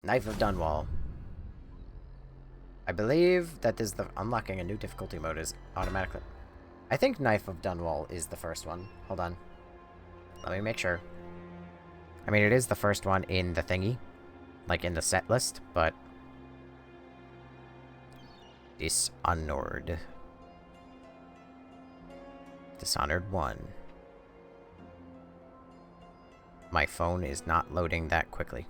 Knife of Dunwall. I believe that is the unlocking a new difficulty mode is automatically. I think Knife of Dunwall is the first one. Hold on. Let me make sure. I mean, it is the first one in the thingy. Like, in the set list, but... Dishonored. Dishonored 1. My phone is not loading that quickly.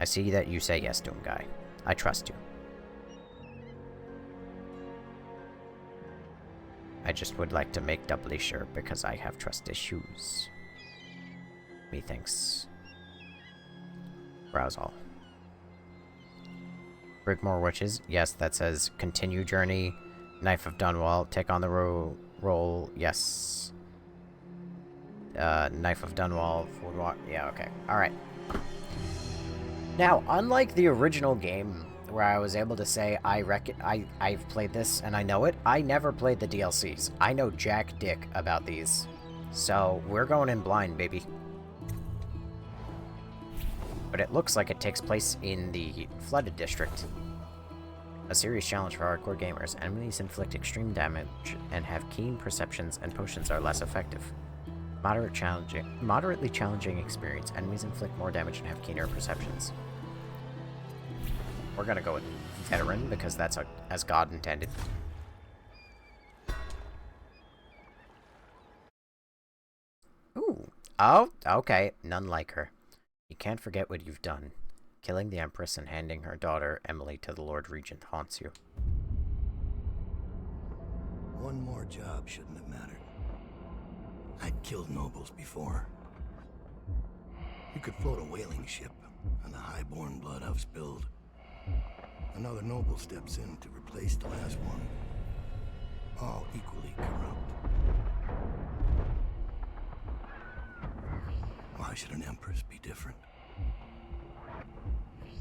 I see that you say yes, Doom Guy. I trust you. I just would like to make doubly sure because I have trust issues. Methinks. Browse all. Brigmore Witches. Yes, that says continue journey. Knife of Dunwall. Take on the roll. Yes. Knife of Dunwall. Forward walk. Yeah, okay. Alright. Now, unlike the original game, where I was able to say I've played this and I know it, I never played the DLCs. I know jack dick about these. So, we're going in blind, baby. But it looks like it takes place in the Flooded District. A serious challenge for hardcore gamers. Enemies inflict extreme damage and have keen perceptions, and potions are less effective. Moderately challenging experience. Enemies inflict more damage and have keener perceptions. We're gonna go with Veteran, because that's as God intended. Ooh. Oh, okay. None like her. You can't forget what you've done. Killing the Empress and handing her daughter, Emily, to the Lord Regent haunts you. One more job shouldn't have mattered. I'd killed nobles before. You could float a whaling ship, and the high-born blood I've spilled. Another noble steps in to replace the last one. All equally corrupt. Why should an empress be different?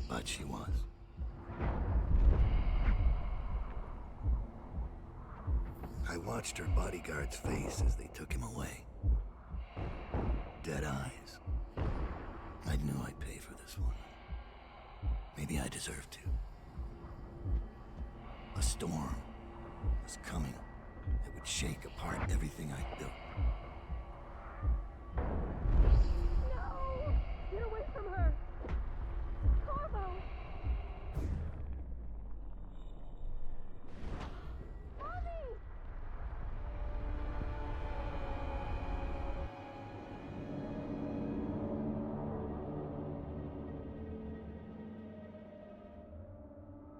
But she was. I watched her bodyguard's face as they took him away. Dead eyes. I knew I'd pay for this one. Maybe I deserved to. A storm was coming that would shake apart everything I'd built. No! Get away from her! Carlo! Mommy!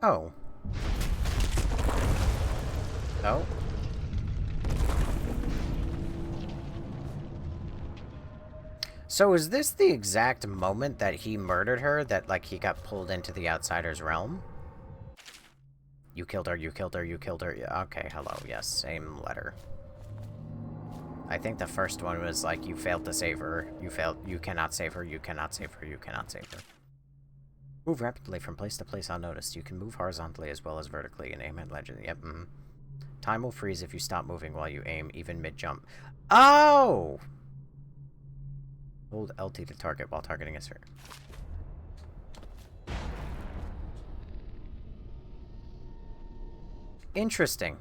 Oh. Oh. So is this the exact moment that he murdered her, that, like, he got pulled into the Outsider's realm? You killed her, you killed her, you killed her. Yeah, okay, hello, yes, same letter. I think the first one was, like, you failed to save her. You cannot save her, you cannot save her, you cannot save her. Move rapidly from place to place unnoticed. You can move horizontally as well as vertically and aim at legend. Yep, Time will freeze if you stop moving while you aim, even mid-jump. Oh! Hold LT to target while targeting a sphere. Interesting.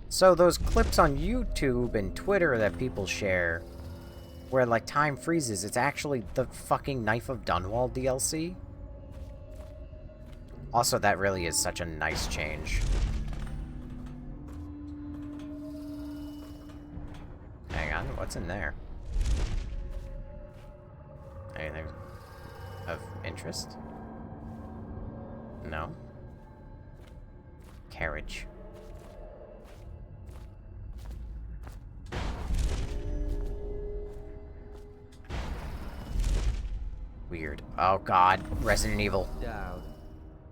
So those clips on YouTube and Twitter that people share, where, like, time freezes, it's actually the fucking Knife of Dunwall DLC? Also, that really is such a nice change. Hang on, what's in there? Anything of interest? No? Carriage. Weird. Oh god, Resident Evil. Dowd,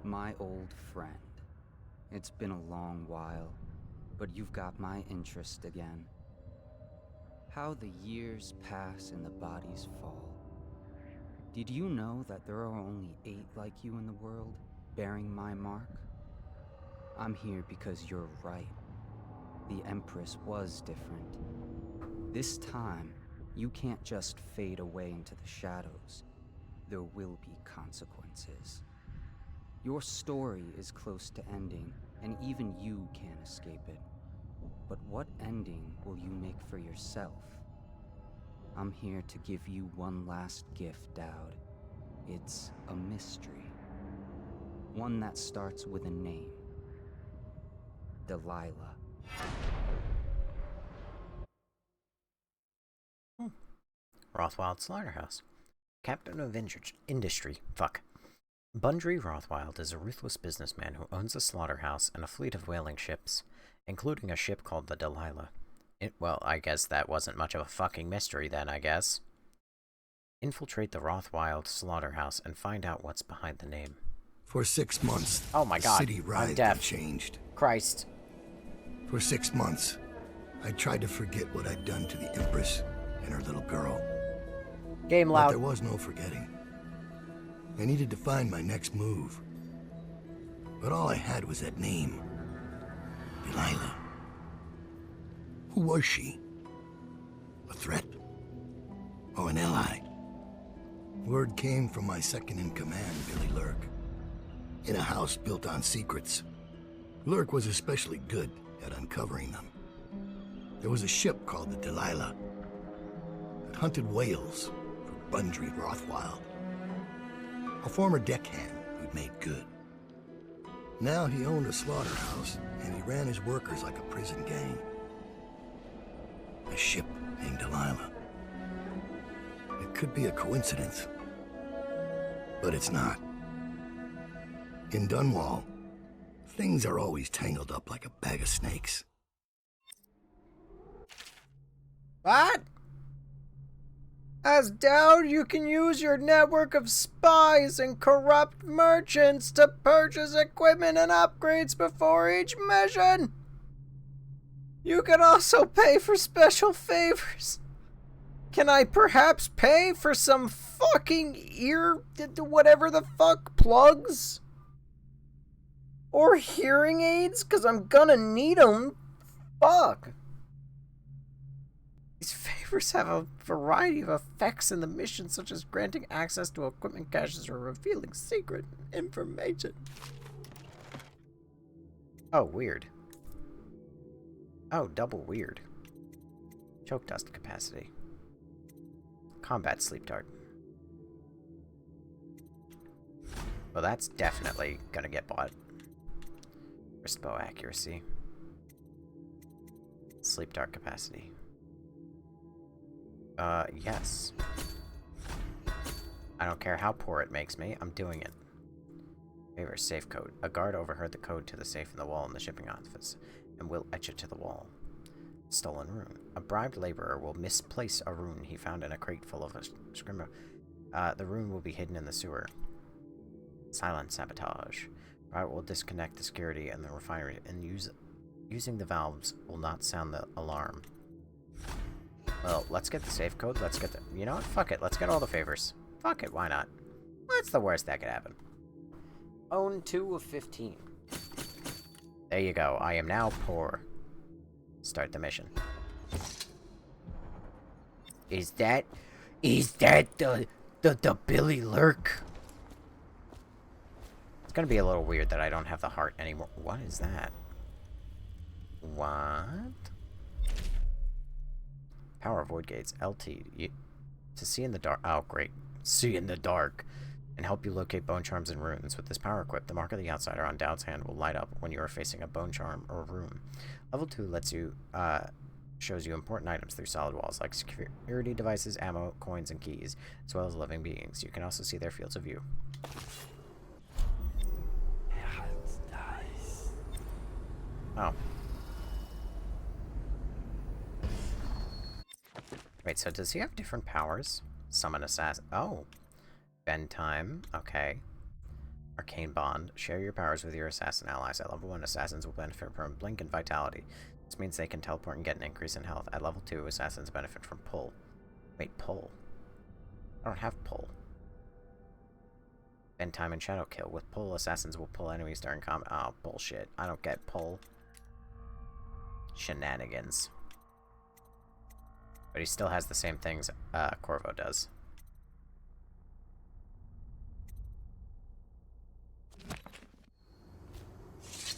my old friend. It's been a long while, but you've got my interest again. How the years pass and the bodies fall. Did you know that there are only 8 like you in the world, bearing my mark? I'm here because you're right. The Empress was different. This time, You can't just fade away into the shadows. There will be consequences. Your story is close to ending, and even you can't escape it. But what ending will you make for yourself? I'm here to give you one last gift, Dowd. It's a mystery. One that starts with a name. Delilah. Rothwild Slaughterhouse. Captain of Industry. Fuck. Bundry Rothwild is a ruthless businessman who owns a slaughterhouse and a fleet of whaling ships, including a ship called the Delilah. Well, I guess that wasn't much of a fucking mystery then, I guess. Infiltrate the Rothwild slaughterhouse and find out what's behind the name. For 6 months, Oh my the god, city I'm writhed deaf. and changed. Christ. For 6 months, I tried to forget what I'd done to the Empress and her little girl. Game But loud. there was no forgetting. I needed to find my next move. But all I had was that name. Delilah. Who was she? A threat? Or an ally? Word came from my second-in-command, Billy Lurk. In a house built on secrets. Lurk was especially good at uncovering them. There was a ship called the Delilah that hunted whales for Bundry Rothwild. A former deckhand who'd made good. Now he owned a slaughterhouse, and he ran his workers like a prison gang. A ship named Delilah. It could be a coincidence, but it's not. In Dunwall, things are always tangled up like a bag of snakes. What? As Dowd, you can use your network of spies and corrupt merchants to purchase equipment and upgrades before each mission. You can also pay for special favors. Can I perhaps pay for some fucking whatever the fuck plugs? Or hearing aids? Because I'm gonna need them. Fuck. These favors have a variety of effects in the mission, such as granting access to equipment caches or revealing secret information. Oh, weird. Oh, double weird. Choke dust capacity. Combat sleep dart. Well, that's definitely gonna get bought. Wrist bow accuracy. Sleep dart capacity. Yes. I don't care how poor it makes me, I'm doing it. Favor safe code. A guard overheard the code to the safe in the wall in the shipping office, and will etch it to the wall. Stolen rune. A bribed laborer will misplace a rune he found in a crate full of a scrimmer. The rune will be hidden in the sewer. Silent sabotage. Riot will disconnect the security in the refinery, and using the valves will not sound the alarm. Well, let's get the safe code. Let's get the... You know what? Fuck it. Let's get all the favors. Fuck it. Why not? What's the worst that could happen? Own 2 of 15. There you go. I am now poor. Start the mission. Is that the Billy Lurk? It's gonna be a little weird that I don't have the heart anymore. What is that? What? Power void gates. LT. To see in the dark. Oh, great. See in the dark. And help you locate bone charms and runes. With this power equipped, the mark of the outsider on Dowd's hand will light up when you are facing a bone charm or rune. Level 2 lets you, shows you important items through solid walls, like security devices, ammo, coins, and keys, as well as living beings. You can also see their fields of view. Oh. Wait, so does he have different powers? Summon assassin. Oh. Bend time. Okay. Arcane bond. Share your powers with your assassin allies. At level 1, assassins will benefit from blink and vitality. This means they can teleport and get an increase in health. At level 2, assassins benefit from pull. Wait, pull? I don't have pull. Bend time and shadow kill. With pull, assassins will pull enemies during combat. Oh, bullshit. I don't get pull. Shenanigans. But he still has the same things Corvo does.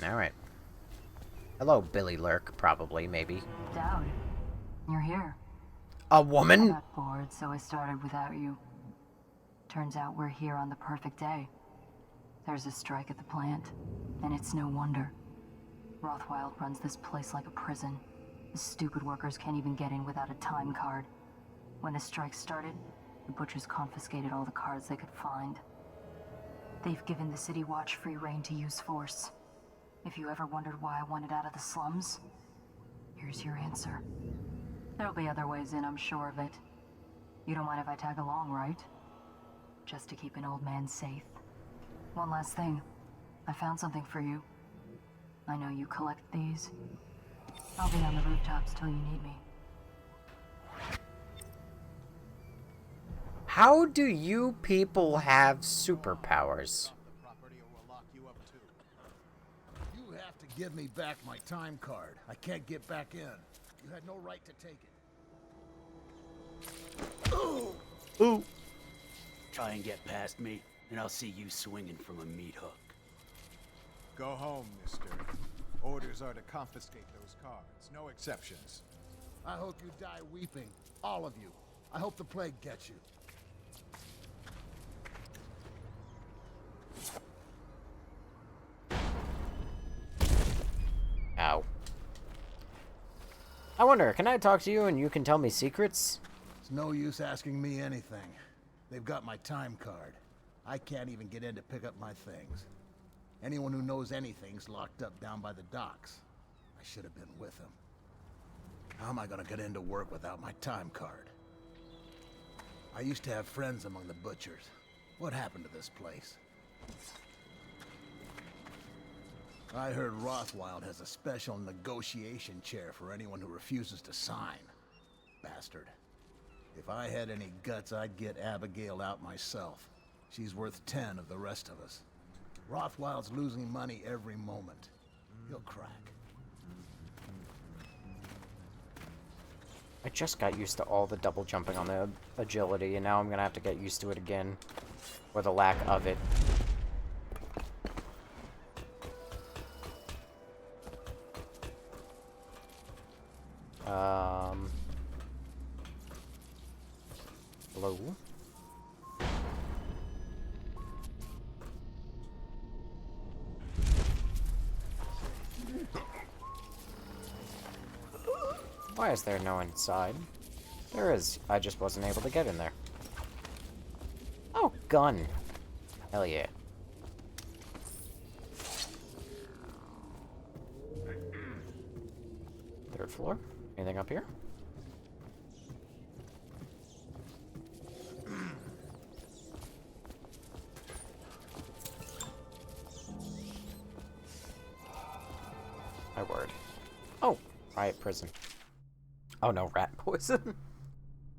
Alright. Hello, Billy Lurk, probably, maybe. Dowd, you're here. A I woman? got bored, so I started without you. Turns out we're here on the perfect day. There's a strike at the plant, and it's no wonder. Rothwild runs this place like a prison. The stupid workers can't even get in without a time card. When the strike started, the butchers confiscated all the cards they could find. They've given the City Watch free rein to use force. If you ever wondered why I wanted out of the slums, here's your answer. There'll be other ways in, I'm sure of it. You don't mind if I tag along, right? Just to keep an old man safe. One last thing. I found something for you. I know you collect these. I'll be on the rooftops till you need me. How do you people have superpowers? You have to give me back my time card. I can't get back in. You had no right to take it. Ooh. Try and get past me, and I'll see you swinging from a meat hook. Go home, mister. Orders are to confiscate those cards. No exceptions. I hope you die weeping. All of you. I hope the plague gets you. Ow. I wonder, can I talk to you and you can tell me secrets? It's no use asking me anything. They've got my time card. I can't even get in to pick up my things. Anyone who knows anything's locked up down by the docks. I should have been with him. How am I gonna get into work without my time card? I used to have friends among the butchers. What happened to this place? I heard Rothwild has a special negotiation chair for anyone who refuses to sign. Bastard. If I had any guts, I'd get Abigail out myself. She's worth 10 of the rest of us. Rothwild's losing money every moment. He'll crack. I just got used to all the double jumping on the agility, and now I'm gonna have to get used to it again. Or the lack of it. Hello? Why is there no one inside? There is. I just wasn't able to get in there. Oh, gun. Hell yeah. Third floor. Anything up here? My word. Oh, riot prison. Oh no, rat poison.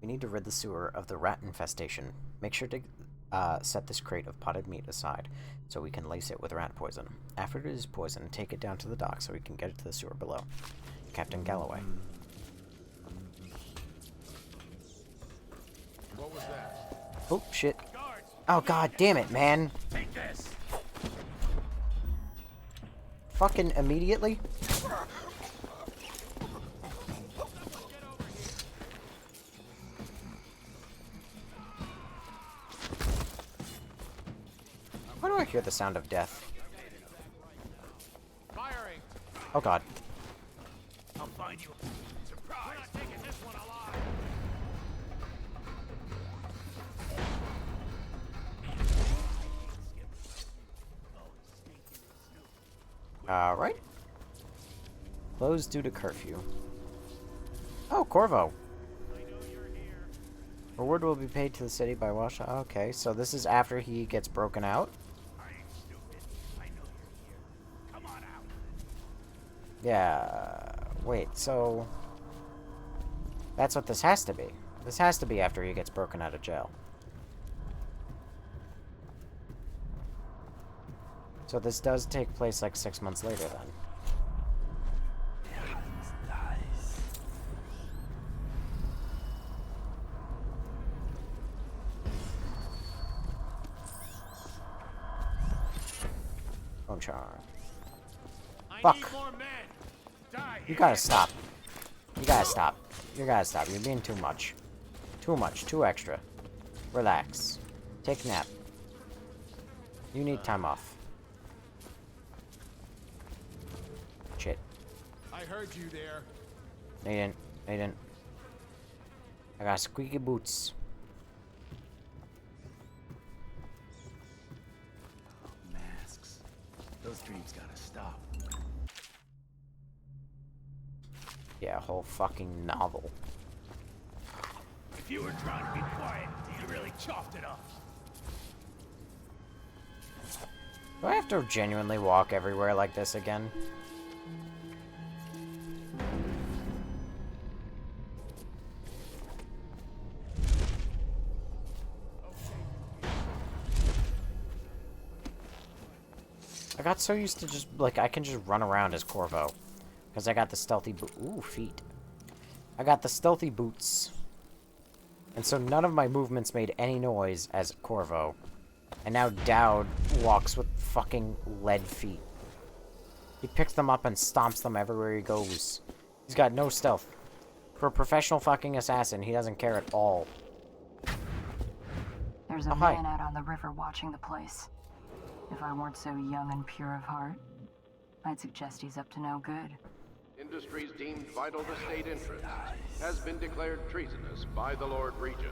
We need to rid the sewer of the rat infestation. Make sure to set this crate of potted meat aside so we can lace it with rat poison. After it is poisoned, take it down to the dock so we can get it to the sewer below. Captain Galloway. What was that? Oh, shit. Oh, god damn it, man. Take this! Fucking immediately? Why do I hear the sound of death? Firing! Oh god. I'll find you. Surprise! We're not taking this one alive! Alright. Closed due to curfew. Oh, Corvo. Reward will be paid to the city by Washa. Okay, so this is after he gets broken out. I ain't stupid. I know you're here. Come on out. Yeah. Wait, so... That's what this has to be. This has to be after he gets broken out of jail. So this does take place like 6 months later then. Bone charm. I Fuck. need more men. Die. You gotta stop. You gotta stop. You gotta stop. You're being too much. Too much. Too extra. Relax. Take a nap. You need time off. Shit. I heard you there. They didn't. They didn't. I got squeaky boots. Masks. Those dreams gotta stop. Yeah, a whole fucking novel. If you were trying to be quiet, you really chopped it off. Do I have to genuinely walk everywhere like this again? I got so used to just, like, I can just run around as Corvo. Because I got the stealthy ooh, feet. I got the stealthy boots. And so none of my movements made any noise as Corvo. And now Dowd walks with fucking lead feet. He picks them up and stomps them everywhere he goes. He's got no stealth. For a professional fucking assassin, he doesn't care at all. There's a man out on the river watching the place. If I weren't so young and pure of heart, I'd suggest he's up to no good. Industries deemed vital to state interest has been declared treasonous by the Lord Regent.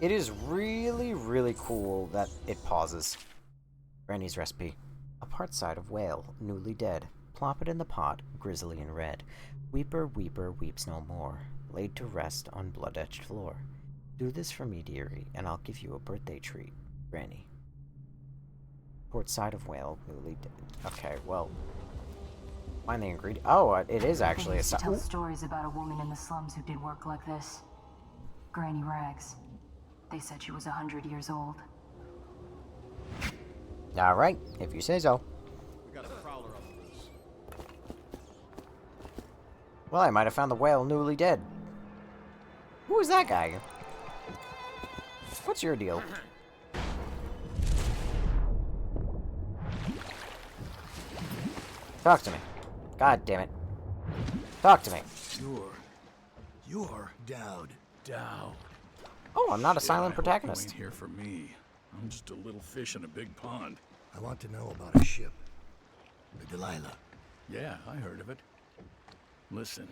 It is really, really cool that it pauses. Granny's recipe. A part side of whale, newly dead. Plop it in the pot, grizzly and red. Weeper, weeper, weeps no more. Laid to rest on blood-etched floor. Do this for me, dearie, and I'll give you a birthday treat. Granny. Port side of whale, newly dead. Okay, well. Find the ingredient. Oh, it is actually They a used to side. tell stories about a woman in the slums who did work like this. Granny Rags. They said she was 100 years old. Alright, if you say so. We got a prowler up this. Well, I might have found the whale newly dead. Who is that guy? What's your deal? Talk to me. God damn it. Talk to me. You're Dowd. Dowd. Oh, I'm not a Shit, silent I hope protagonist. you ain't here for me. I'm just a little fish in a big pond. I want to know about a ship. The Delilah. Yeah, I heard of it. Listen,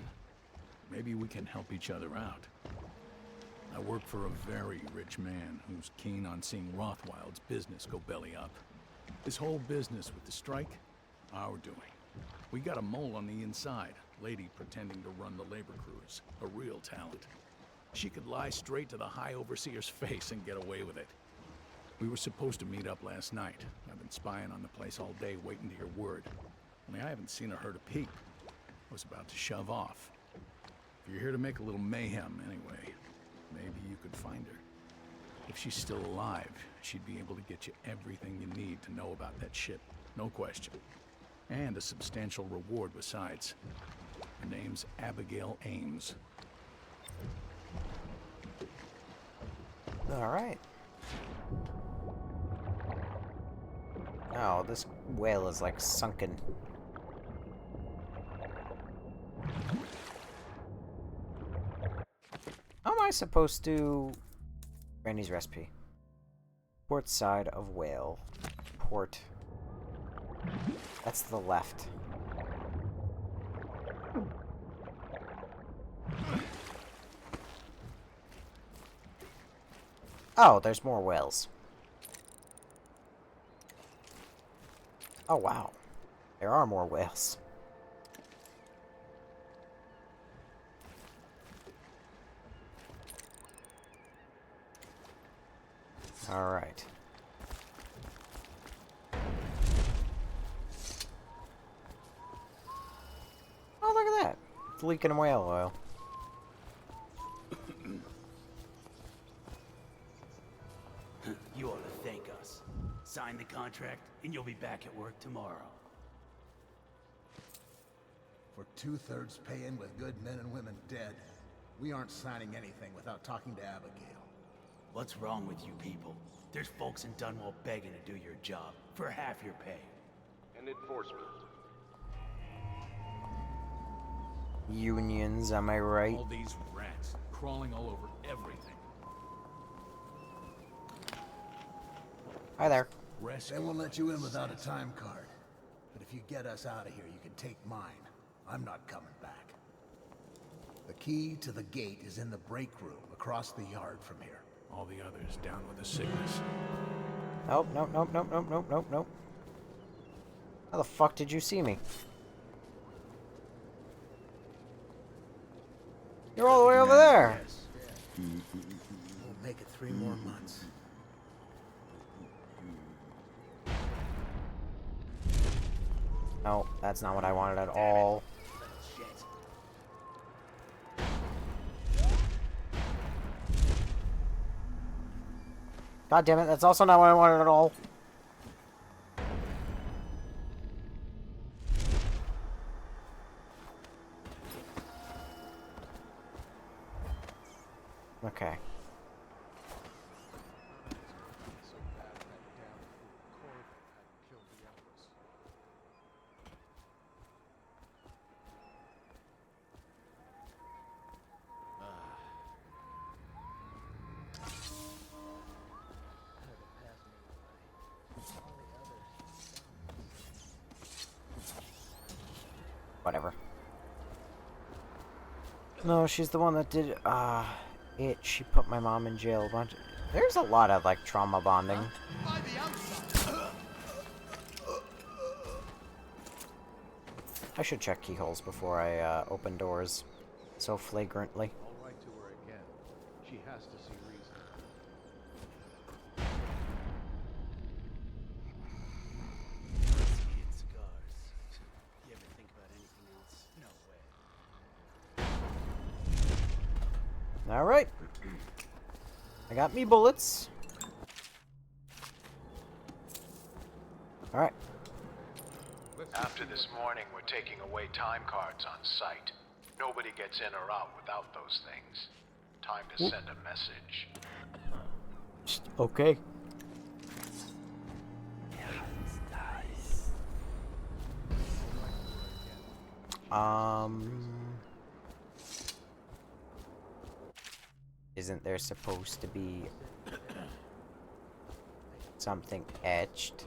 maybe we can help each other out. I work for a very rich man who's keen on seeing Rothwild's business go belly up. His whole business with the strike, our doing. We got a mole on the inside, lady pretending to run the labor crews, a real talent. She could lie straight to the High Overseer's face and get away with it. We were supposed to meet up last night. I've been spying on the place all day, waiting to hear word. Only I haven't seen or heard a peep. I was about to shove off. If you're here to make a little mayhem anyway, maybe you could find her. If she's still alive, she'd be able to get you everything you need to know about that ship. No question. And a substantial reward besides. Her name's Abigail Ames. Alright. Oh, this whale is like sunken. How am I supposed to... Granny's recipe. Port side of whale. Port. That's the left. Oh, there's more whales. Oh, wow. There are more whales. Alright. Oh, look at that. It's leaking whale oil. You ought to thank us. Sign the contract, and you'll be back at work tomorrow. For 2/3 pay-in with good men and women dead, we aren't signing anything without talking to Abigail. What's wrong with you people? There's folks in Dunwall begging to do your job for half your pay. And enforcement. Unions, am I right? All these rats crawling all over everything. Hi there. They won't let you in without a time card. But if you get us out of here, you can take mine. I'm not coming back. The key to the gate is in the break room across the yard from here. All the others down with the sickness. Nope, nope, nope, nope, nope, nope, nope, nope. How the fuck did you see me? You're all the way over there. We'll make it 3 more months. No, that's not what I wanted at all. God damn it, that's also not what I wanted at all. Okay. Whatever. No, she's the one that did, it. She put my mom in jail a bunch. There's a lot of, like, trauma bonding. I should check keyholes before I, open doors so flagrantly. I'll write to her again. She has to see reason. Whiskey and cigars. You ever think about anything else? No way. Alright. I got me bullets. Alright. After this morning, we're taking away time cards on site. Nobody gets in or out without those things. Time to send a message. Okay. Isn't there supposed to be something etched?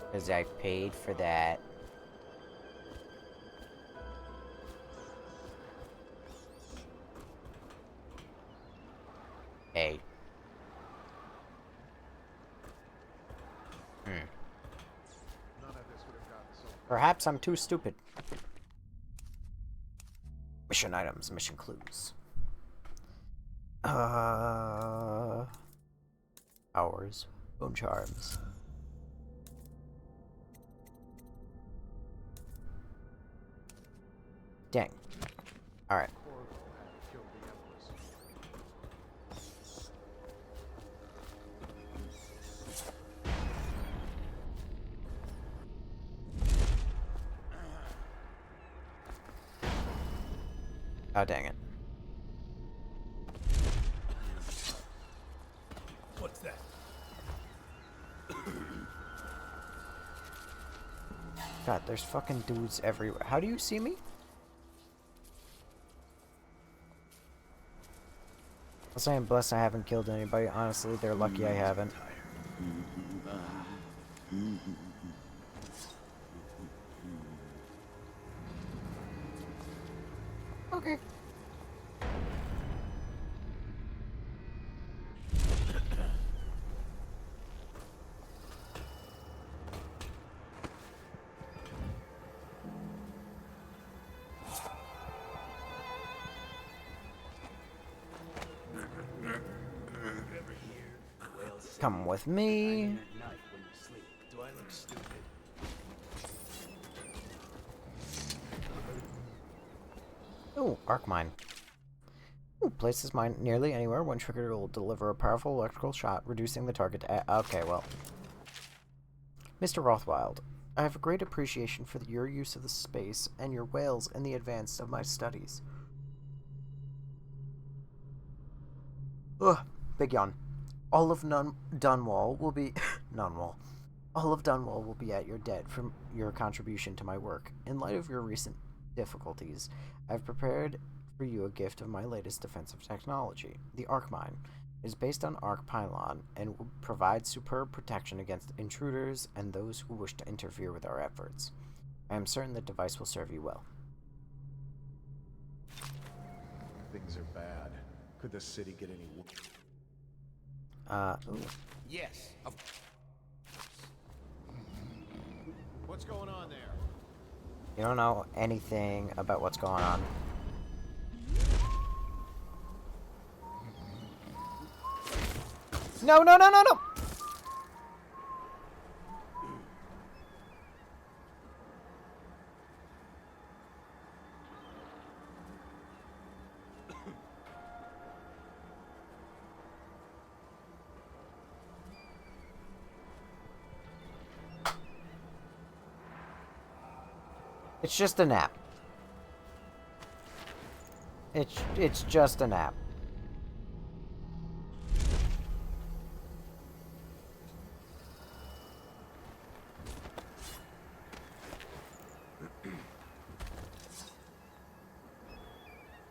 Because I paid for that. Hey. Perhaps I'm too stupid. Mission items, mission clues. Hours. Bone charms. Dang. Alright. Oh, dang it. What's that? God, there's fucking dudes everywhere. How do you see me? I'll say I'm blessed I haven't killed anybody. Honestly, they're lucky I haven't. Okay. Come with me. Do I look stupid? Ooh, arc mine. Ooh, places mine nearly anywhere. When triggered, it will deliver a powerful electrical shot, reducing the target to... okay, well. Mr. Rothwild, I have a great appreciation for your use of the space and your whales in the advance of my studies. Ugh, big yawn. All of Dunwall will be... Nunwall. All of Dunwall will be at your debt for your contribution to my work. In light of your recent difficulties, I've prepared for you a gift of my latest defensive technology, the Arc Mine. It is based on Arc Pylon and will provide superb protection against intruders and those who wish to interfere with our efforts. I am certain the device will serve you well. Things are bad. Could the city get any worse? Ooh. Yes. What's going on there? You don't know anything about what's going on. No, no, no, no, no! It's just a nap. It's just a nap.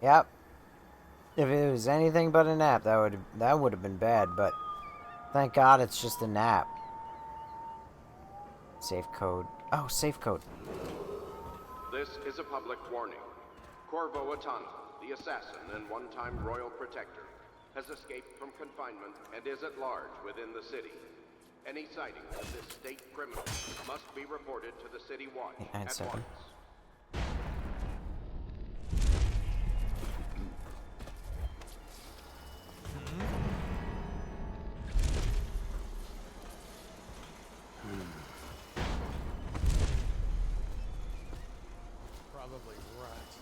Yep. If it was anything but a nap, that would have been bad, but thank God it's just a nap. Safe code. Oh, safe code. This is a public warning. Corvo Atana, the assassin and one-time royal protector, has escaped from confinement and is at large within the city. Any sighting of this state criminal must be reported to the City Watch at once. Probably rats.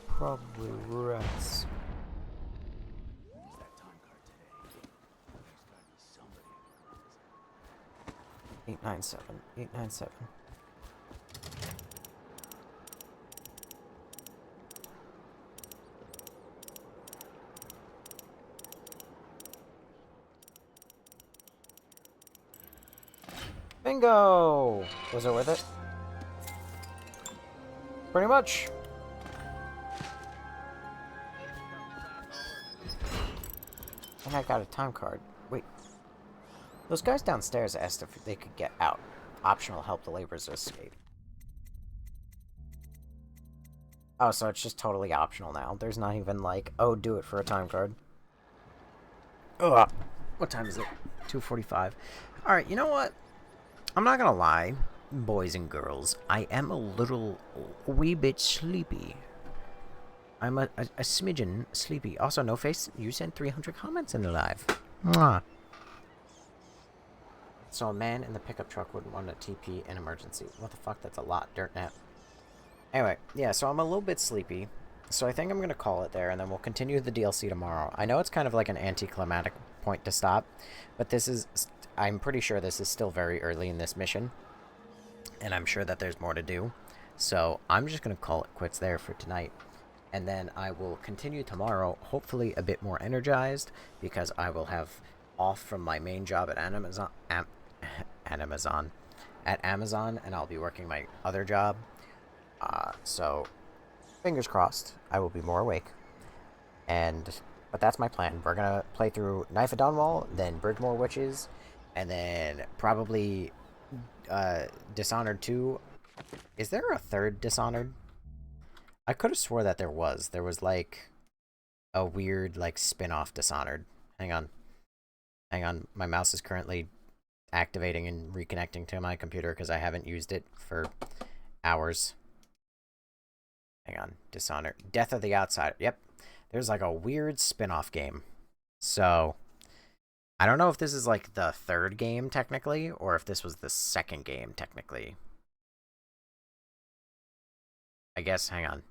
Probably rats. That time card today. There's gotta be somebody who runs it. 897. 897. Bingo! Was it worth it? Pretty much. And I got a time card. Wait. Those guys downstairs asked if they could get out. Optional help the laborers escape. Oh, so it's just totally optional now. There's not even like, oh, do it for a time card. Ugh. What time is it? 2:45. Alright, you know what? I'm not gonna lie, boys and girls. I am a wee bit sleepy. I'm a smidgen sleepy. Also, No Face, you sent 300 comments in the live. Mwah. So a man in the pickup truck wouldn't want a TP in emergency. What the fuck? That's a lot. Dirt nap. Anyway, yeah, so I'm a little bit sleepy. So I think I'm going to call it there, and then we'll continue the DLC tomorrow. I know it's kind of like an anticlimactic point to stop, but this is... I'm pretty sure this is still very early in this mission, and I'm sure that there's more to do. So I'm just going to call it quits there for tonight. And then I will continue tomorrow, hopefully a bit more energized, because I will have off from my main job at Amazon, and I'll be working my other job. So, fingers crossed, I will be more awake. But that's my plan. We're gonna play through Knife of Dunwall, then Bridgemore Witches, and then probably Dishonored 2. Is there a third Dishonored? I could have swore that there was. There was, like, a weird, like, spin-off Dishonored. Hang on. Hang on. My mouse is currently activating and reconnecting to my computer because I haven't used it for hours. Hang on. Dishonored. Death of the Outsider. Yep. There's, like, a weird spin-off game. So, I don't know if this is, like, the third game, technically, or if this was the second game, technically. I guess, hang on.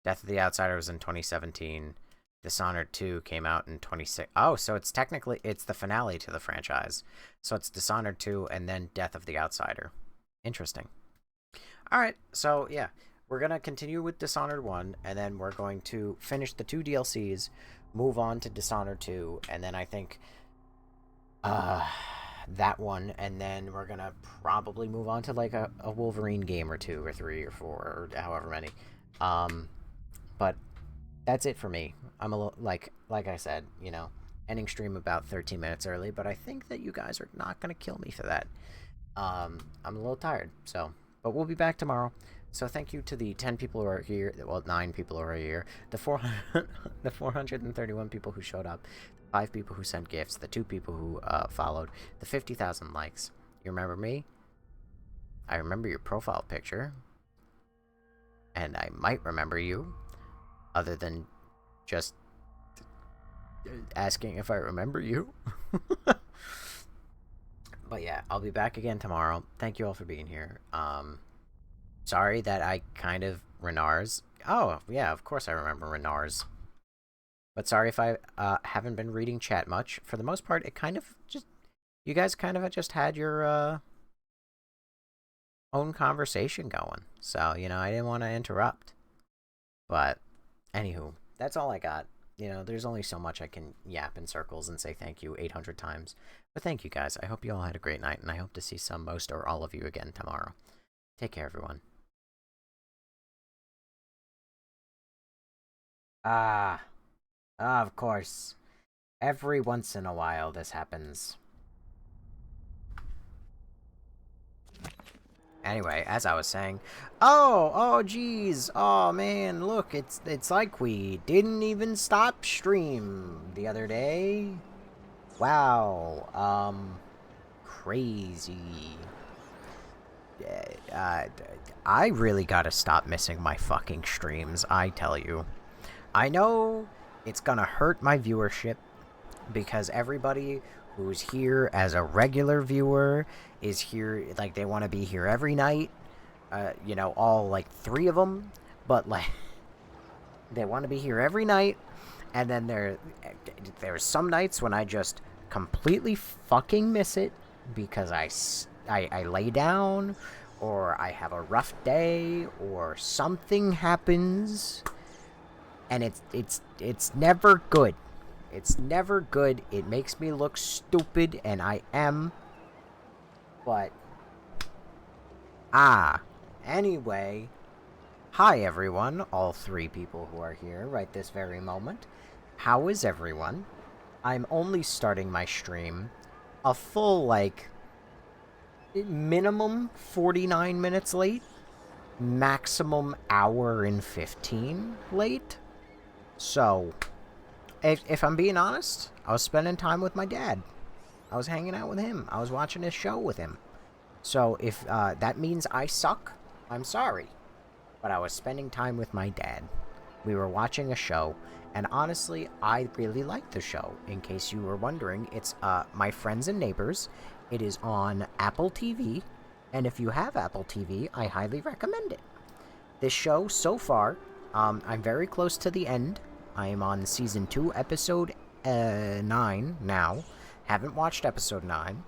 Death of the Outsider was in 2017. Dishonored 2 came out in 26. Oh, so it's technically, it's the finale to the franchise. So it's Dishonored 2 and then Death of the Outsider. Interesting. Alright, so yeah. We're going to continue with Dishonored 1, and then we're going to finish the 2 DLCs, move on to Dishonored 2, and then I think that one, and then we're going to probably move on to like a Wolverine game or 2 or 3 or 4 or however many. But that's it for me. I'm a little, like I said, you know, ending stream about 13 minutes early, but I think that you guys are not going to kill me for that. I'm a little tired, so, but we'll be back tomorrow. So thank you to the 10 people who are here, well, 9 people who are here, the 431 people who showed up, 5 people who sent gifts, the 2 people who followed, the 50,000 likes. You remember me? I remember your profile picture. And I might remember you, other than just asking if I remember you. But yeah, I'll be back again tomorrow. Thank you all for being here. Sorry that I kind of Renars. Oh, yeah, of course I remember Renars. But sorry if I haven't been reading chat much. For the most part, it kind of just... You guys kind of just had your own conversation going. So, you know, I didn't want to interrupt. But, anywho, that's all I got. You know, there's only so much I can yap in circles and say thank you 800 times. But thank you, guys. I hope you all had a great night, and I hope to see some, most, or all of you again tomorrow. Take care, everyone. Of course. Every once in a while this happens. Anyway, as I was saying, oh geez, oh man, look, it's like we didn't even stop stream the other day. Wow, crazy. I really gotta stop missing my fucking streams, I tell you. I know it's gonna hurt my viewership, because everybody who's here as a regular viewer is here, like, they want to be here every night. You know, all, like, 3 of them. But, like, they want to be here every night. And then there's some nights when I just completely fucking miss it because I lay down, or I have a rough day, or something happens. And it's never good. It's never good. It makes me look stupid, and I am. But, anyway. Hi, everyone. All 3 people who are here right this very moment. How is everyone? I'm only starting my stream a full, like, minimum 49 minutes late. Maximum hour and 15 late. So... If I'm being honest, I was spending time with my dad. I was hanging out with him. I was watching his show with him. So if that means I suck, I'm sorry. But I was spending time with my dad. We were watching a show, and honestly, I really liked the show. In case you were wondering, it's My Friends and Neighbors. It is on Apple TV, and if you have Apple TV, I highly recommend it. This show, so far, I'm very close to the end. I am on Season 2, Episode 9 now. Haven't watched Episode 9.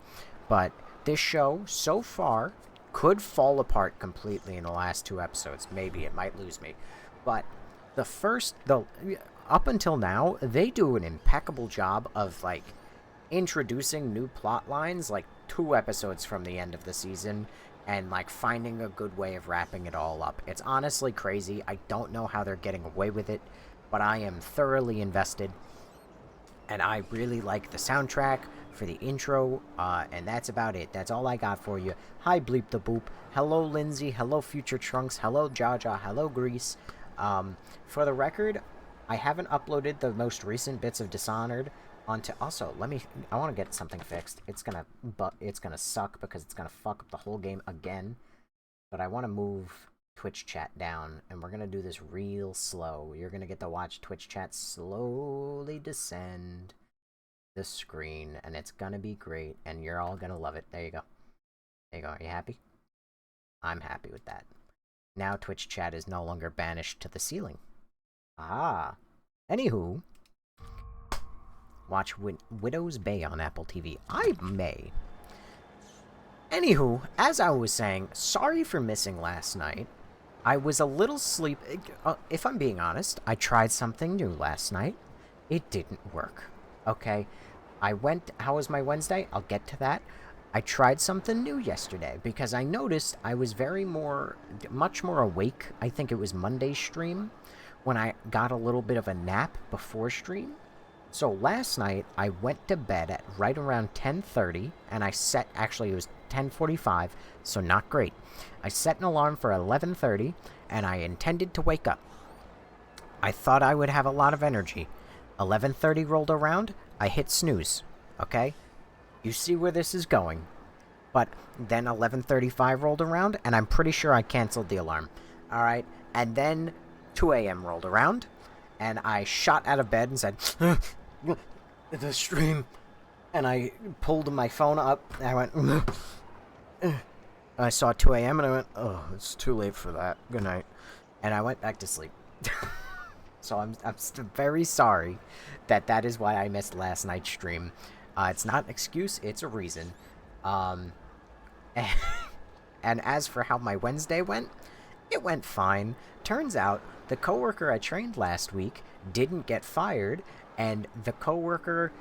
But this show, so far, could fall apart completely in the last 2 episodes. Maybe it might lose me. But up until now, they do an impeccable job of, like, introducing new plot lines, like, 2 episodes from the end of the season, and, like, finding a good way of wrapping it all up. It's honestly crazy. I don't know how they're getting away with it, but I am thoroughly invested, and I really like the soundtrack for the intro, and that's about it. That's all I got for you. Hi, Bleep the Boop. Hello, Lindsay. Hello, Future Trunks. Hello, Jaja. Hello, Grease. For the record, I haven't uploaded the most recent bits of Dishonored onto... Also, I want to get something fixed. It's gonna suck because it's gonna fuck up the whole game again, but I want to move Twitch chat down, and we're gonna do this real slow. You're gonna get to watch Twitch chat slowly descend the screen, and it's gonna be great, and you're all gonna love it. There you go. There you go. Are you happy? I'm happy with that. Now Twitch chat is no longer banished to the ceiling. Anywho, watch Widow's Bay on Apple TV. I may. Anywho, as I was saying, sorry for missing last night. I was a little sleepy. If I'm being honest, I tried something new last night. It didn't work. Okay? How was my Wednesday? I'll get to that. I tried something new yesterday because I noticed I was much more awake. I think it was Monday's stream when I got a little bit of a nap before stream. So last night, I went to bed at right around 10:30, and actually it was 10:45, so not great. I set an alarm for 11:30, and I intended to wake up. I thought I would have a lot of energy. 11:30 rolled around, I hit snooze, okay? You see where this is going. But then 11:35 rolled around, and I'm pretty sure I canceled the alarm. Alright, and then 2 a.m. rolled around, and I shot out of bed and said, the stream. And I pulled my phone up, and I went, I saw 2 a.m. and I went, oh, it's too late for that. Good night. And I went back to sleep. So I'm very sorry that is why I missed last night's stream. It's not an excuse, it's a reason. And as for how my Wednesday went, it went fine. Turns out the coworker I trained last week didn't get fired, and the coworker,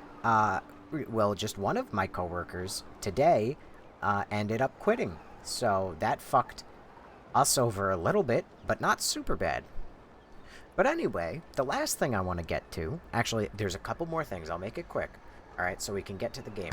just one of my coworkers today, ended up quitting. So that fucked us over a little bit, but not super bad. But anyway, the last thing I want to get to, actually, there's a couple more things. I'll make it quick. Alright, so we can get to the game.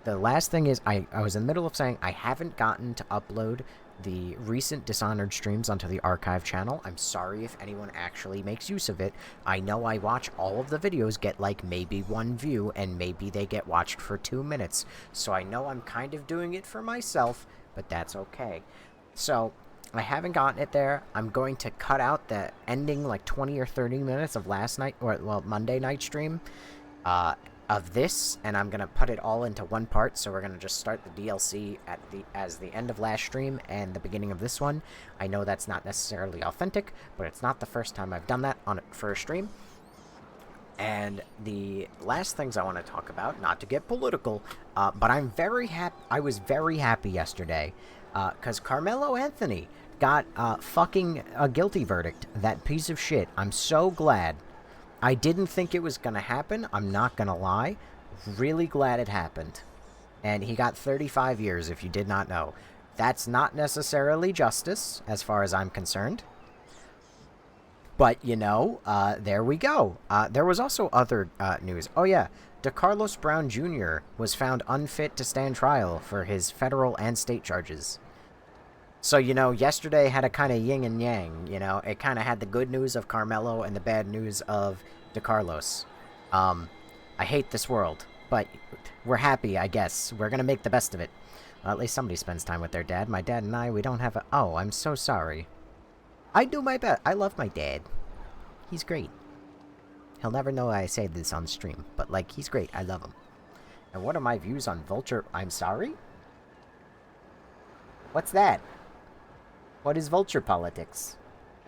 The last thing is, I was in the middle of saying I haven't gotten to upload the recent Dishonored streams onto the archive channel. I'm sorry if anyone actually makes use of it. I know I watch all of the videos get like maybe 1 view, and maybe they get watched for 2 minutes. So I know I'm kind of doing it for myself, but that's okay. So I haven't gotten it there. I'm going to cut out the ending like 20 or 30 minutes of last night, or well, Monday night stream, of this, and I'm gonna put it all into one part. So we're gonna just start the DLC as the end of last stream and the beginning of this one. I know that's not necessarily authentic, but it's not the first time I've done that for a stream. And the last things I want to talk about, not to get political, but I'm very happy. I was very happy yesterday, because Carmelo Anthony got fucking a guilty verdict. That piece of shit. I'm so glad. I didn't think it was going to happen, I'm not going to lie. Really glad it happened. And he got 35 years, if you did not know. That's not necessarily justice, as far as I'm concerned. But, you know, there we go. There was also other news. Oh, yeah. DeCarlos Brown Jr. was found unfit to stand trial for his federal and state charges. So, you know, yesterday had a kind of yin and yang, you know. It kind of had the good news of Carmelo and the bad news of DeCarlos. I hate this world, but we're happy, I guess. We're gonna make the best of it. At least somebody spends time with their dad. My dad and I, we don't have a... Oh, I'm so sorry. I do my best. I love my dad. He's great. He'll never know I say this on stream, but, like, he's great. I love him. And what are my views on Vulture... I'm sorry? What's that? What is vulture politics?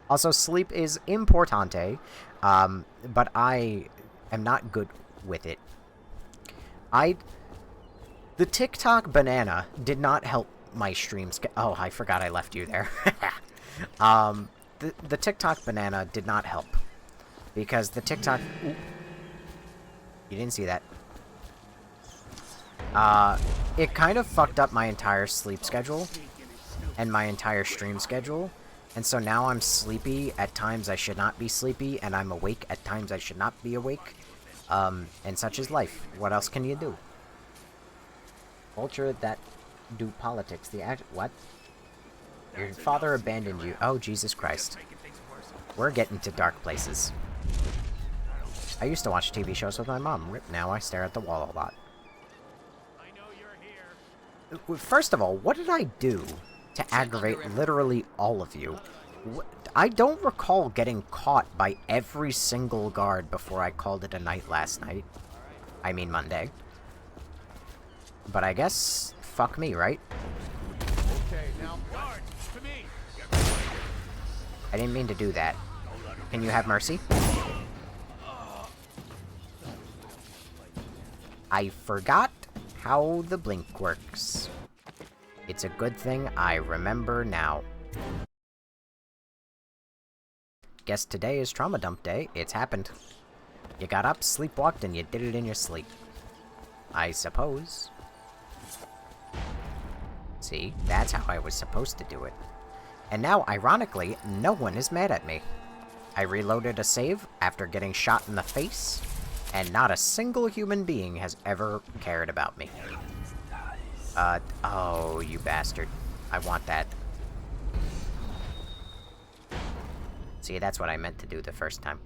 Also, sleep is importante, but I am not good with it. The TikTok banana did not help my streams. Oh, I forgot I left you there. The TikTok banana did not help. Because the TikTok... Ooh, you didn't see that. It kind of fucked up my entire sleep schedule. And my entire stream schedule. And so now I'm sleepy at times I should not be sleepy, and I'm awake at times I should not be awake. And such is life. What else can you do? Vulture that do politics. What? Your father abandoned you. Oh, Jesus Christ. We're getting to dark places. I used to watch TV shows with my mom. Now I stare at the wall a lot. First of all, what did I do to aggravate literally all of you? I don't recall getting caught by every single guard before I called it a night last night. I mean Monday. But I guess, fuck me, right? Okay, now guard, to me. I didn't mean to do that. Can you have mercy? I forgot how the blink works. It's a good thing I remember now. Guess today is trauma dump day. It's happened. You got up, sleepwalked, and you did it in your sleep. I suppose. See, that's how I was supposed to do it. And now, ironically, no one is mad at me. I reloaded a save after getting shot in the face, and not a single human being has ever cared about me. Oh, you bastard. I want that. See, that's what I meant to do the first time.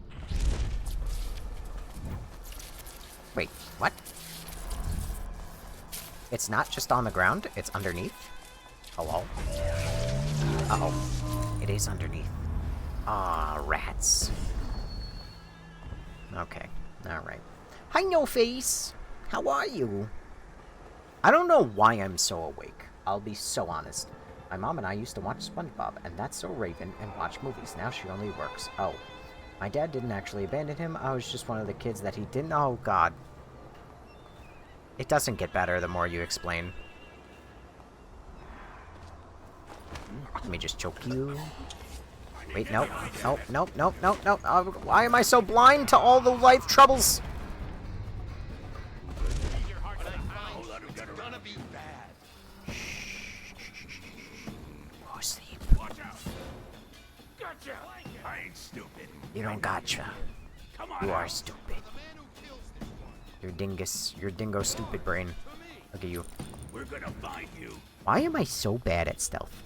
Wait, what? It's not just on the ground, it's underneath? Hello? Uh-oh. It is underneath. Ah, rats. Okay, alright. Hi, No Face! How are you? I don't know why I'm so awake. I'll be so honest. My mom and I used to watch SpongeBob, and That's So Raven, and watch movies. Now she only works. Oh. My dad didn't actually abandon him. I was just one of the kids that he didn't... Oh, God. It doesn't get better the more you explain. Let me just choke you. Wait, nope. Nope, nope, nope, nope, nope. Why am I so blind to all the life troubles? Go sleep. I ain't stupid. You don't gotcha. You are stupid. Your dingo stupid brain. Look at you. We're gonna find you. Why am I so bad at stealth?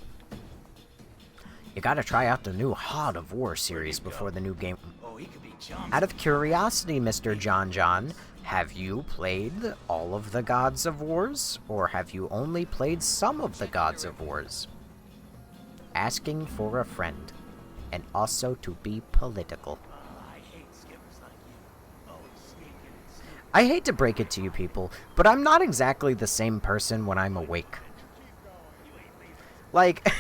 You gotta try out the new Heart of War series before the new game. Oh, he could be jumped. Out of curiosity, Mr. John, have you played all of the Gods of Wars? Or have you only played some of the Gods of Wars? Asking for a friend. And also to be political. I hate to break it to you people, but I'm not exactly the same person when I'm awake. Like,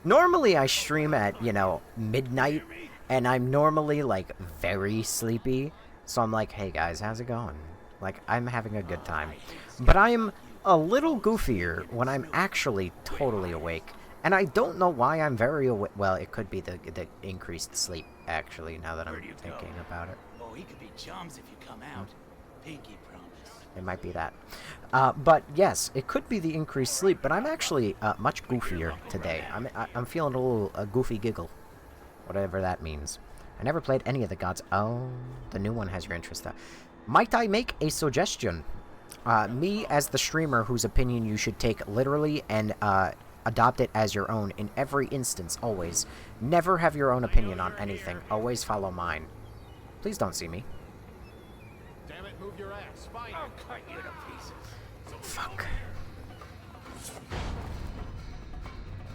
normally I stream at, you know, midnight, and I'm normally, like, very sleepy. So I'm like, hey guys, how's it going? Like, I'm having a good time. But I'm a little goofier when I'm actually totally awake. And I don't know why I'm very awake. Well, it could be the increased sleep, actually, now that I'm thinking about it. Oh, he could be chums if you come out. Pinky promise. It might be that. But yes, it could be the increased sleep, but I'm actually much goofier today. I'm feeling a little goofy giggle. Whatever that means. I never played any of the gods. Oh, the new one has your interest. Might I make a suggestion? Me, as the streamer whose opinion you should take literally and adopt it as your own in every instance, always. Never have your own opinion on anything. Always follow mine. Please don't see me. Damn it, move your ass. Fine. I'll cut you to pieces. Fuck.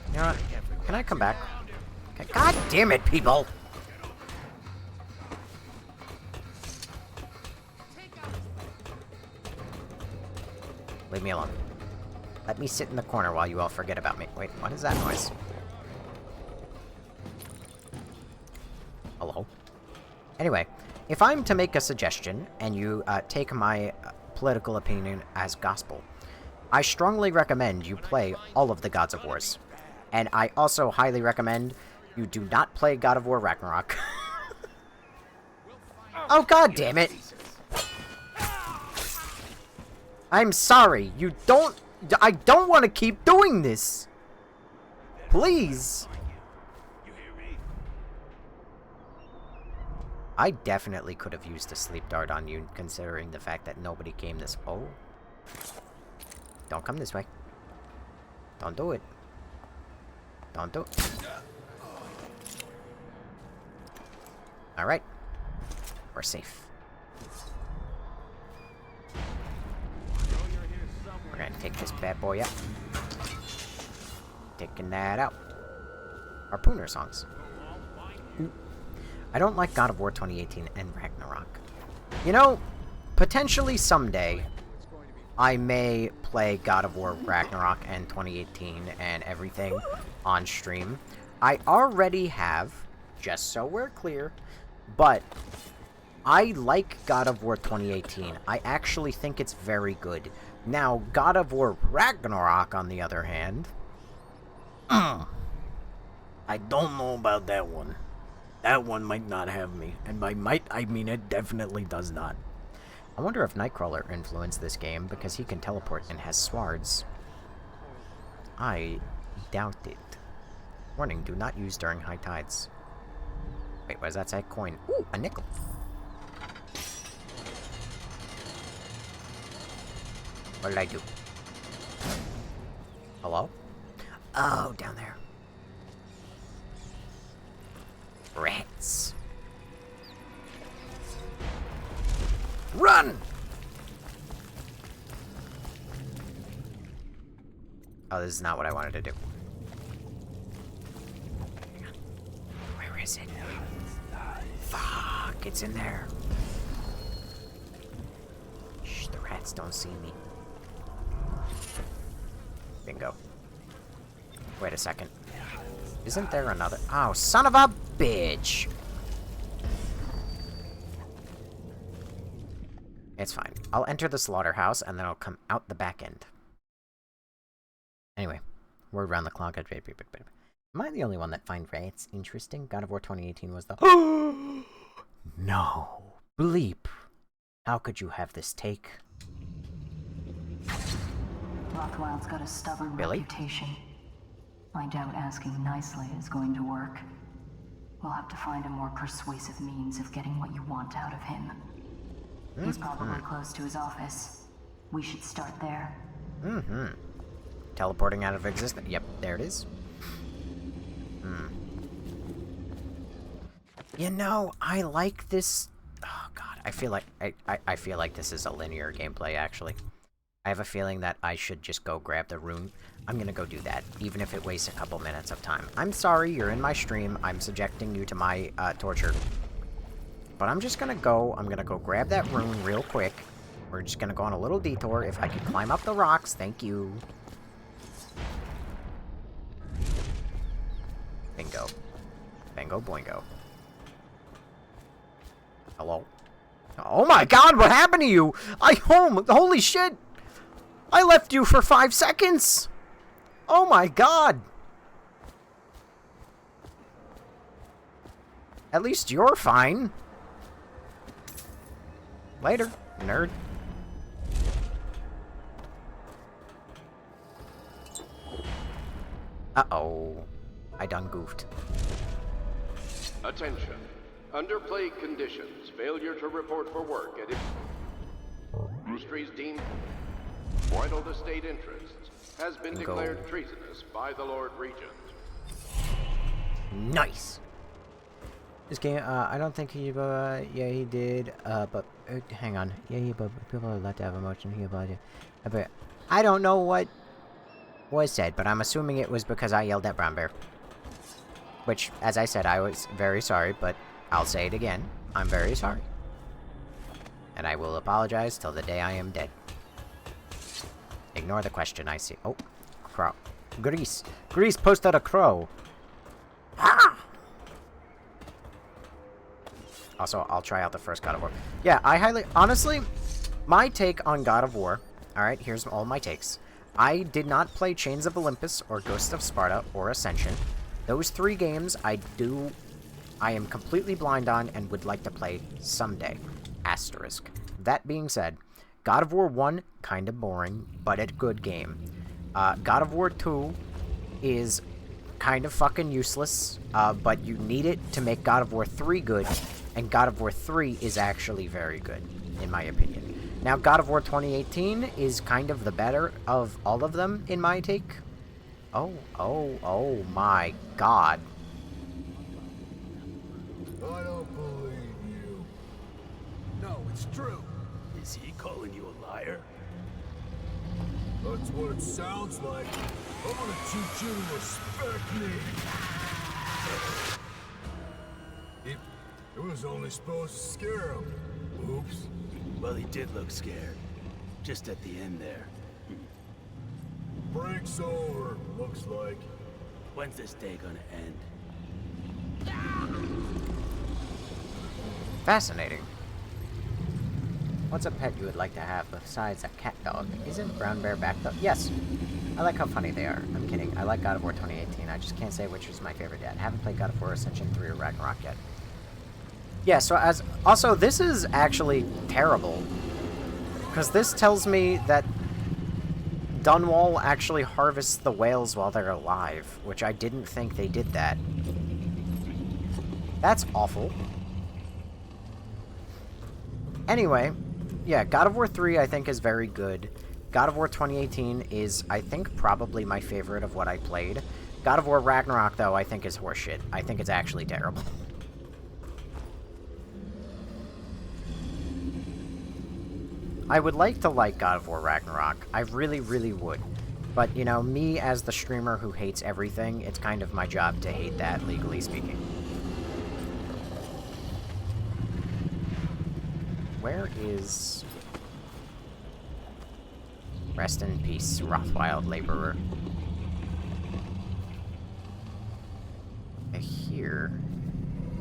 You know what? Can I come back? Okay. God damn it, people! Leave me alone. Let me sit in the corner while you all forget about me. Wait, what is that noise? Hello? Anyway, if I'm to make a suggestion, and you take my political opinion as gospel, I strongly recommend you play all of the Gods of Wars. And I also highly recommend you do not play God of War Ragnarok. Oh, god damn it! I'm sorry, you don't... I don't want to keep doing this! Please! I definitely could have used a sleep dart on you, considering the fact that nobody came this... Oh. Don't come this way. Don't do it. Don't do it. Alright. We're safe. We're gonna take this bad boy out. Taking that out. Harpooner songs. I don't like God of War 2018 and Ragnarok. You know, potentially someday, I may play God of War Ragnarok and 2018 and everything on stream. I already have, just so we're clear, but I like God of War 2018. I actually think it's very good. Now, God of War Ragnarok, on the other hand... I don't know about that one. That one might not have me. And by might, I mean it definitely does not. I wonder if Nightcrawler influenced this game because he can teleport and has swords. I doubt it. Warning, do not use during high tides. Wait, what does that say? Coin. Ooh, a nickel. What did I do? Hello? Oh, down there. Rats. Run! Oh, this is not what I wanted to do. Hang on. Where is it? Fuck, it's in there. Shh, the rats don't see me. Bingo. Wait a second. Isn't there another? Oh, son of a bitch! It's fine. I'll enter the slaughterhouse, and then I'll come out the back end. Anyway, word around the clock. Am I the only one that finds rats interesting? God of War 2018 was the... No. Bleep. How could you have this take? Rothwild's got a stubborn reputation. I doubt asking nicely is going to work. We'll have to find a more persuasive means of getting what you want out of him. He's probably close to his office. We should start there. Teleporting out of existence. Yep, there it is. You know, I like this. Oh god, I feel like I feel like this is a linear gameplay. Actually, I have a feeling that I should just go grab the rune. I'm gonna go do that, even if it wastes a couple minutes of time. I'm sorry, you're in my stream. I'm subjecting you to my torture. But I'm just gonna go. I'm gonna go grab that rune real quick. We're just gonna go on a little detour. If I could climb up the rocks, thank you. Bingo. Bingo boingo. Hello? Oh my god, what happened to you? Holy shit! I left you for 5 seconds! Oh my god! At least you're fine. Later, nerd. Uh-oh. I done goofed. Attention. Under plague conditions, failure to report for work at industries deemed vital to state interests has been declared treasonous by the Lord Regent. Nice. This game, I don't think he, yeah, he did, but, hang on. Yeah, but people are allowed to have emotion here about it. But I don't know what was said, but I'm assuming it was because I yelled at Brown Bear. Which, as I said, I was very sorry, but I'll say it again. I'm very sorry. And I will apologize till the day I am dead. Ignore the question I see. Oh, crow. Grease. Grease posted a crow. Ah! Also, I'll try out the first God of War. Yeah, honestly, my take on God of War. Alright, here's all my takes. I did not play Chains of Olympus or Ghost of Sparta or Ascension. Those 3 games I am completely blind on and would like to play someday. Asterisk. That being said, God of War 1, kind of boring, but a good game. God of War 2 is kind of fucking useless, but you need it to make God of War 3 good, and God of War 3 is actually very good, in my opinion. Now, God of War 2018 is kind of the better of all of them, in my take. Oh my god. I don't believe you. No, it's true. Is he calling you a liar? That's what it sounds like. I want to teach you to respect me. It was only supposed to scare him. Oops. Well, he did look scared. Just at the end there. Break's over, looks like. When's this day gonna end? Fascinating. What's a pet you would like to have besides a cat dog? Isn't Brown Bear back though? Yes. I like how funny they are. I'm kidding. I like God of War 2018. I just can't say which is my favorite yet. I haven't played God of War Ascension 3 or Ragnarok yet. Yeah, so as... Also, this is actually terrible. Because this tells me that Dunwall actually harvests the whales while they're alive, which I didn't think they did that. That's awful. Anyway, yeah, God of War 3 I think is very good. God of War 2018 is, I think, probably my favorite of what I played. God of War Ragnarok, though, I think is horseshit. I think it's actually terrible. I would like to like God of War Ragnarok. I really, really would. But, you know, me as the streamer who hates everything, it's kind of my job to hate that, legally speaking. Where is... Rest in peace, Rothwild Laborer. Here.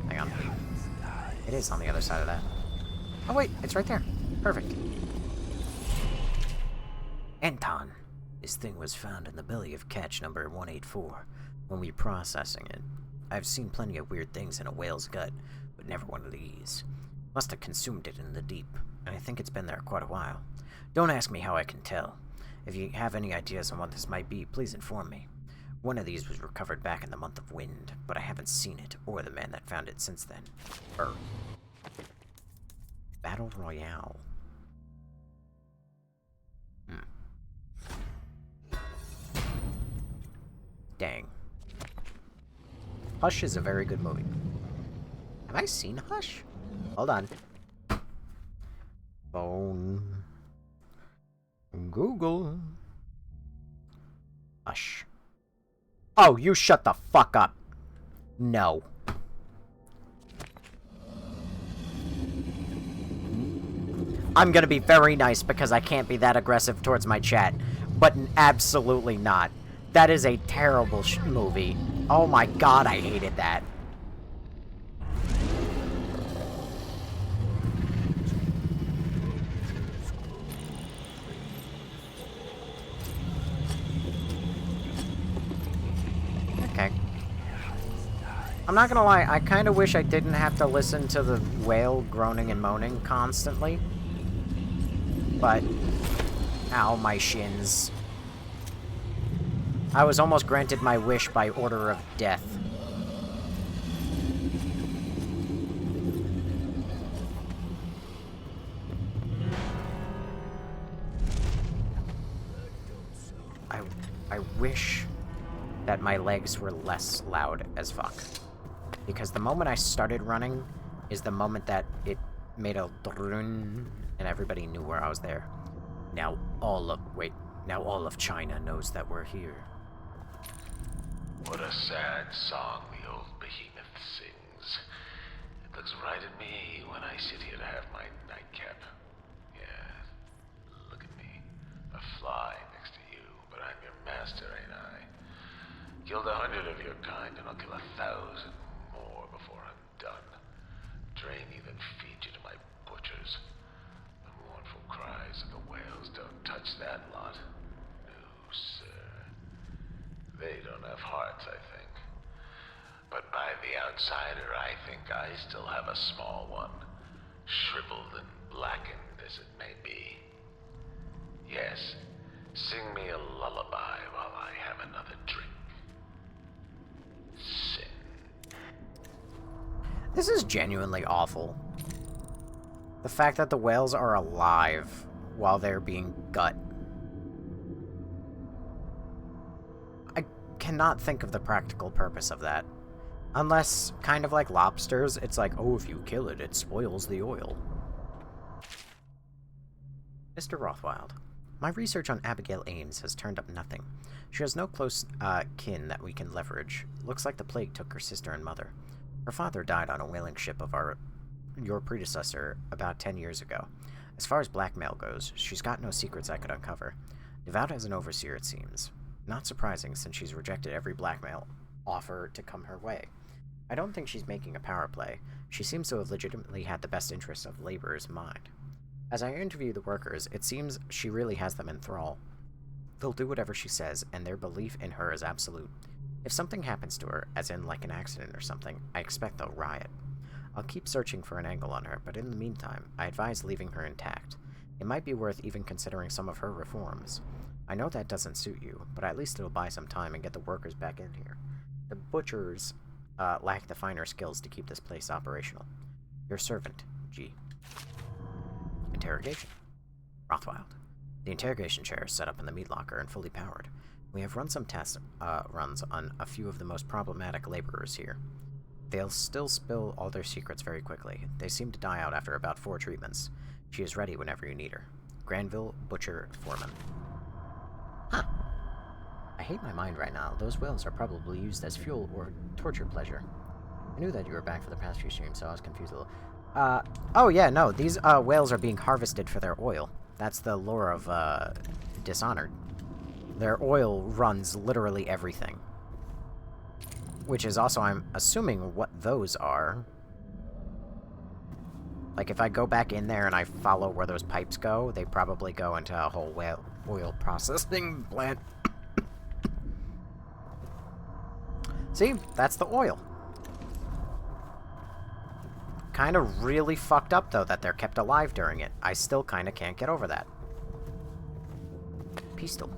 Hang on. It is on the other side of that. Oh wait, it's right there. Perfect. Anton. This thing was found in the belly of catch number 184 when we were processing it. I've seen plenty of weird things in a whale's gut, but never one of these. Must have consumed it in the deep, and I think it's been there quite a while. Don't ask me how I can tell. If you have any ideas on what this might be, please inform me. One of these was recovered back in the month of Wind, but I haven't seen it or the man that found it since then. Battle Royale. Dang. Hush is a very good movie. Have I seen Hush? Hold on. Phone. Google. Hush. Oh, you shut the fuck up. No. I'm gonna be very nice because I can't be that aggressive towards my chat. But absolutely not. That is a terrible movie. Oh my god, I hated that. Okay. I'm not gonna lie, I kinda wish I didn't have to listen to the whale groaning and moaning constantly. But... ow, my shins. I was almost granted my wish by order of death. I wish that my legs were less loud as fuck. Because the moment I started running is the moment that it made a drun and everybody knew where I was there. Now all of China knows that we're here. What a sad song the old behemoth sings. It looks right at me when I sit here to have my nightcap. Yeah, look at me. A fly next to you, but I'm your master, ain't I? Killed 100 of your kind, and I'll kill 1,000 more before I'm done. Drain you, then feed you to my butchers. The mournful cries of the whales don't touch that lot. No, sir. They don't have hearts, I think. But by the outsider, I think I still have a small one. Shriveled and blackened as it may be. Yes, sing me a lullaby while I have another drink. Sing. This is genuinely awful. The fact that the whales are alive while they're being gut. I cannot think of the practical purpose of that. Unless, kind of like lobsters, it's like, oh, if you kill it, it spoils the oil. Mr. Rothwild, my research on Abigail Ames has turned up nothing. She has no close kin that we can leverage. Looks like the plague took her sister and mother. Her father died on a whaling ship of your predecessor about 10 years ago. As far as blackmail goes, she's got no secrets I could uncover. Devout as an overseer, it seems. Not surprising, since she's rejected every blackmail offer to come her way. I don't think she's making a power play. She seems to have legitimately had the best interests of laborers in mind. As I interview the workers, it seems she really has them in thrall. They'll do whatever she says, and their belief in her is absolute. If something happens to her, as in like an accident or something, I expect they'll riot. I'll keep searching for an angle on her, but in the meantime, I advise leaving her intact. It might be worth even considering some of her reforms. I know that doesn't suit you, but at least it'll buy some time and get the workers back in here. The butchers lack the finer skills to keep this place operational. Your servant, G. Interrogation. Rothwild. The interrogation chair is set up in the meat locker and fully powered. We have run some test runs on a few of the most problematic laborers here. They'll still spill all their secrets very quickly. They seem to die out after about 4 treatments. She is ready whenever you need her. Granville, Butcher, Foreman. Huh. I hate my mind right now. Those whales are probably used as fuel or torture pleasure. I knew that you were back for the past few streams, so I was confused a little. Oh yeah, no, these whales are being harvested for their oil. That's the lore of Dishonored. Their oil runs literally everything. Which is also, I'm assuming, what those are. Like, if I go back in there and I follow where those pipes go, they probably go into a whole oil processing plant. See? That's the oil. Kind of really fucked up, though, that they're kept alive during it. I still kind of can't get over that. Pistol.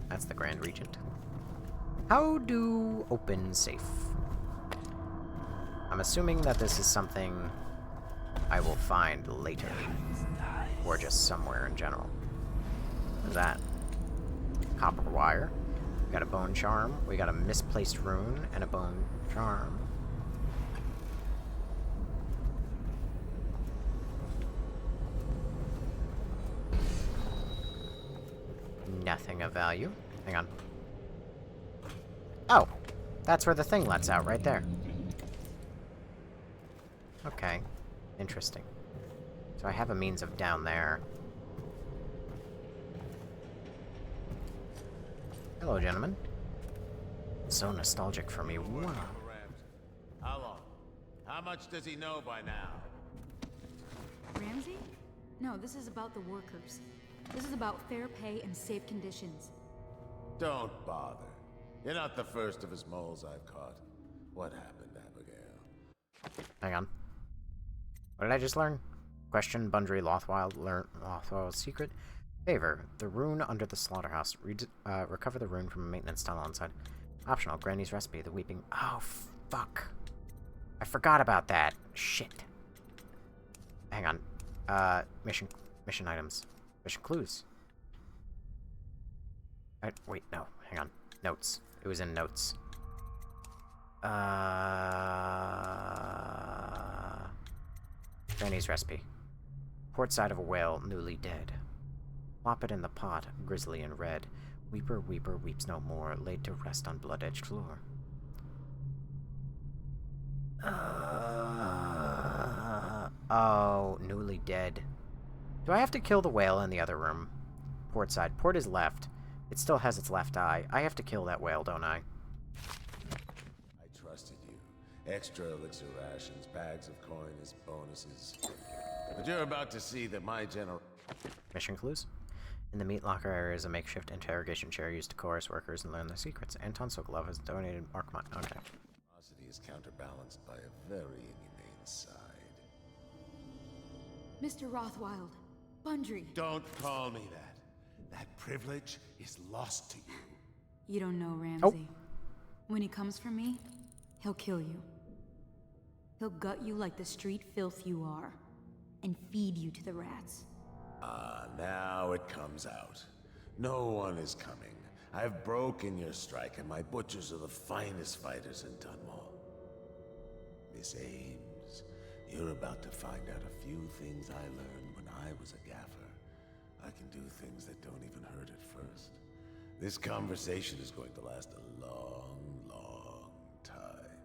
That's the Grand Regent. How do open safe? I'm assuming that this is something I will find later. Or just somewhere in general. What is that? Copper wire. We got a bone charm. We got a misplaced rune and a bone charm. Nothing of value. Hang on. Oh! That's where the thing lets out, right there. Okay. Interesting. So I have a means of down there. Hello, gentlemen. So nostalgic for me. Wow. How long? How much does he know by now? Ramsey? No, this is about the workers. This is about fair pay and safe conditions. Don't bother. You're not the first of his moles I've caught. What happened, Abigail? Hang on. What did I just learn? Question Bundry Lothwild learn Lothwild's secret. Favor. The rune under the slaughterhouse. Recover the rune from a maintenance tunnel inside. Optional. Granny's recipe. The weeping. Oh, fuck. I forgot about that. Shit. Hang on. Mission items. Mission clues. Wait, no. Hang on. Notes. It was in notes. Granny's recipe. Port side of a whale, newly dead. Plop it in the pot, grisly and red. Weeper, weeper, weeps no more, laid to rest on blood-edged floor. Oh, newly dead. Do I have to kill the whale in the other room? Port side. Port is left. It still has its left eye. I have to kill that whale, don't I? I trusted you. Extra elixir rations, bags of coin as bonuses. But you're about to see that my general... Mission clues? In the meat locker area is a makeshift interrogation chair used to coerce workers and learn their secrets. Anton Sokolov has donated Markmine. Okay. Generosity is counterbalanced by a very inhumane side. Mr. Rothwild, Bundry. Don't call me that. That privilege is lost to you. You don't know Ramsey. Oh. When he comes for me, he'll kill you. He'll gut you like the street filth you are, and feed you to the rats. Now it comes out. No one is coming. I've broken your strike, and my butchers are the finest fighters in Dunwall. Miss Ames, you're about to find out a few things I learned when I was a gaffer. I can do things that don't even hurt at first. This conversation is going to last a long, long time.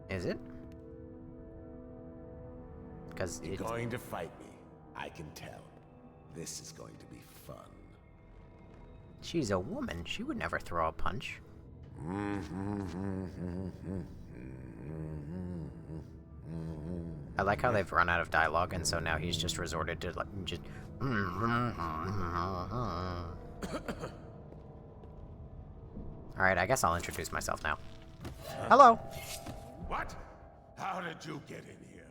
Is it? Because you're going to fight me. I can tell. This is going to be fun. She's a woman. She would never throw a punch. I like how they've run out of dialogue, and so now he's just resorted to like just. All right, I guess I'll introduce myself now. Hello. What? How did you get in here?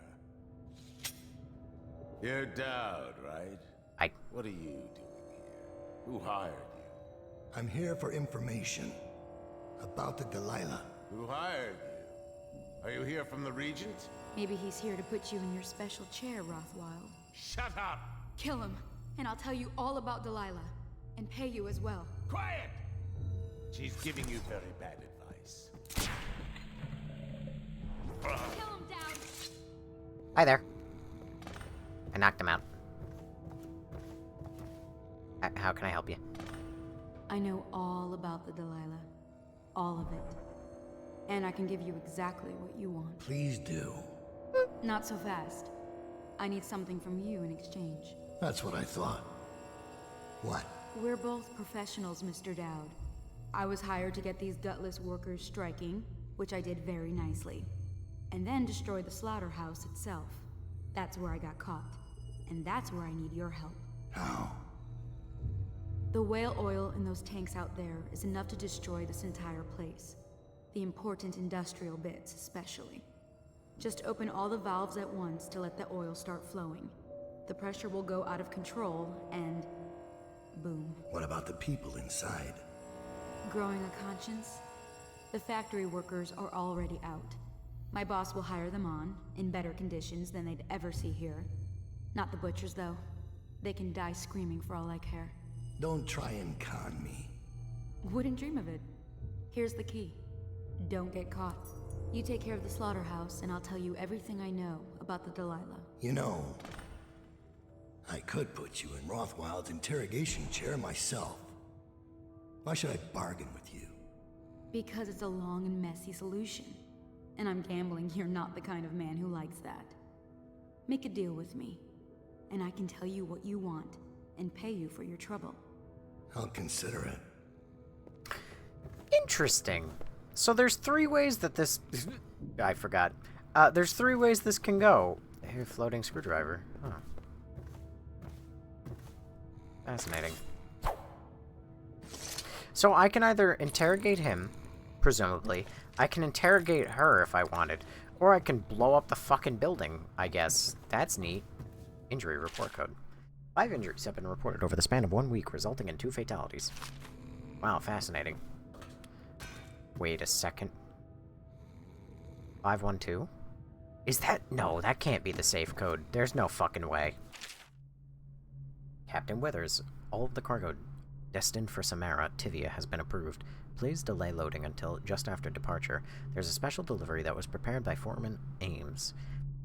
You're Dowd, right? What are you doing here? Who hired you? I'm here for information about the Delilah. Who hired you? Are you here from the Regent? Maybe he's here to put you in your special chair, Rothwild. Shut up! Kill him, and I'll tell you all about Delilah. And pay you as well. Quiet! She's giving you very bad advice. Kill him, Dowd! Hi there. I knocked him out. How can I help you? I know all about the Delilah. All of it. And I can give you exactly what you want. Please do. Not so fast. I need something from you in exchange. That's what I thought. What? We're both professionals, Mr. Dowd. I was hired to get these gutless workers striking, which I did very nicely. And then destroy the slaughterhouse itself. That's where I got caught. And that's where I need your help. How? The whale oil in those tanks out there is enough to destroy this entire place. The important industrial bits, especially. Just open all the valves at once to let the oil start flowing. The pressure will go out of control, and... boom. What about the people inside? Growing a conscience? The factory workers are already out. My boss will hire them on, in better conditions than they'd ever see here. Not the butchers, though. They can die screaming for all I care. Don't try and con me. Wouldn't dream of it. Here's the key. Don't get caught. You take care of the slaughterhouse, and I'll tell you everything I know about the Delilah. You know, I could put you in Rothwild's interrogation chair myself. Why should I bargain with you? Because it's a long and messy solution. And I'm gambling you're not the kind of man who likes that. Make a deal with me, and I can tell you what you want, and pay you for your trouble. I'll consider it. Interesting. So there's 3 ways that this... I forgot. There's 3 ways this can go. A floating screwdriver. Huh. Fascinating. So I can either interrogate him, presumably. I can interrogate her if I wanted. Or I can blow up the fucking building, I guess. That's neat. Injury report code. 5 injuries have been reported over the span of 1 week, resulting in 2 fatalities. Wow, fascinating. Wait a second. 512? Is that... No, that can't be the safe code. There's no fucking way. Captain Withers, all of the cargo destined for Samara, Tivia, has been approved. Please delay loading until just after departure. There's a special delivery that was prepared by Foreman Ames,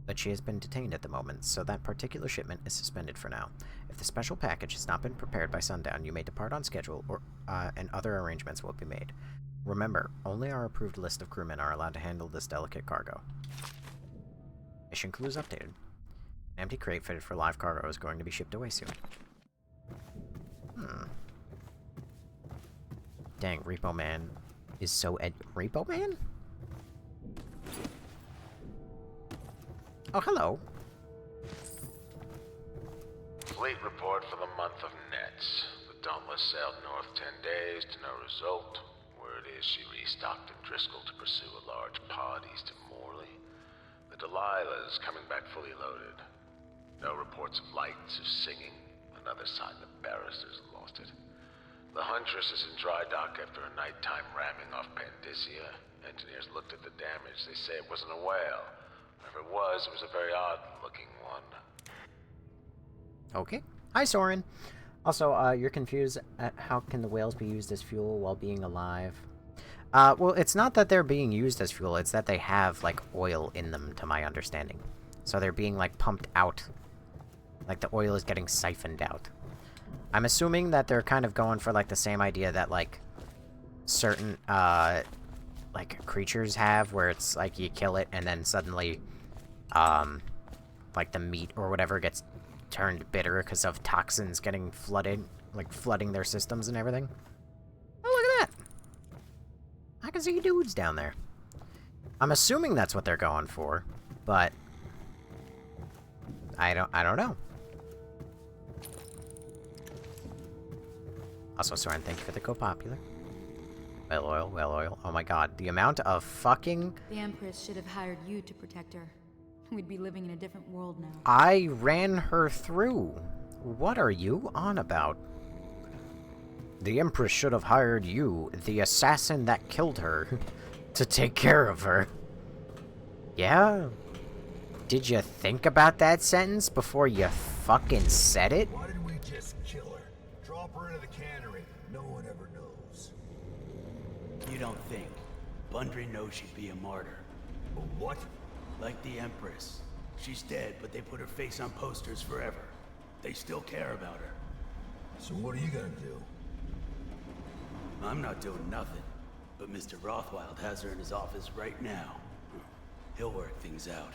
but she has been detained at the moment, so that particular shipment is suspended for now. If the special package has not been prepared by sundown, you may depart on schedule, or and other arrangements will be made. Remember, only our approved list of crewmen are allowed to handle this delicate cargo. Mission clues updated. An empty crate fitted for live cargo is going to be shipped away soon. Dang, Repo Man is so Repo Man? Oh, hello. Fleet report for the month of Nets. The Dauntless sailed north 10 days to no result. Word is she restocked in Driscoll to pursue a large pod east of Morley. The Delilah is coming back fully loaded. No reports of lights or singing. Another sign the barristers lost it. The Huntress is in dry dock after a nighttime ramming off Pandyssia. Engineers looked at the damage. They say it wasn't a whale. If it was a very odd-looking one. Okay. Hi, Soren. Also, you're confused at how can the whales be used as fuel while being alive? Well, it's not that they're being used as fuel. It's that they have, like, oil in them, to my understanding. So they're being, like, pumped out. Like, the oil is getting siphoned out. I'm assuming that they're kind of going for, like, the same idea that, like, certain, like, creatures have, where it's, like, you kill it, and then suddenly, like, the meat or whatever gets turned bitter because of toxins getting flooded, like, flooding their systems and everything. Oh, look at that! I can see dudes down there. I'm assuming that's what they're going for, but I don't know. Also, Soren, thank you for the co-popular. Whale oil, whale oil. Oh my god, the amount of fucking... The Empress should have hired you to protect her. We'd be living in a different world now. I ran her through. What are you on about? The Empress should have hired you, the assassin that killed her, to take care of her. Yeah? Did you think about that sentence before you fucking said it? Why didn't we just kill her? Drop her into the cannery. No one ever knows. You don't think. Bundry knows she'd be a martyr. A what? Like the Empress. She's dead, but they put her face on posters forever. They still care about her. So what are you gonna do? I'm not doing nothing. But Mr. Rothwild has her in his office right now. He'll work things out.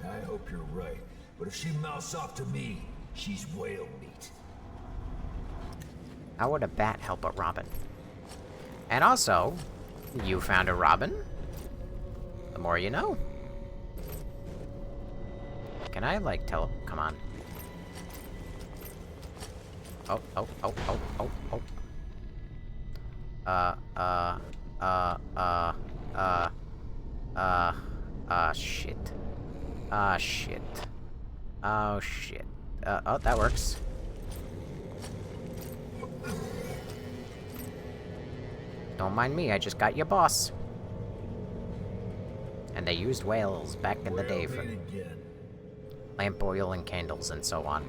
I hope you're right. But if she mouths off to me, she's whale meat. How would a bat help a robin? And also, you found a robin? The more you know. Can I, like, come on. Oh. Shit. Shit. Oh, shit. Oh, that works. Don't mind me, I just got your boss. And they used whales back in the day for lamp oil and candles and so on.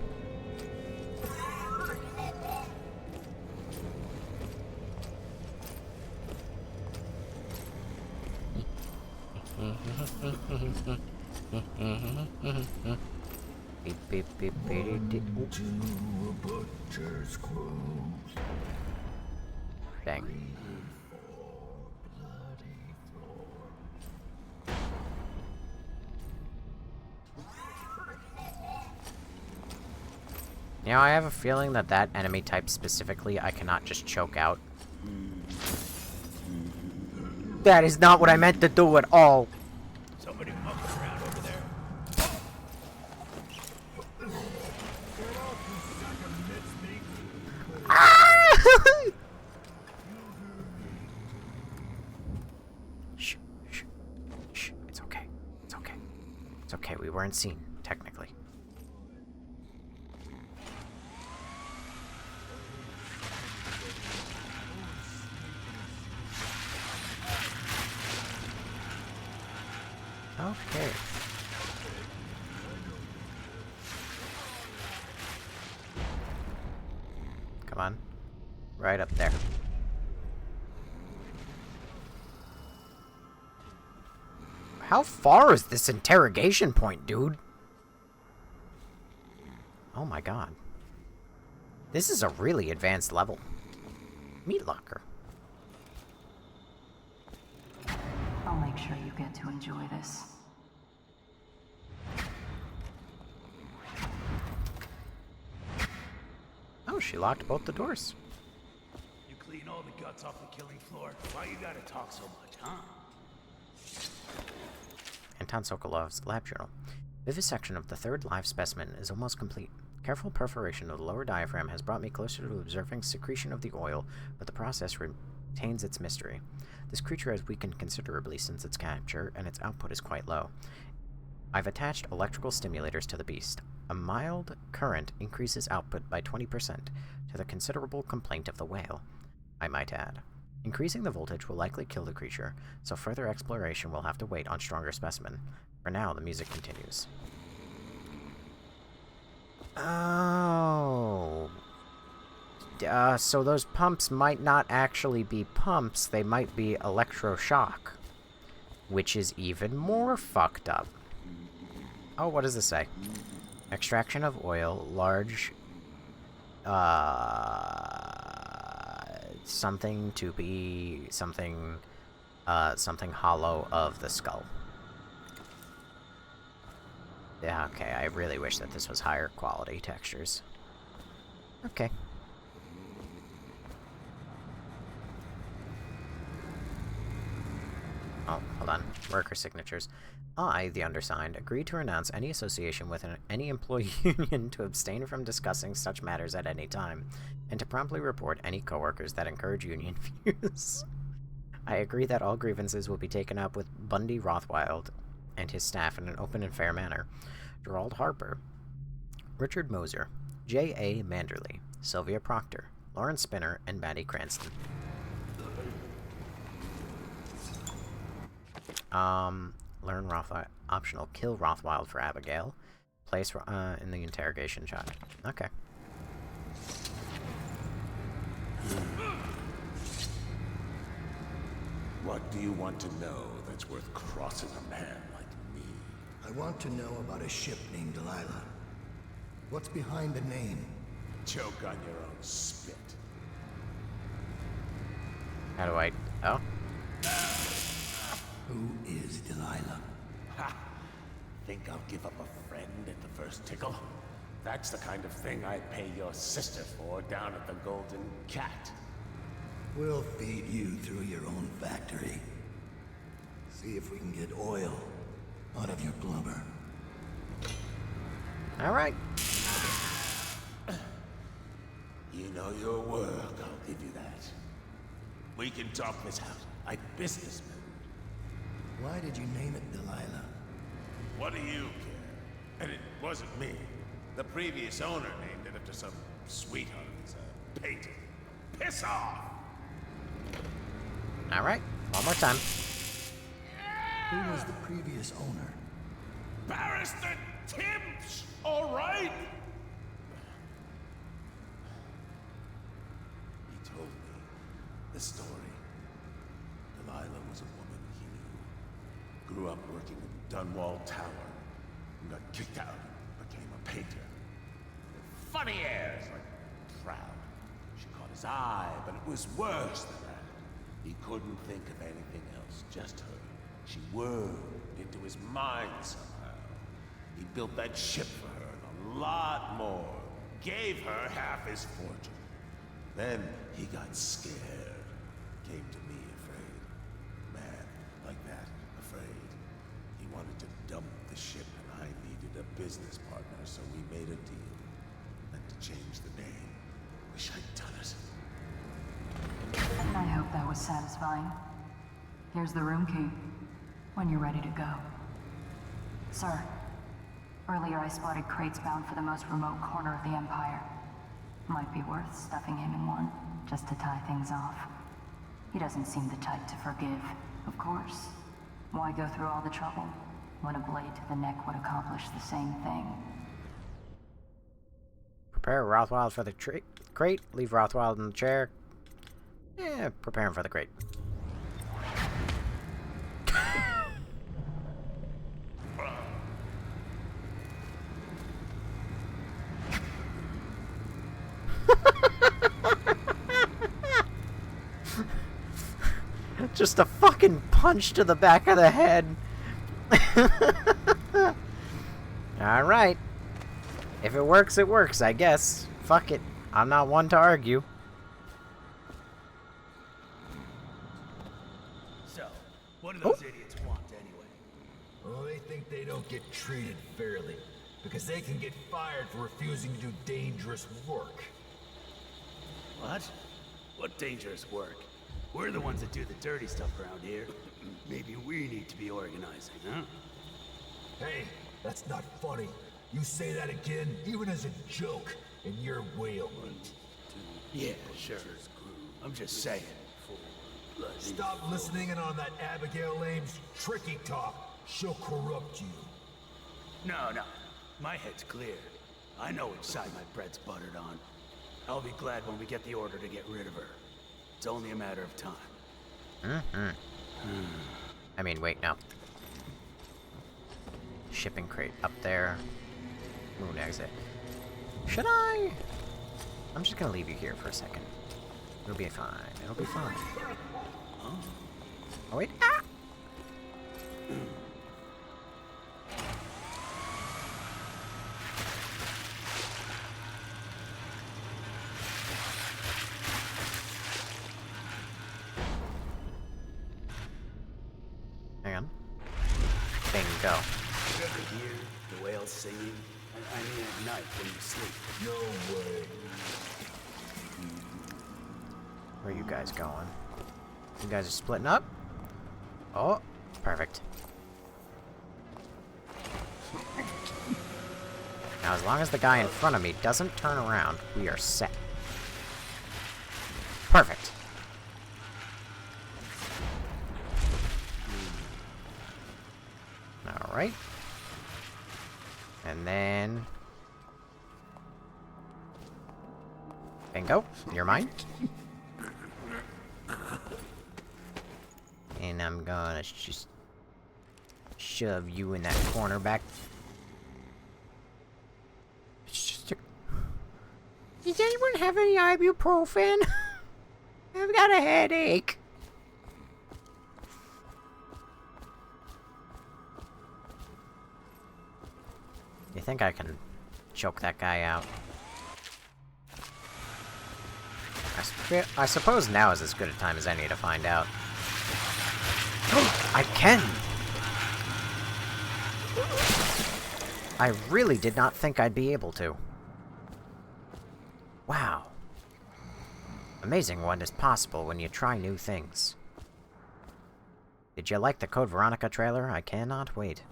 Dang. You know, I have a feeling that that enemy type specifically I cannot just choke out. That is not what I meant to do at all. Somebody mucking around over there. Shh. It's okay. It's okay. We weren't seen, technically. Okay. Come on. Right up there. How far is this interrogation point, dude? Oh my god. This is a really advanced level. Meat locker. I'll make sure you get to enjoy this. Oh, she locked both the doors. You clean all the guts off the killing floor. Why you gotta talk so much, huh? Anton Sokolov's lab journal. Vivisection of the third live specimen is almost complete. Careful perforation of the lower diaphragm has brought me closer to observing secretion of the oil, but the process retains its mystery. This creature has weakened considerably since its capture, and its output is quite low. I've attached electrical stimulators to the beast. A mild current increases output by 20%, to the considerable complaint of the whale, I might add. Increasing the voltage will likely kill the creature, so further exploration will have to wait on stronger specimen. For now, the music continues. Oh. So those pumps might not actually be pumps, they might be electroshock. Which is even more fucked up. Oh, what does this say? Extraction of oil, large... something to be... something hollow of the skull. Yeah, okay, I really wish that this was higher quality textures. Okay. worker signatures. I, the undersigned, agree to renounce any association with any employee union, to abstain from discussing such matters at any time, and to promptly report any coworkers that encourage union views. I agree that all grievances will be taken up with Bundy Rothwild and his staff in an open and fair manner. Gerald Harper, Richard Moser, J.A. Manderley, Sylvia Proctor, Lauren Spinner, and Maddie Cranston. Learn Rothwild. Optional. Kill Rothwild for Abigail. Place in the interrogation shot. Okay. What do you want to know that's worth crossing a man like me? I want to know about a ship named Delilah. What's behind the name? Choke on your own spit. How do I... Oh? Who is Delilah? Ha! Think I'll give up a friend at the first tickle? That's the kind of thing I'd pay your sister for down at the Golden Cat. We'll feed you through your own factory. See if we can get oil out of your blubber. Alright. You know your work, I'll give you that. We can talk this out like businessmen. Why did you name it Delilah? What do you care? And it wasn't me. The previous owner named it after some sweetheart as a painting. Piss off! Alright. One more time. Who was the previous owner? Barrister Tibbs! Alright? He told me the story. Delilah was a woman he knew. Grew up working in Dunwall Tower. And got kicked out and became a painter. Funny airs, like proud. She caught his eye, but it was worse than that. He couldn't think of anything else, just her. She whirled into his mind somehow. He built that ship for her and a lot more. Gave her half his fortune. Then he got scared. Came to me afraid. Man, like that, afraid. He wanted to dump the ship and I needed a business partner, so we made a deal. And to change the name. Wish I'd done it. I hope that was satisfying. Here's the room key, when you're ready to go. Sir, earlier I spotted crates bound for the most remote corner of the Empire. Might be worth stuffing him in one, just to tie things off. He doesn't seem the type to forgive, of course. Why go through all the trouble, when a blade to the neck would accomplish the same thing? Prepare Rothwild for the crate. Leave Rothwild in the chair. Yeah, prepare him for the crate. Just a fucking punch to the back of the head. Alright. If it works, I guess. Fuck it. I'm not one to argue. So, what do those idiots want anyway? Well, they think they don't get treated fairly, because they can get fired for refusing to do dangerous work. What? What dangerous work? We're the ones that do the dirty stuff around here. Maybe we need to be organizing, huh? Hey, that's not funny. You say that again, even as a joke, and you're wailing. Yeah, sure. I'm just saying. Stop listening in on that Abigail Ames tricky talk. She'll corrupt you. No. My head's clear. I know which side my bread's buttered on. I'll be glad when we get the order to get rid of her. It's only a matter of time. I mean, wait, no. Shipping crate up there. Moon exit. Should I? I'm just gonna leave you here for a second. It'll be fine. It'll be fine. Huh? Oh, wait. Ah! Hang on. The whales singing? I mean at night when you sleep. No way. Where are you guys going? You guys are splitting up? Oh, perfect. Now, as long as the guy in front of me doesn't turn around, we are set. Perfect. Alright. And then... Bingo. You're mine. And I'm gonna just shove you in that corner back. Does anyone have any ibuprofen? I've got a headache. You think I can choke that guy out? I suppose now is as good a time as any to find out. I can! I really did not think I'd be able to. Wow. Amazing what is possible when you try new things. Did you like the Code Veronica trailer? I cannot wait.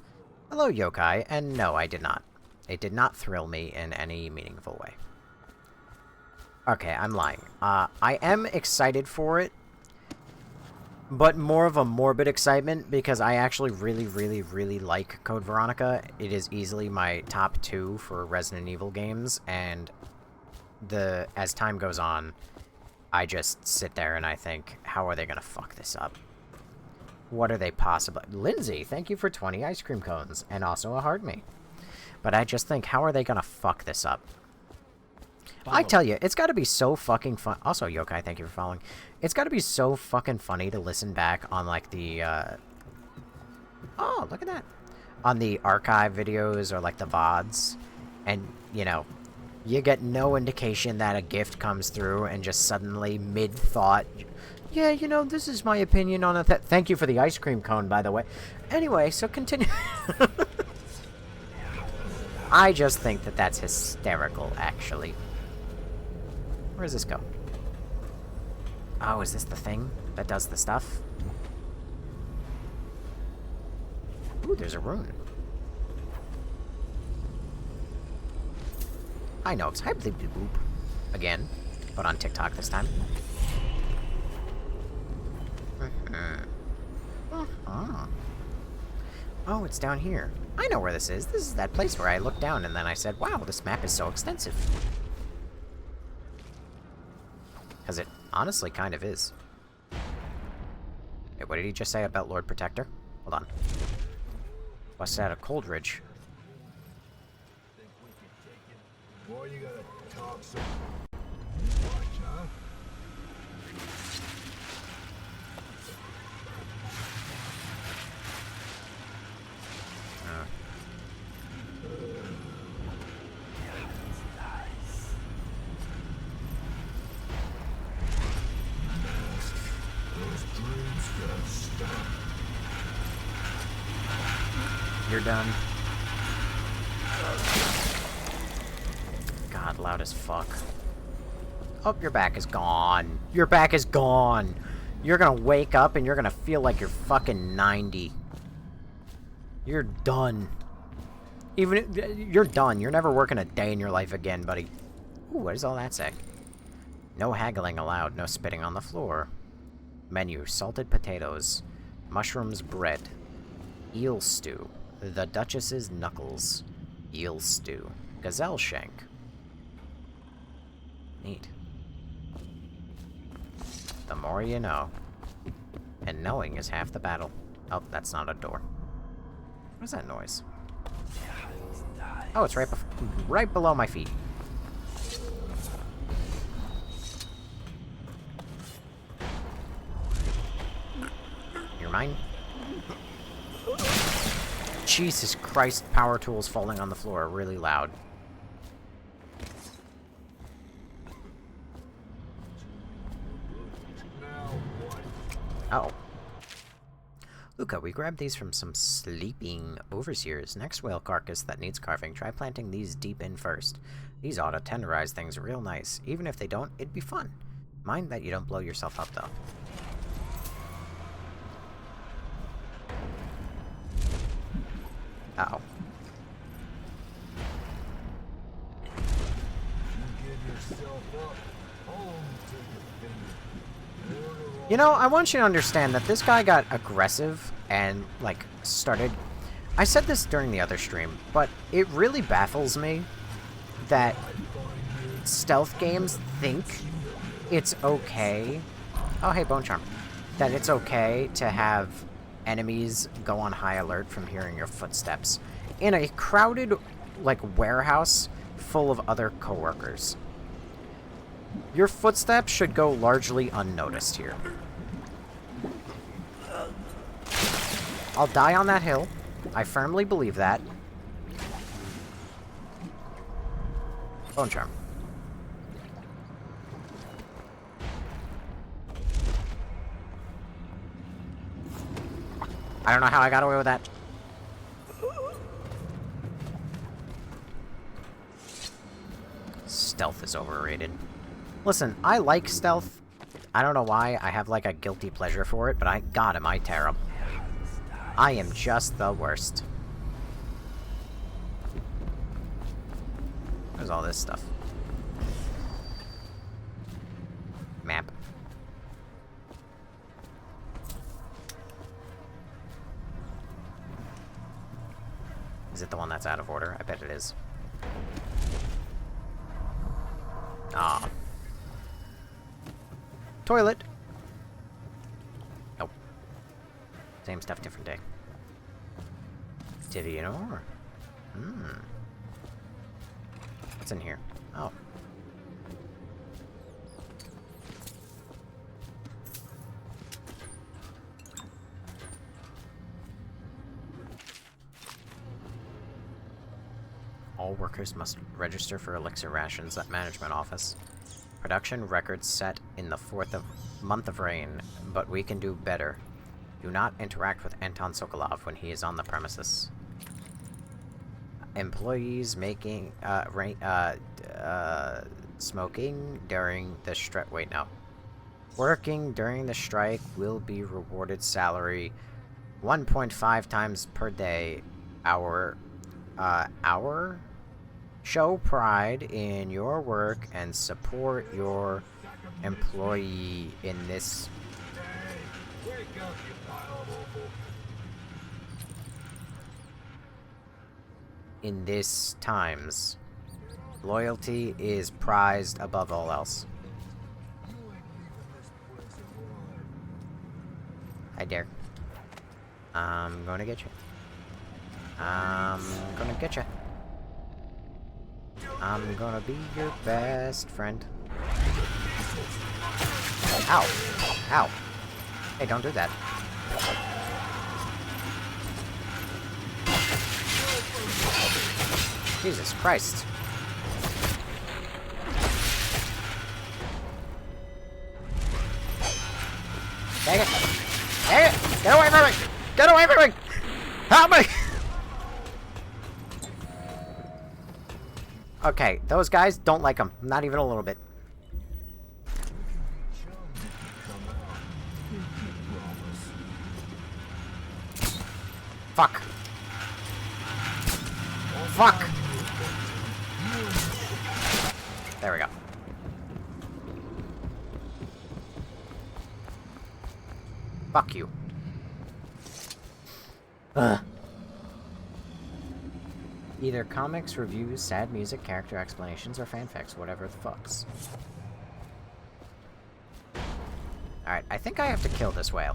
Hello, yokai, and no, I did not. It did not thrill me in any meaningful way. Okay, I'm lying. I am excited for it, but more of a morbid excitement because I actually really, really, really like Code Veronica. It is easily my top 2 for Resident Evil games, and as time goes on, I just sit there and I think, how are they gonna fuck this up? What are they possibly... Lindsay, thank you for 20 ice cream cones, and also a heart me. But I just think, how are they gonna fuck this up? I tell you, it's gotta be so fucking fun... Also, Yokai, thank you for following. It's gotta be so fucking funny to listen back on, like, the, Oh, look at that. On the archive videos or, like, the VODs. And, you know, you get no indication that a gift comes through and just suddenly, mid-thought... Yeah, you know, this is my opinion on it. Thank you for the ice cream cone, by the way. Anyway, so continue... I just think that that's hysterical, actually. Where does this go? Oh, is this the thing that does the stuff? Ooh, there's a rune. I know, it's hype boop. Again, but on TikTok this time. Oh, it's down here. I know where this is. This is that place where I looked down and then I said, wow, this map is so extensive. Because it honestly kind of is. Wait, what did he just say about Lord Protector? Hold on. Busted out of Coldridge. Boy, you gotta talk so much, huh? You're done. God, loud as fuck. Oh, your back is gone. Your back is gone. You're gonna wake up and you're gonna feel like you're fucking 90. You're done. You're done. You're never working a day in your life again, buddy. Ooh, what does all that say? No haggling allowed. No spitting on the floor. Menu. Salted potatoes. Mushrooms bread. Eel stew. The Duchess's knuckles. Eel stew. Gazelle shank. Neat. The more you know. And knowing is half the battle. Oh, that's not a door. What is that noise? Oh, it's right below my feet. You're mine? Jesus Christ, power tools falling on the floor really loud. Oh. Luca, we grabbed these from some sleeping overseers. Next whale carcass that needs carving, try planting these deep in first. These ought to tenderize things real nice. Even if they don't, it'd be fun. Mind that you don't blow yourself up, though. Uh-oh. You know, I want you to understand that this guy got aggressive and, like, started... I said this during the other stream, but it really baffles me that stealth games think it's okay... Oh, hey, Bone Charm. That it's okay to have enemies go on high alert from hearing your footsteps in a crowded, like, warehouse full of other coworkers. Your footsteps should go largely unnoticed here. I'll die on that hill. I firmly believe that. Bone Charm. I don't know how I got away with that. Stealth is overrated. Listen, I like stealth. I don't know why. I have like a guilty pleasure for it, but God, am I terrible. I am just the worst. There's all this stuff. Map. Is it the one that's out of order? I bet it is. Ah. Toilet. Nope. Same stuff, different day. Tivianor. What's in here? Oh. All workers must register for elixir rations at management office. Production records set in the month of rain, but we can do better. Do not interact with Anton Sokolov when he is on the premises. Employees making smoking during the strike. Wait, no. Working during the strike will be rewarded salary 1.5 times per day. Hour. Show pride in your work and support your employee in this. In this times, loyalty is prized above all else. Hi, Derek. I'm gonna get you. I'm gonna get you. I'm gonna be your best friend. Ow! Ow! Hey, don't do that. Jesus Christ. Dang it! Dang it! Get away from me! Get away from me! Help me! Okay, those guys don't like him. Not even a little bit. Fuck. Fuck! There we go. Fuck you. Ugh. Either comics, reviews, sad music, character explanations, or fanfics, whatever the fucks. Alright, I think I have to kill this whale.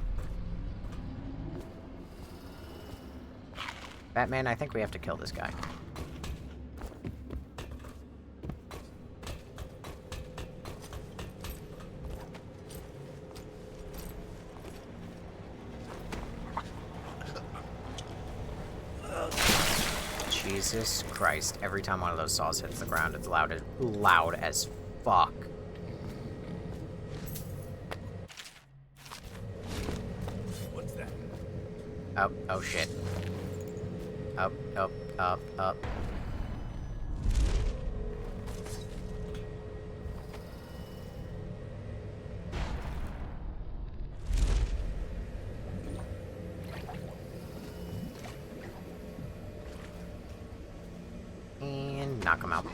Batman, I think we have to kill this guy. Jesus Christ, every time one of those saws hits the ground, it's loud as fuck. What's that? Up, oh shit. Up, up, up, up. And knock him out.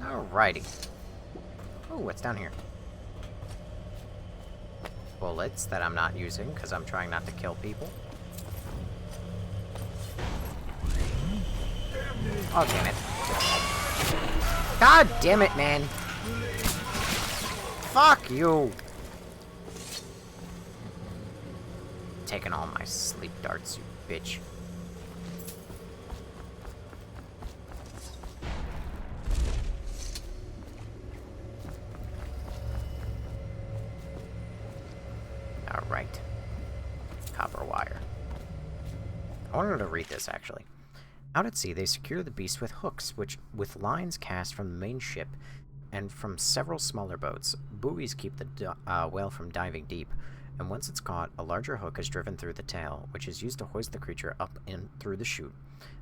Alrighty. Oh, what's down here? Bullets that I'm not using because I'm trying not to kill people. Oh, damn it. God damn it, man. Fuck you. Taking all my sleep darts, you bitch. Alright. Copper wire. I wanted to read this, actually. Out at sea, they secure the beast with hooks, which, with lines cast from the main ship and from several smaller boats. Buoys keep the whale from diving deep, and once it's caught, a larger hook is driven through the tail, which is used to hoist the creature up and through the chute.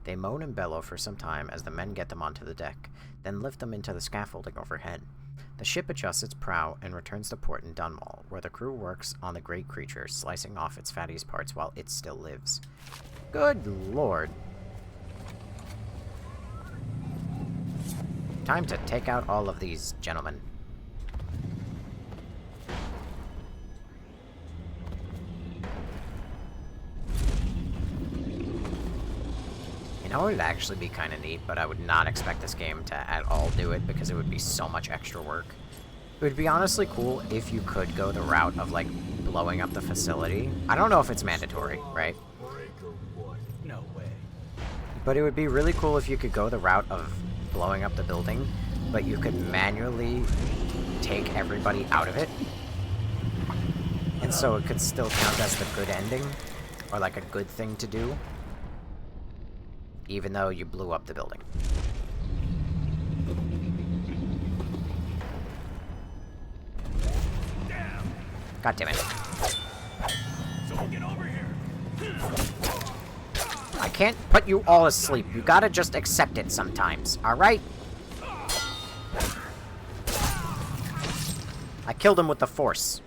They moan and bellow for some time as the men get them onto the deck, then lift them into the scaffolding overhead. The ship adjusts its prow and returns to port in Dunwall, where the crew works on the great creature, slicing off its fattiest parts while it still lives. Good lord. Time to take out all of these gentlemen. You know, it would actually be kind of neat, but I would not expect this game to at all do it because it would be so much extra work. It would be honestly cool if you could go the route of, like, blowing up the facility. I don't know if it's mandatory, right? No way. But it would be really cool if you could go the route of blowing up the building, but you could manually take everybody out of it. And so it could still count as the good ending, or like a good thing to do, even though you blew up the building. God damn it. Someone get over here. I can't put you all asleep. You gotta just accept it sometimes, alright? I killed him with the Force.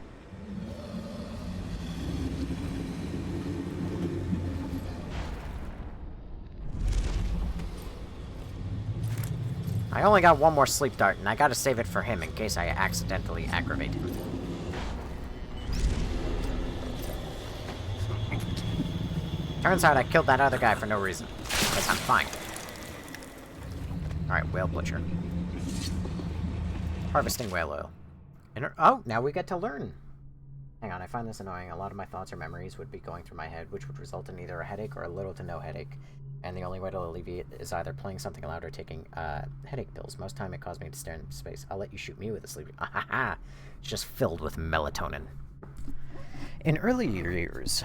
I only got one more sleep dart, and I gotta save it for him in case I accidentally aggravate him. Turns out I killed that other guy for no reason. Because I'm fine. Alright, whale butcher. Harvesting whale oil. Oh, now we get to learn. Hang on, I find this annoying. A lot of my thoughts or memories would be going through my head, which would result in either a headache or a little to no headache. And the only way to alleviate it is either playing something loud or taking headache pills. Most time it caused me to stare into space. I'll let you shoot me with a sleep. Ahaha! It's just filled with melatonin. In earlier years,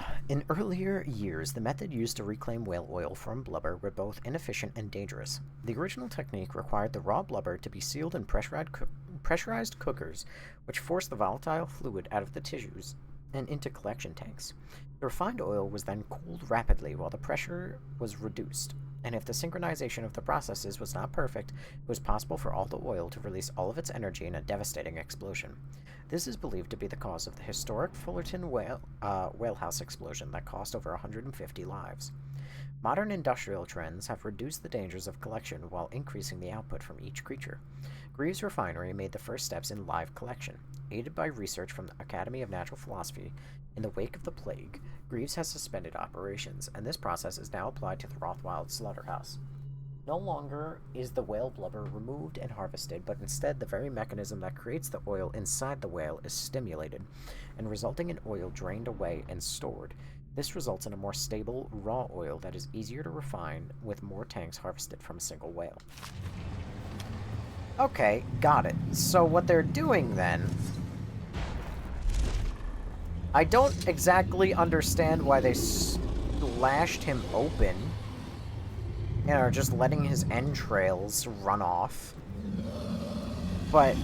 the method used to reclaim whale oil from blubber were both inefficient and dangerous. The original technique required the raw blubber to be sealed in pressurized cookers, which forced the volatile fluid out of the tissues and into collection tanks. The refined oil was then cooled rapidly while the pressure was reduced, and if the synchronization of the processes was not perfect, it was possible for all the oil to release all of its energy in a devastating explosion. This is believed to be the cause of the historic Fullerton whalehouse explosion that cost over 150 lives. Modern industrial trends have reduced the dangers of collection while increasing the output from each creature. Greaves Refinery made the first steps in live collection. Aided by research from the Academy of Natural Philosophy, in the wake of the plague, Greaves has suspended operations, and this process is now applied to the Rothwild slaughterhouse. No longer is the whale blubber removed and harvested, but instead the very mechanism that creates the oil inside the whale is stimulated, and resulting in oil drained away and stored. This results in a more stable, raw oil that is easier to refine, with more tanks harvested from a single whale. Okay, got it. So what they're doing then... I don't exactly understand why they slashed him open. You know, just letting his entrails run off. But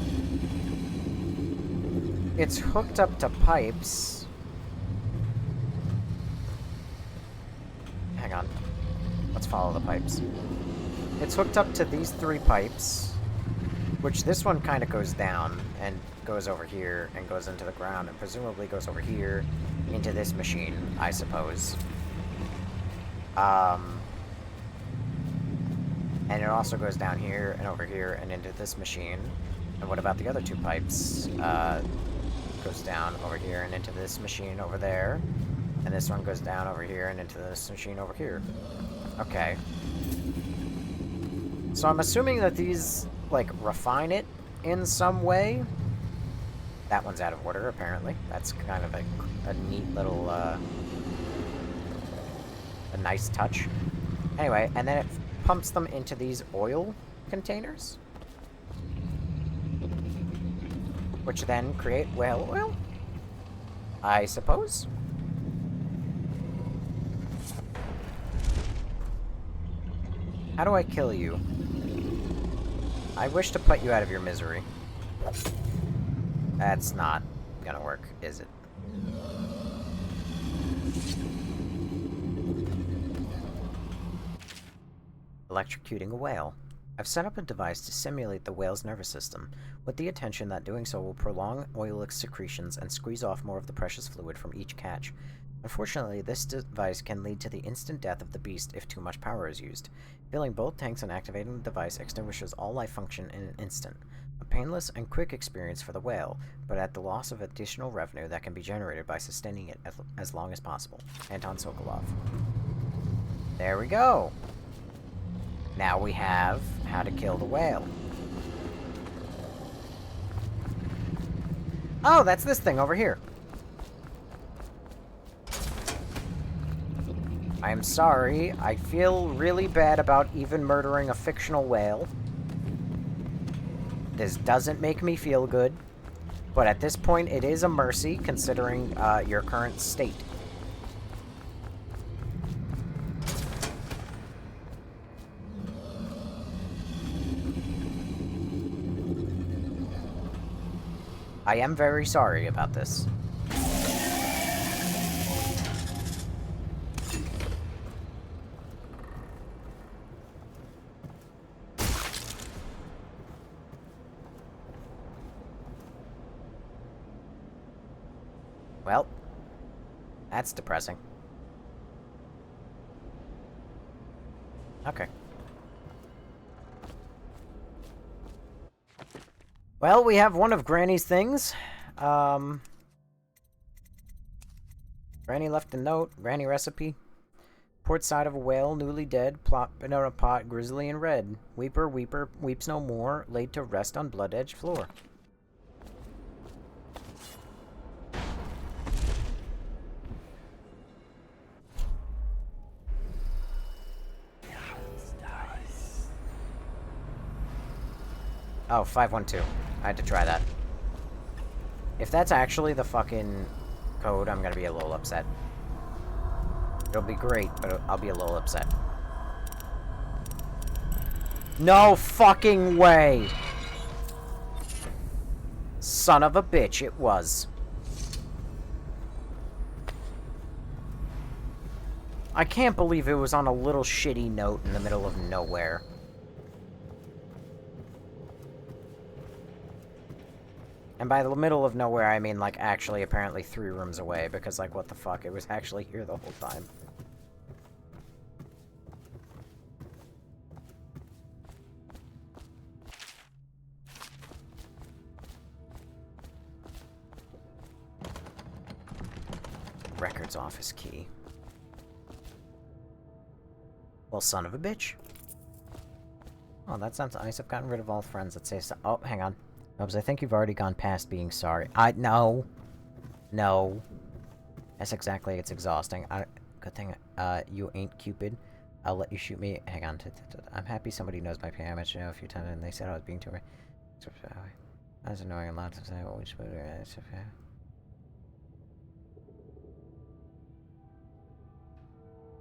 it's hooked up to pipes. Hang on. Let's follow the pipes. It's hooked up to these 3 pipes, which this one kind of goes down and goes over here and goes into the ground and presumably goes over here into this machine, I suppose. And it also goes down here and over here and into this machine. And what about the other 2 pipes? Goes down over here and into this machine over there. And this one goes down over here and into this machine over here. Okay. So I'm assuming that these, like, refine it in some way. That one's out of order, apparently. That's kind of a neat little, a nice touch. Anyway, and then it pumps them into these oil containers, which then create whale oil, I suppose. How do I kill you? I wish to put you out of your misery. That's not gonna work, is it? Electrocuting a whale. I've set up a device to simulate the whale's nervous system, with the intention that doing so will prolong oil secretions and squeeze off more of the precious fluid from each catch. Unfortunately, this device can lead to the instant death of the beast if too much power is used. Filling both tanks and activating the device extinguishes all life function in an instant. A painless and quick experience for the whale, but at the loss of additional revenue that can be generated by sustaining it as long as possible. Anton Sokolov. There we go! Now we have how to kill the whale. Oh, that's this thing over here. I am sorry. I feel really bad about even murdering a fictional whale. This doesn't make me feel good. But at this point, it is a mercy, considering your current state. I am very sorry about this. Well, that's depressing. Okay. Well, we have one of Granny's things. Granny left a note. Granny recipe. Port side of a whale, newly dead, plop in a pot, grizzly and red. Weeper, weeper, weeps no more, laid to rest on blood-edged floor. Oh, 512. I had to try that. If that's actually the fucking code, I'm gonna be a little upset. It'll be great, but I'll be a little upset. No fucking way! Son of a bitch, it was. I can't believe it was on a little shitty note in the middle of nowhere. And by the middle of nowhere, I mean, like, actually, apparently 3 rooms away, because, like, what the fuck? It was actually here the whole time. Records office key. Well, son of a bitch. Oh, that sounds nice. I've gotten rid of all friends that say so. Oh, hang on. Nubs, I think you've already gone past being sorry. No. No. That's exactly, it's exhausting. Good thing, you ain't Cupid. I'll let you shoot me. Hang on. I'm happy somebody knows my pain. I mentioned it a few times, and they said I was being too... I was annoying a lot, so I always...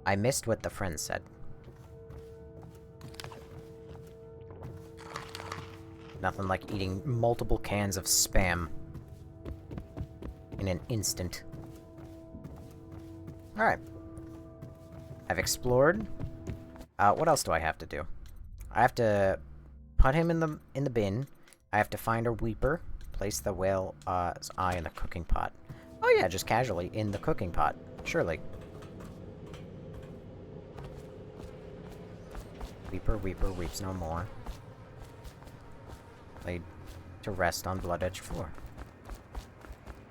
I missed what the friend said. Nothing like eating multiple cans of Spam. in an instant. Alright. I've explored. What else do I have to do? I have to put him in the bin. I have to find a weeper. Place the whale's eye in the cooking pot. Oh yeah, just casually in the cooking pot. Surely. Weeper, weeper, weeps no more. Laid to rest on blood-edged floor.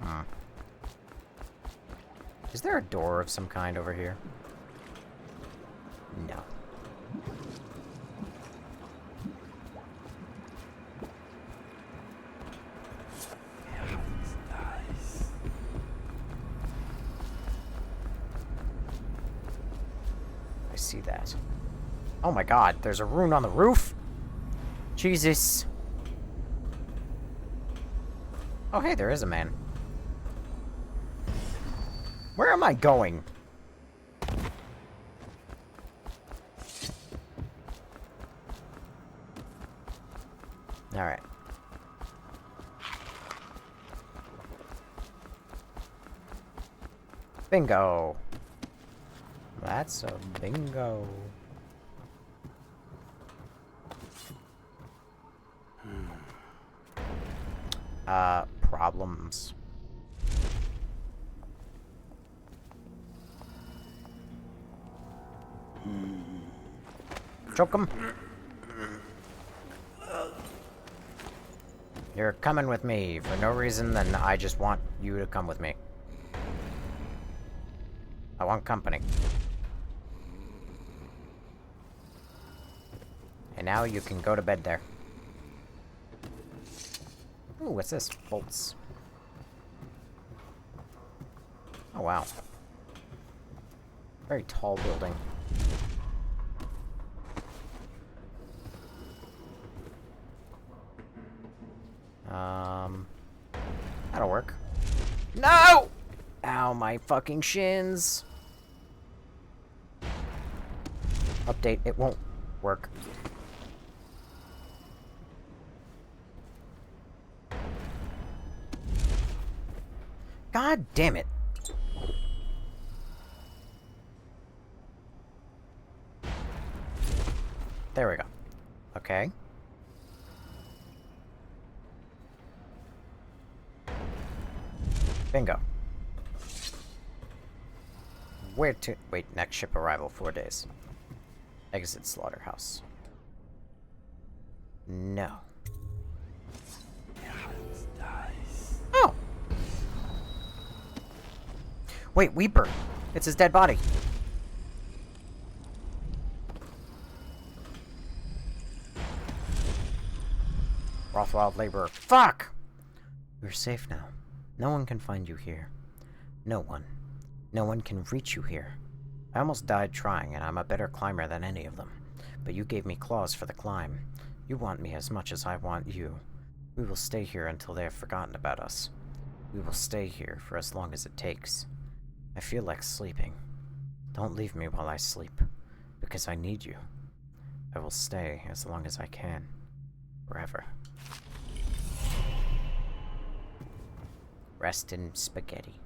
Hmm. Is there a door of some kind over here? No. I see that. Oh my god, there's a rune on the roof? Jesus. Oh hey, there is a man. Where am I going? Alright. Bingo. That's a bingo. Problems. Choke him. You're coming with me for no reason, then I just want you to come with me. I want company. And now you can go to bed there. Ooh, what's this? Bolts. Oh, wow. Very tall building. That'll work. No! Ow, my fucking shins. Update, it won't work. God damn it. There we go. Okay. Bingo. Where to... Wait, next ship arrival, 4 days. Exit slaughterhouse. No. Oh! Wait, Weeper! It's his dead body. Rothwild laborer. Fuck! You're safe now. No one can find you here. No one. No one can reach you here. I almost died trying, and I'm a better climber than any of them. But you gave me claws for the climb. You want me as much as I want you. We will stay here until they have forgotten about us. We will stay here for as long as it takes. I feel like sleeping. Don't leave me while I sleep, because I need you. I will stay as long as I can. Forever. Rest in spaghetti.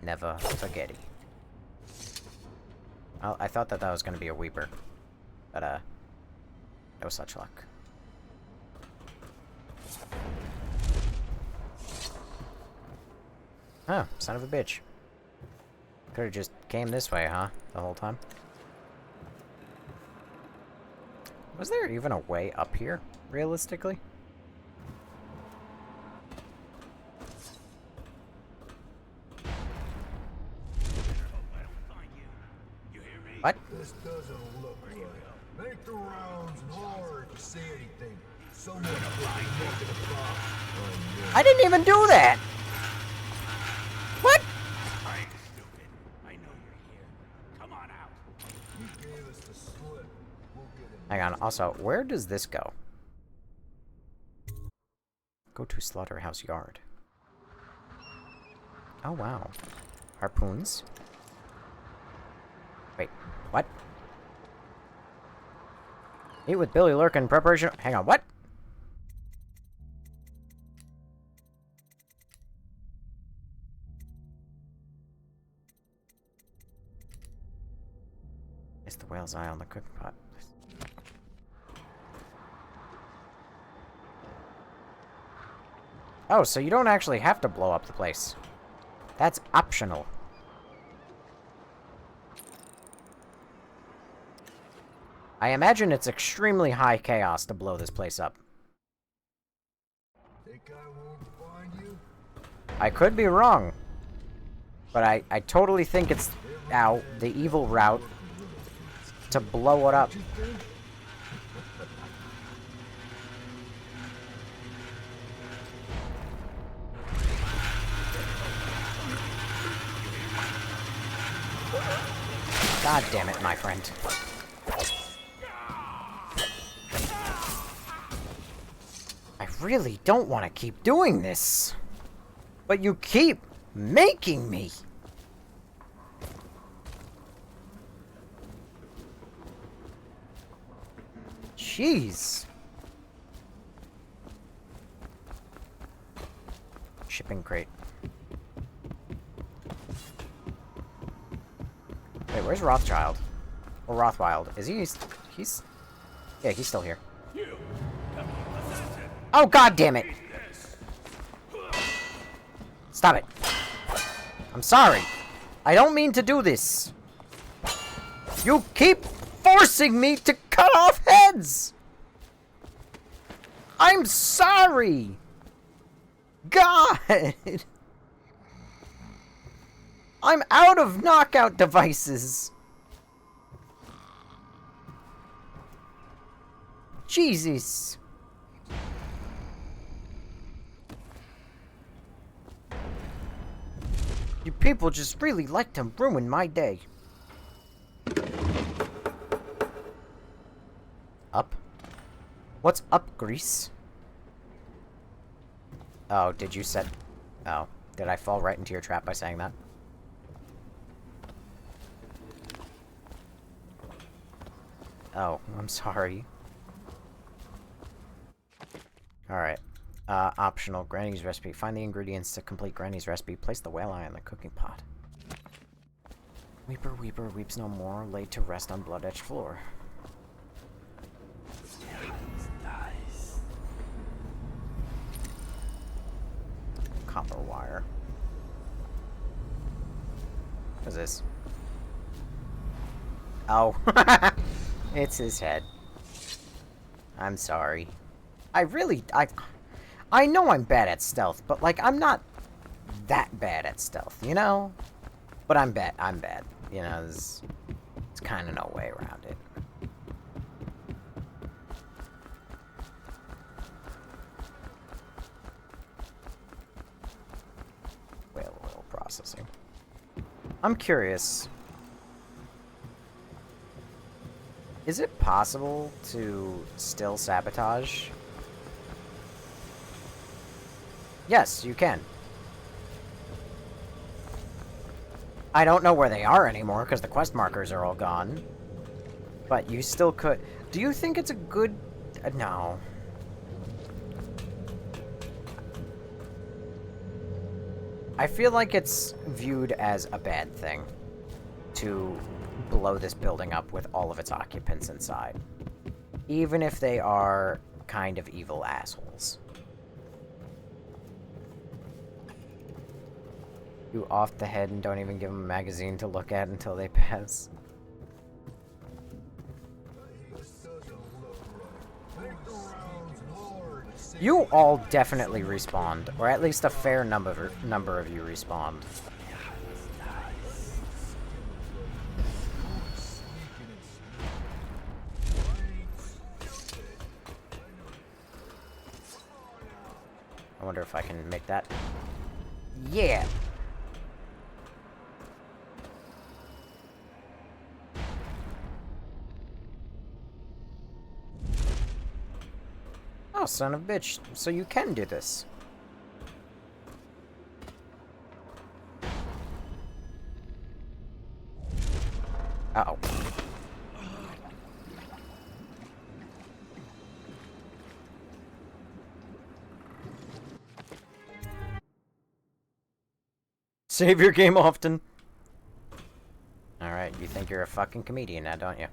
Never spaghetti. Oh, I thought that was going to be a Weeper. But, no such luck. Oh, son of a bitch. Could've just came this way, huh? The whole time? Was there even a way up here, realistically? What? This doesn't look right. Make the rounds and holler if you see anything. Someone put the neck in the box. I didn't even do that! What? I'm stupid. I know you're here. Come on out. You gave us the slip. We'll get it. Hang on, also, where does this go? Go to Slaughterhouse Yard. Oh, wow. Harpoons. Wait, what? Meet with Billy Lurk in preparation. Hang on, what? It's the whale's eye on the cooking pot. Oh, so you don't actually have to blow up the place. That's optional. I imagine it's extremely high chaos to blow this place up. Think I won't find you? I could be wrong. But I totally think it's the evil route to blow it up. God damn it, my friend. I really don't want to keep doing this. But you keep making me. Jeez. Shipping crate. Wait, where's Rothschild? Or Rothwild? Is he? He's... Yeah, he's still here. Oh, god damn it! Stop it. I'm sorry. I don't mean to do this. You keep forcing me to cut off heads! I'm sorry! God! I'm out of knockout devices! Jesus! You people just really like to ruin my day. Up? What's up, Grease? Oh, did you set... Oh. Did I fall right into your trap by saying that? Oh, I'm sorry. Alright. Optional. Granny's recipe. Find the ingredients to complete Granny's recipe. Place the whale eye in the cooking pot. Weeper, weeper, weeps no more. Laid to rest on blood-etched floor. Nice. Copper wire. What is this? Oh. It's his head. I'm sorry. I know I'm bad at stealth, but, like, I'm not that bad at stealth, you know? But I'm bad. You know, there's kind of no way around it. Whale oil processing. I'm curious. Is it possible to still sabotage? Yes, you can. I don't know where they are anymore, because the quest markers are all gone. But you still could... Do you think it's a good... no. I feel like it's viewed as a bad thing to blow this building up with all of its occupants inside. Even if they are kind of evil assholes. You off the head and don't even give them a magazine to look at until they pass. You all definitely respawned, or at least a fair number of you respawned. I wonder if I can make that. Yeah! Oh, son of a bitch. So you can do this. Uh-oh. Save your game often. Alright, you think think you're a fucking comedian now, don't you?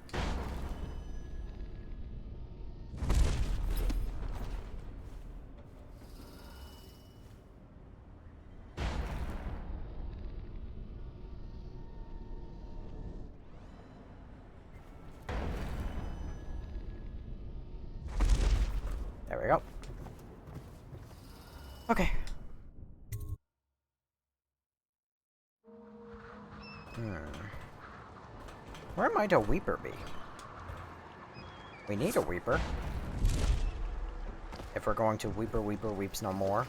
There we go. Okay. Where might a Weeper be? We need a Weeper. If we're going to Weeper, weeps no more.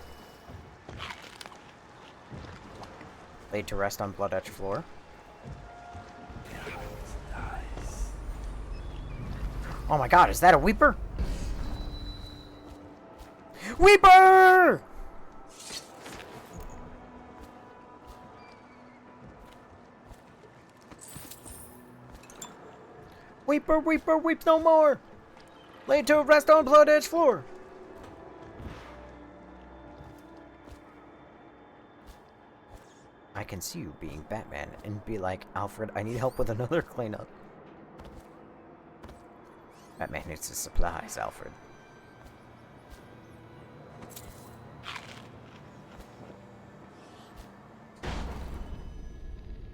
Laid to rest on blood-etched floor. Oh my god, is that a Weeper? Weeper! Weeper, weeps no more! Laid to rest on blood-edged floor. I can see you being Batman and be like, Alfred, I need help with another cleanup. Batman needs his supplies, Alfred.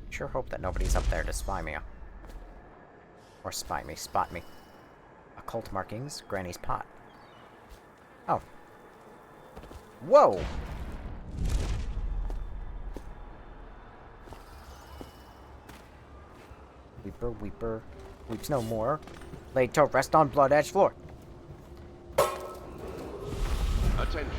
Sure hope that nobody's up there to spy me. Or spot me. Occult markings, Granny's pot. Oh. Whoa! Weeper, weeps no more. Laid to rest on blood-edged floor. Attention.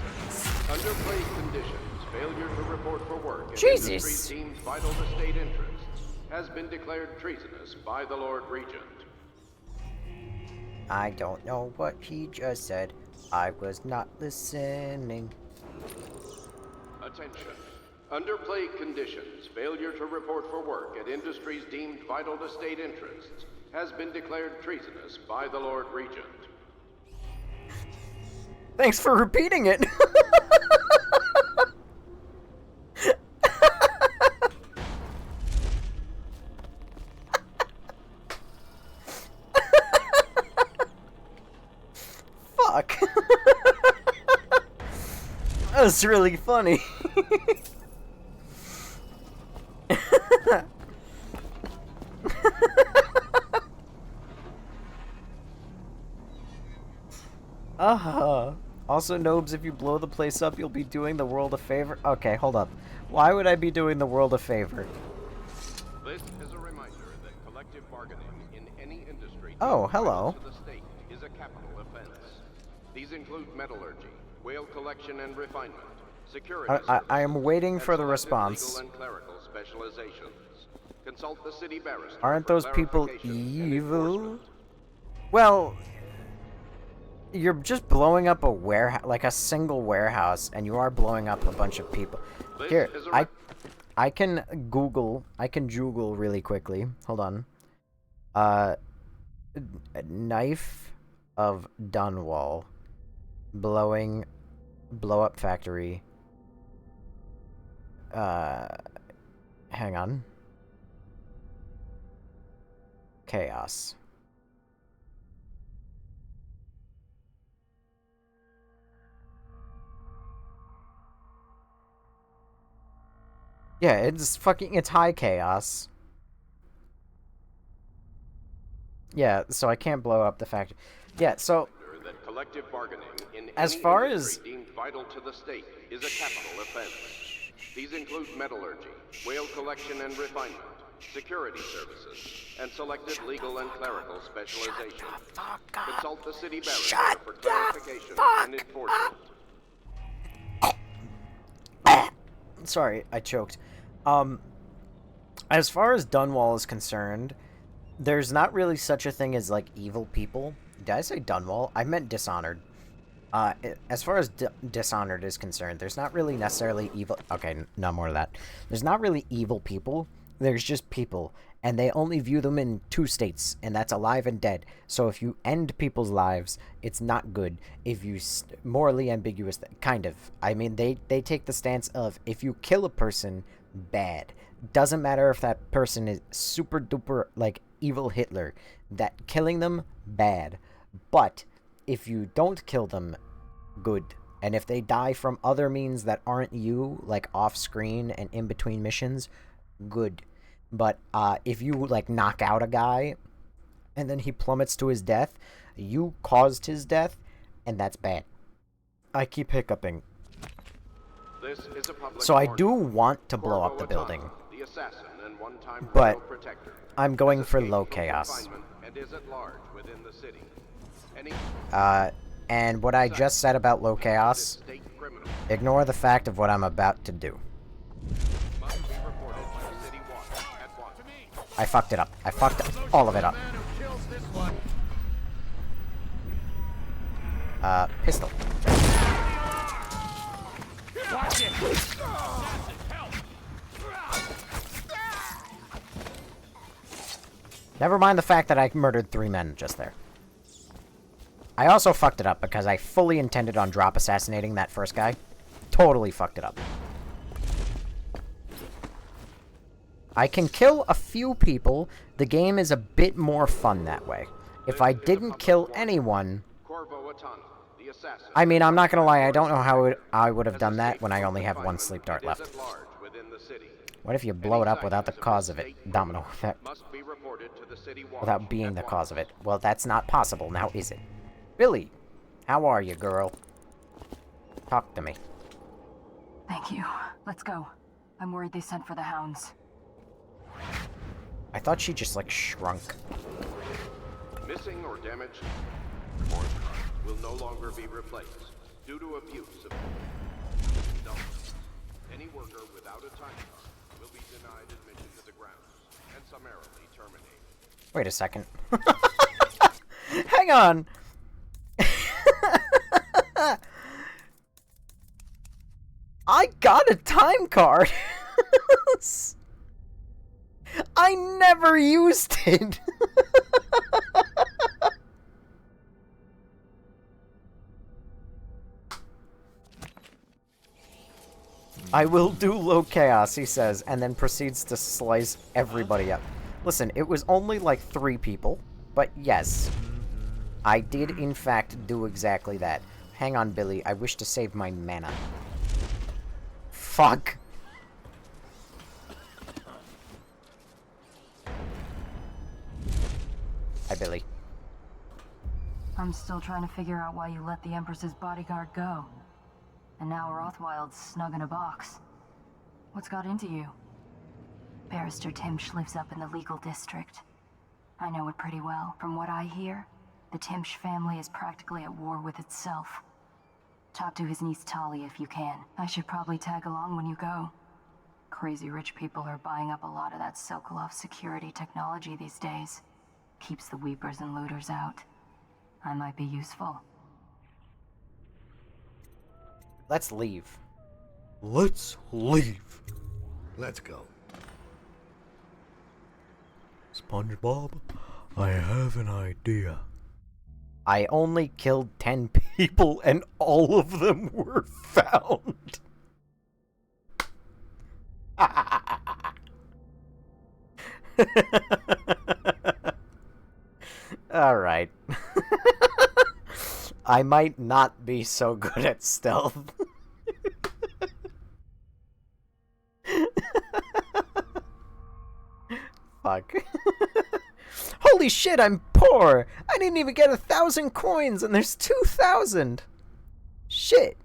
Under plague conditions, failure to report for work in Jesus. industries deemed vital to state interests has been declared treasonous by the Lord Regent. I don't know what he just said. I was not listening. Attention. Under plague conditions, failure to report for work at industries deemed vital to state interests has been declared treasonous by the Lord Regent. Thanks for repeating it. Fuck. That was really funny. Also, Nobes, if you blow the place up, you'll be doing the world a favor. Okay, hold up. Why would I be doing the world a favor? This is a reminder that collective bargaining in any industry Oh, hello. to the state is a capital offense. These include metallurgy, whale collection and refinement, security I am waiting for the selected response. legal and clerical specializations. Consult the city barrister. Aren't for those people clarification and evil? enforcement. Well, you're just blowing up a warehouse, like a single warehouse, and you are blowing up a bunch of people. Here, I can Google really quickly. Hold on. Knife of Dunwall. Blow up factory. Hang on. Chaos. Yeah, it's high chaos. Yeah, so I can't blow up the factory. Yeah, so that collective bargaining in as any far industry as deemed vital to the state is a capital offense. These include metallurgy, whale collection and refinement, security services, and selected legal and clerical specializations. Consult the city barrister for clarification and enforcement. sorry, I choked. As far as Dunwall is concerned, there's not really such a thing as, like, evil people. Did I say Dunwall? I meant Dishonored. As far as Dishonored is concerned, there's not really necessarily evil... Okay, no more of that. There's not really evil people. There's just people. And they only view them in two states, and that's alive and dead. So if you end people's lives, it's not good. If you... Morally ambiguous, kind of. I mean, they take the stance of, if you kill a person, bad. Doesn't matter if that person is super duper, like, evil Hitler. That killing them, bad. But if you don't kill them, good. And if they die from other means that aren't you, like off-screen and in between missions, good. But if you, like, knock out a guy and then he plummets to his death, you caused his death, and that's bad. I keep hiccuping. This is a public So I warning. do want to blow up the building, but I'm going for low chaos. And is at large within the city. And what I just said about low chaos, ignore the fact of what I'm about to do. I fucked it up. I fucked all of it up. Pistol. Watch it. Never mind the fact that I murdered 3 men just there. I also fucked it up because I fully intended on drop assassinating that first guy. Totally fucked it up. I can kill a few people. The game is a bit more fun that way. If I didn't kill anyone... I mean, I'm not gonna lie, I don't know how I would have done that when I only have 1 sleep dart left. What if you blow it up without the cause of it? Domino effect. Without being the cause of it. Well, that's not possible, now is it? Billy, how are you, girl? Talk to me. Thank you. Let's go. I'm worried they sent for the hounds. I thought she just, like, shrunk. Missing or damaged or will no longer be replaced due to abuse of any worker without a time card will be denied admission to the grounds and summarily terminated. Wait a second. Hang on. I got a time card. I never used it. I will do low chaos, he says, and then proceeds to slice everybody up. Listen, it was only like 3 people, but yes, I did in fact do exactly that. Hang on, Billy, I wish to save my mana. Fuck. Hi, Billy. I'm still trying to figure out why you let the Empress's bodyguard go. And now Rothwild's snug in a box. What's got into you? Barrister Timsh lives up in the legal district. I know it pretty well. From what I hear, the Timsh family is practically at war with itself. Talk to his niece Talia if you can. I should probably tag along when you go. Crazy rich people are buying up a lot of that Sokolov security technology these days. Keeps the weepers and looters out. I might be useful. Let's leave. Let's leave. Let's go. SpongeBob, I have an idea. I only killed 10 people and all of them were found. Alright. I might not be so good at stealth. Fuck. Holy shit, I'm poor! I didn't even get 1,000 coins and there's 2,000! Shit.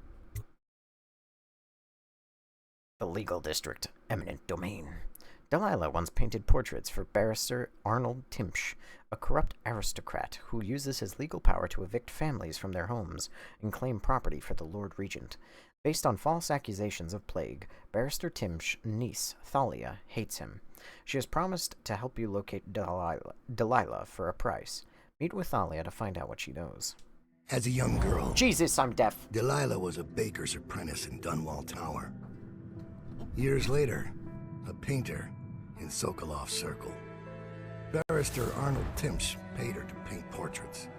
The legal district, eminent domain. Delilah once painted portraits for Barrister Arnold Timsh, a corrupt aristocrat who uses his legal power to evict families from their homes and claim property for the Lord Regent. Based on false accusations of plague, Barrister Timsh's niece, Thalia, hates him. She has promised to help you locate Delilah for a price. Meet with Thalia to find out what she knows. As a young girl... Jesus, I'm deaf. Delilah was a baker's apprentice in Dunwall Tower. Years later, a painter in Sokolov's circle. Barrister Arnold Timsh paid her to paint portraits.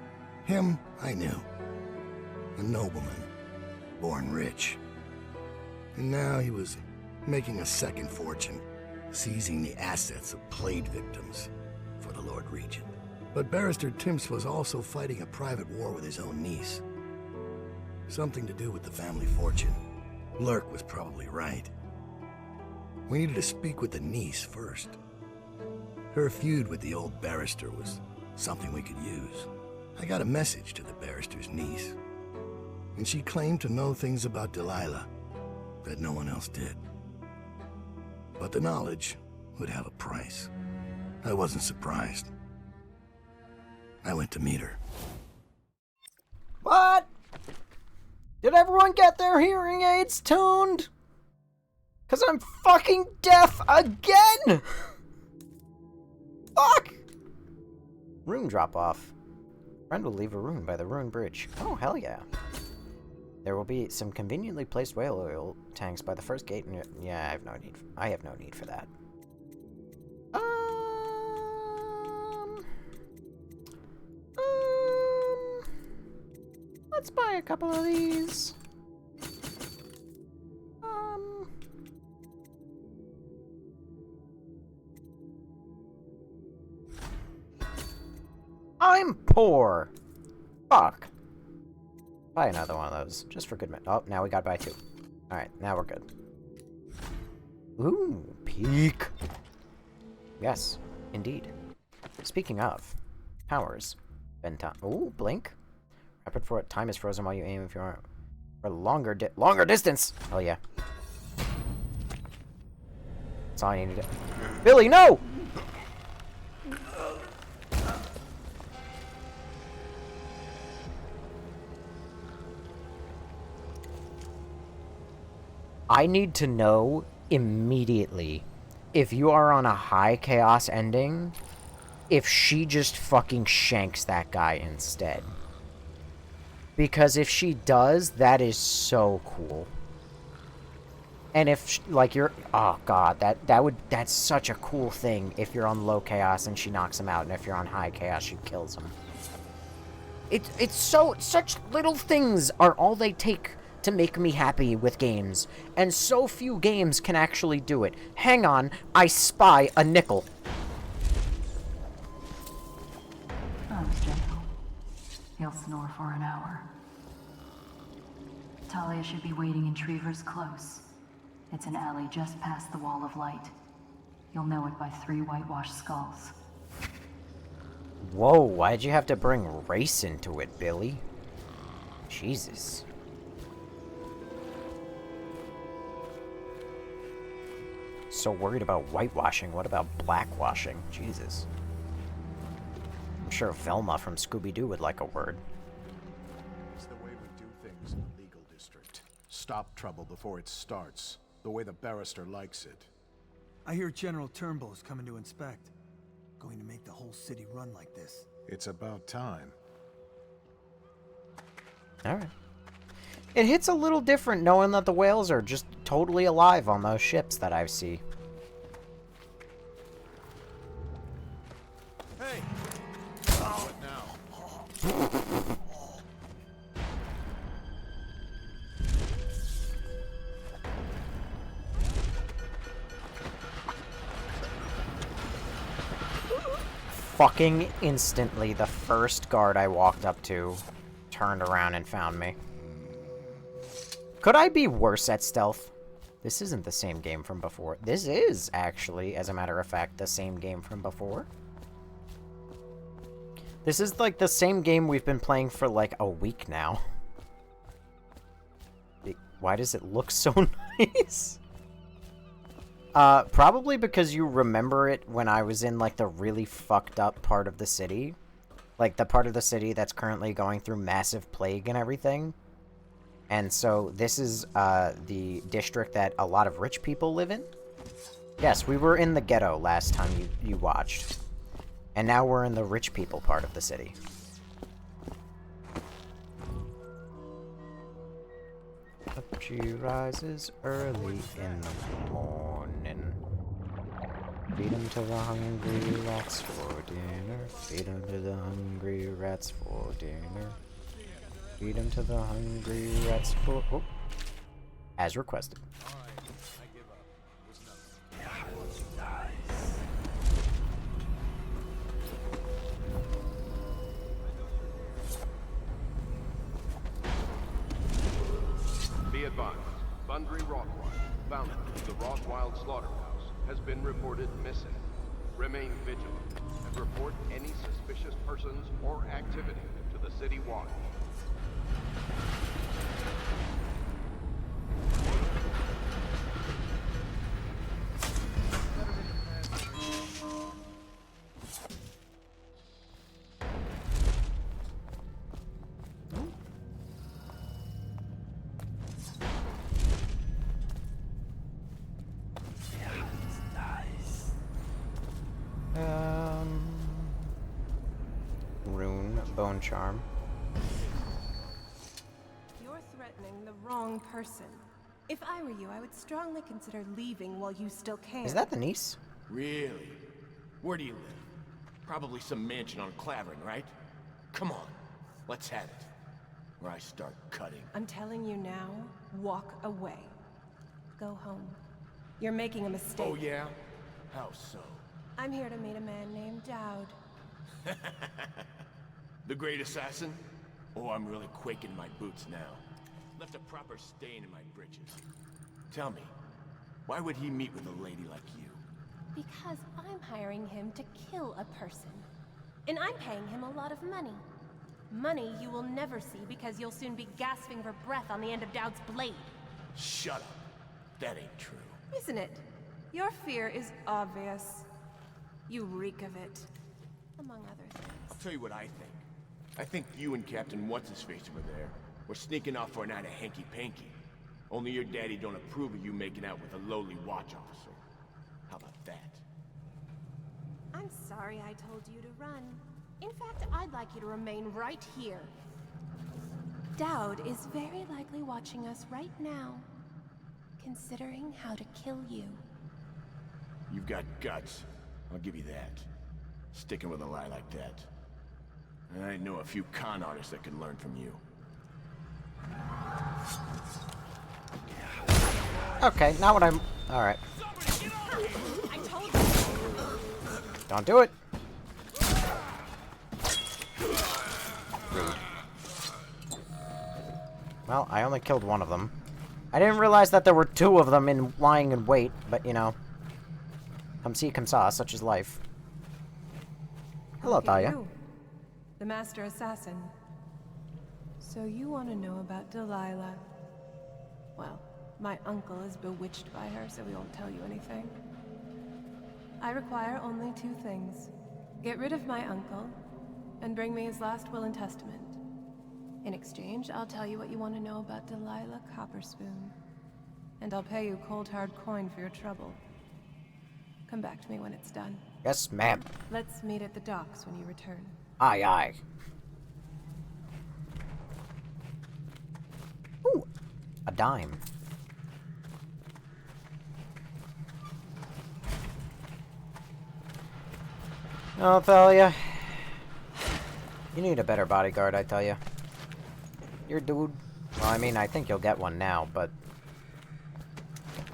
Him, I knew. A nobleman, born rich. And now he was making a second fortune, seizing the assets of plague victims for the Lord Regent. But Barrister Timps was also fighting a private war with his own niece. Something to do with the family fortune. Lurk was probably right. We needed to speak with the niece first. Her feud with the old barrister was something we could use. I got a message to the barrister's niece, and she claimed to know things about Delilah that no one else did. But the knowledge would have a price. I wasn't surprised. I went to meet her. What? Did everyone get their hearing aids tuned? 'Cause I'm fucking deaf again! Fuck! Rune drop off. Friend will leave a rune by the rune bridge. Oh, hell yeah. There will be some conveniently placed whale oil tanks by the first gate. Yeah, I have no need for that. Let's buy a couple of these. I'm poor. Fuck. Buy another one of those, just for good measure. Oh, now we gotta buy 2. Alright, now we're good. Ooh, peak. Yes, indeed. Speaking of powers, Benton. Ooh, blink. Rapid for it. Time is frozen while you aim if you are for longer distance. Oh yeah. That's all I need to do. Billy, no! I need to know immediately if you are on a high chaos ending, if she just fucking shanks that guy instead. Because if she does, that is so cool. And if, like, you're... Oh, God. That's such a cool thing if you're on low chaos and she knocks him out, and if you're on high chaos, she kills him. It's so... Such little things are all they take to make me happy with games. And so few games can actually do it. Hang on. I spy a nickel. Oh, gentle. He'll snore for an hour. Talia should be waiting in Trevor's Close. It's an alley just past the Wall of Light. You'll know it by 3 whitewashed skulls. Whoa, why'd you have to bring race into it, Billy? Jesus. So worried about whitewashing, what about blackwashing? Jesus. I'm sure Velma from Scooby-Doo would like a word. It's the way we do things in the legal district. Stop trouble before it starts. The way the barrister likes it. I hear General Turnbull's coming to inspect. Going to make the whole city run like this. It's about time. Alright. It hits a little different knowing that the whales are just totally alive on those ships that I see. Hey! What now? Fucking instantly, the first guard I walked up to turned around and found me. Could I be worse at stealth? This isn't the same game from before. This is, actually, as a matter of fact, the same game from before. This is, like, the same game we've been playing for, like, a week now. Why does it look so nice? Probably because you remember it when I was in, like, the really fucked up part of the city. Like, the part of the city that's currently going through massive plague and everything. And so, this is, the district that a lot of rich people live in. Yes, we were in the ghetto last time you watched. And now we're in the rich people part of the city. She rises early in the morning. Feed 'em to the hungry rats for dinner. Feed 'em to the hungry rats for dinner. Feed 'em to the hungry rats for... Oh. As requested. advised, Bundry Rothwild, founder of the Rothwild Slaughterhouse, has been reported missing. Remain vigilant and report any suspicious persons or activity to the City Watch. Rune, bone charm. You're threatening the wrong person. If I were you, I would strongly consider leaving while you still can. Is that the niece? Really? Where do you live? Probably some mansion on Clavering, right? Come on, let's have it. Or I start cutting. I'm telling you now, walk away. Go home. You're making a mistake. Oh yeah? How so? I'm here to meet a man named Dowd. The great assassin? Oh, I'm really quaking in my boots now. Left a proper stain in my britches. Tell me, why would he meet with a lady like you? Because I'm hiring him to kill a person. And I'm paying him a lot of money. Money you will never see because you'll soon be gasping for breath on the end of Dowd's blade. Shut up. That ain't true. Isn't it? Your fear is obvious. You reek of it. Among other things. I'll tell you what I think. I think you and Captain What's-His-Face over there were sneaking off for a night of hanky-panky. Only your daddy don't approve of you making out with a lowly watch officer. How about that? I'm sorry I told you to run. In fact, I'd like you to remain right here. Dowd is very likely watching us right now, considering how to kill you. You've got guts. I'll give you that. Sticking with a lie like that. I know a few con artists that could learn from you. Okay, not what I'm... Alright. I told you. Don't do it. Rude. Well, I only killed one of them. I didn't realize that there were two of them in lying in wait, but you know. Come see, come saw, such is life. Hello, Look at Thalia. you, the master assassin. So you want to know about Delilah? Well, my uncle is bewitched by her, so we won't tell you anything. I require only two things. Get rid of my uncle, and bring me his last will and testament. In exchange, I'll tell you what you want to know about Delilah Copperspoon. And I'll pay you cold hard coin for your trouble. Come back to me when it's done. Yes, ma'am. Let's meet at the docks when you return. Aye, aye. Ooh, a dime. Oh, Thalia. You need a better bodyguard, I tell you. Your dude. Well, I mean, I think you'll get one now, but...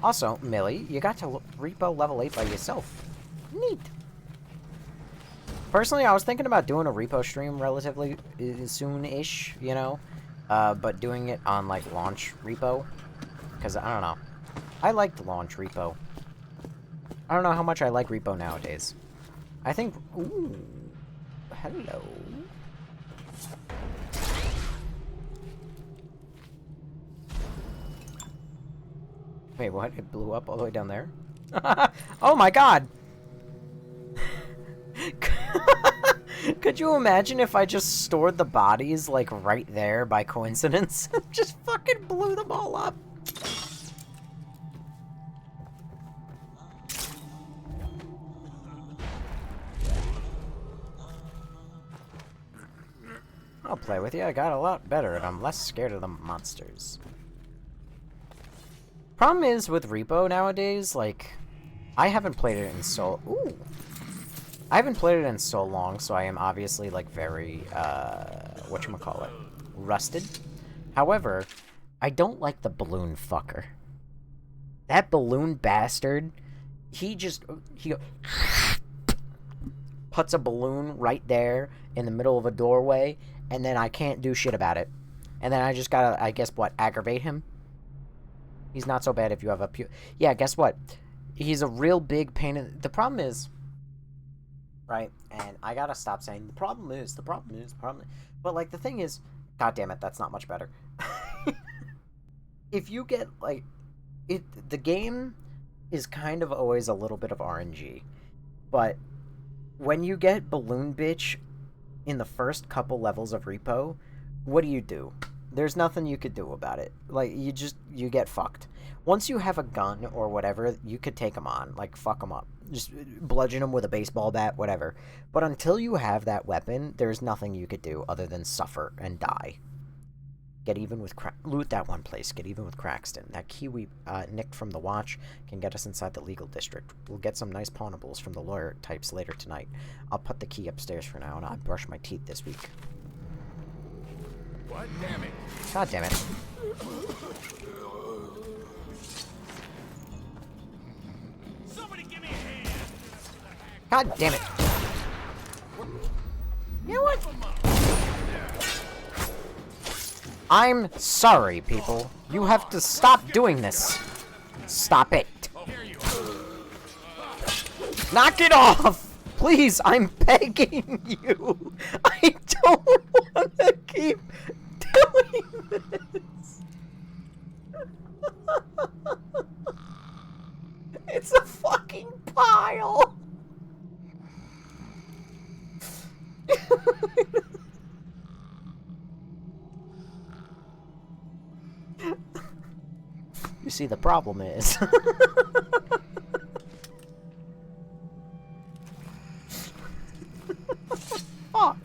Also, Millie, you got to repo level 8 by yourself. Neat. Personally, I was thinking about doing a repo stream relatively soon-ish, you know? But doing it on, like, launch repo. Because, I don't know. I liked launch repo. I don't know how much I like repo nowadays. I think... Ooh. Hello. Wait, what? It blew up all the way down there? Oh my god! Could you imagine if I just stored the bodies, like, right there by coincidence? Just fucking blew them all up. I'll play with you. I got a lot better, and I'm less scared of the monsters. Problem is with Repo nowadays, like, I haven't played it in so... Ooh! I haven't played it in so long, so I am obviously, like, very, whatchamacallit, rusted. However, I don't like the balloon fucker. That balloon bastard, he puts a balloon right there in the middle of a doorway, and then I can't do shit about it. And then I just gotta, I guess, what, aggravate him? He's not so bad if you have a Yeah, guess what? He's a real big pain in... The problem is... Right? And I gotta stop saying, the problem is... But, like, the thing is... God damn it, that's not much better. If you get, like... The game is kind of always a little bit of RNG. But when you get Balloon Bitch in the first couple levels of Repo, what do? There's nothing you could do about it. Like, you get fucked. Once you have a gun or whatever, you could take them on. Like, fuck them up. Just bludgeon them with a baseball bat, whatever. But until you have that weapon, there's nothing you could do other than suffer and die. Get even with loot that one place. Get even with Craxton. That key we nicked from the watch can get us inside the legal district. We'll get some nice pawnables from the lawyer types later tonight. I'll put the key upstairs for now, and I'll brush my teeth this week. What? Damn it. God damn it. Somebody give me a hand. God damn it. You know what? I'm sorry, people. You have to stop doing this. Stop it. Knock it off! Please, I'm begging you. I don't want to keep doing this. It's a fucking pile. You see, the problem is... Fuck.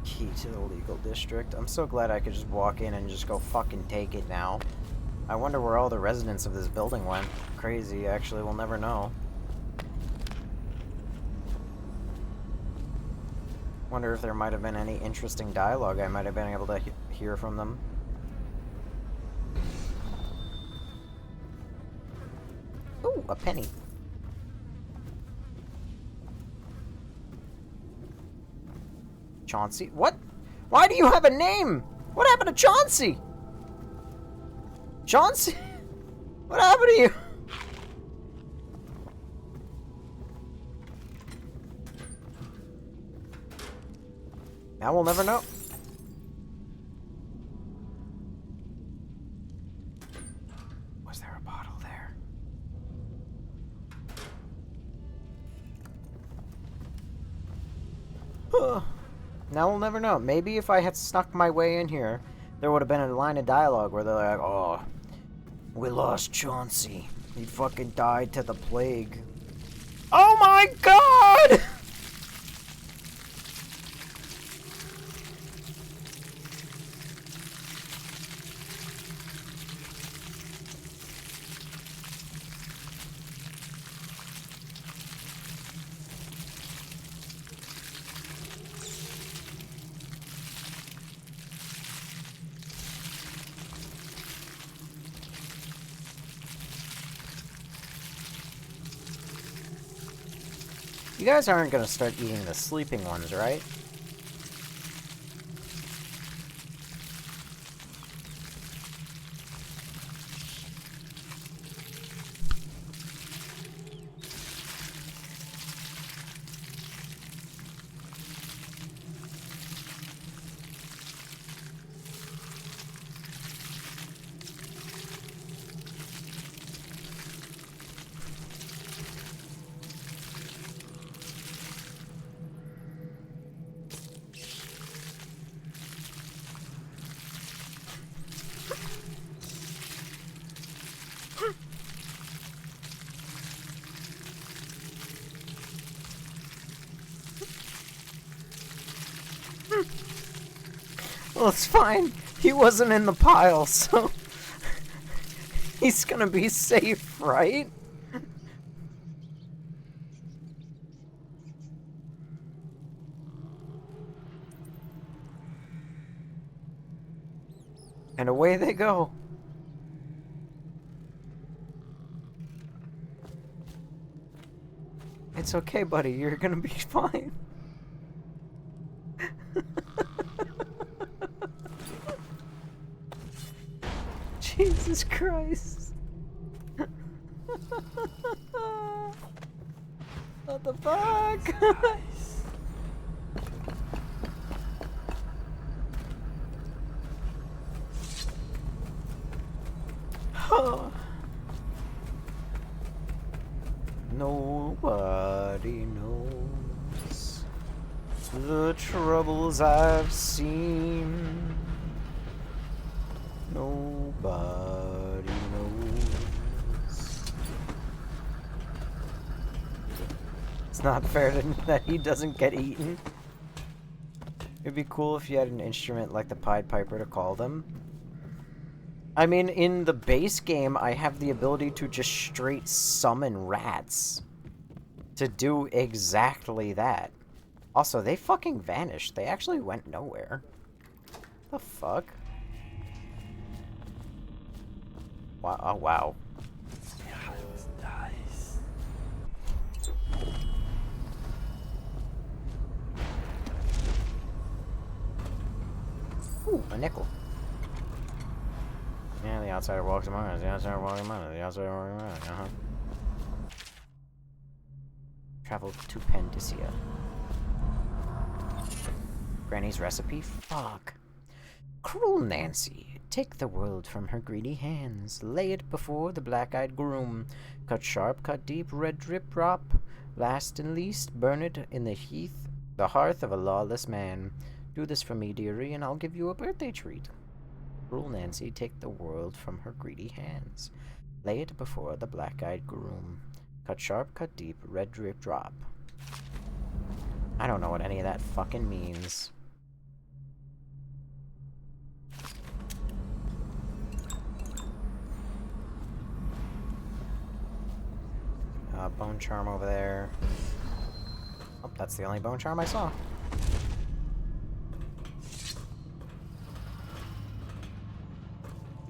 Key to the legal district. I'm so glad I could just walk in and just go fucking take it now. I wonder where all the residents of this building went. Crazy, actually, we'll never know. Wonder if there might have been any interesting dialogue I might have been able to hear from them. Ooh, a penny. Chauncey? What? Why do you have a name? What happened to Chauncey? Chauncey? What happened to you? Now we'll never know. Was there a bottle there? Now we'll never know. Maybe if I had snuck my way in here, there would have been a line of dialogue where they're like, oh, we lost Chauncey. He fucking died to the plague. Oh my god! You guys aren't gonna start eating the sleeping ones, right? Well, it's fine. He wasn't in the pile, so he's gonna be safe, right? And away they go. It's okay, buddy. You're gonna be fine. Jesus Christ. What the fuck? Nobody knows the troubles I've seen. Nobody knows. It's not fair that he doesn't get eaten. It'd be cool if you had an instrument like the Pied Piper to call them. I mean, in the base game, I have the ability to just straight summon rats to do exactly that. Also, they fucking vanished. They actually went nowhere. The fuck? Wow. Oh, wow. Nice. Ooh, a nickel. Yeah, the outsider walks among us. The outsider walks among us. The outsider walks among us. Uh-huh. Travel to Pandysia. Granny's recipe? Fuck. Cruel Nancy. Take the world from her greedy hands. Lay it before the black-eyed groom. Cut sharp, cut deep, red drip drop. Last and least, burn it in the hearth of a lawless man. Do this for me, dearie, and I'll give you a birthday treat. Cruel Nancy, take the world from her greedy hands. Lay it before the black-eyed groom. Cut sharp, cut deep, red drip drop. I don't know what any of that fucking means. Bone charm over there. Oh, that's the only bone charm I saw.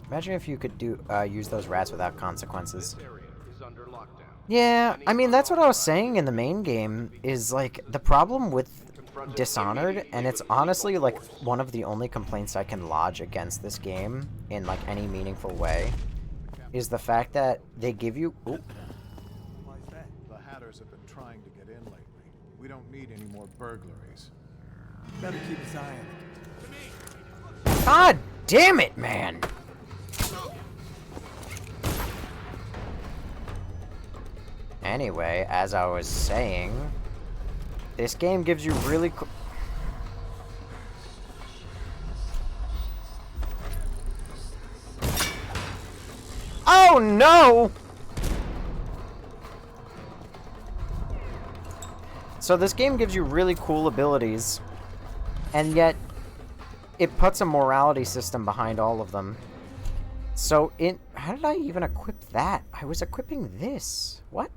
Imagine if you could use those rats without consequences. Yeah, I mean, that's what I was saying in the main game, is, like, the problem with Dishonored, and it's honestly, like, one of the only complaints I can lodge against this game in, like, any meaningful way, is the fact that they give you... Ooh. The Hatters have been trying to get in lately. We don't need any more burglaries. Better keep his eye on it. God damn it, man! Anyway, as I was saying, this game gives you really cool... Oh no! So this game gives you really cool abilities, and yet it puts a morality system behind all of them. So how did I even equip that? I was equipping this. What?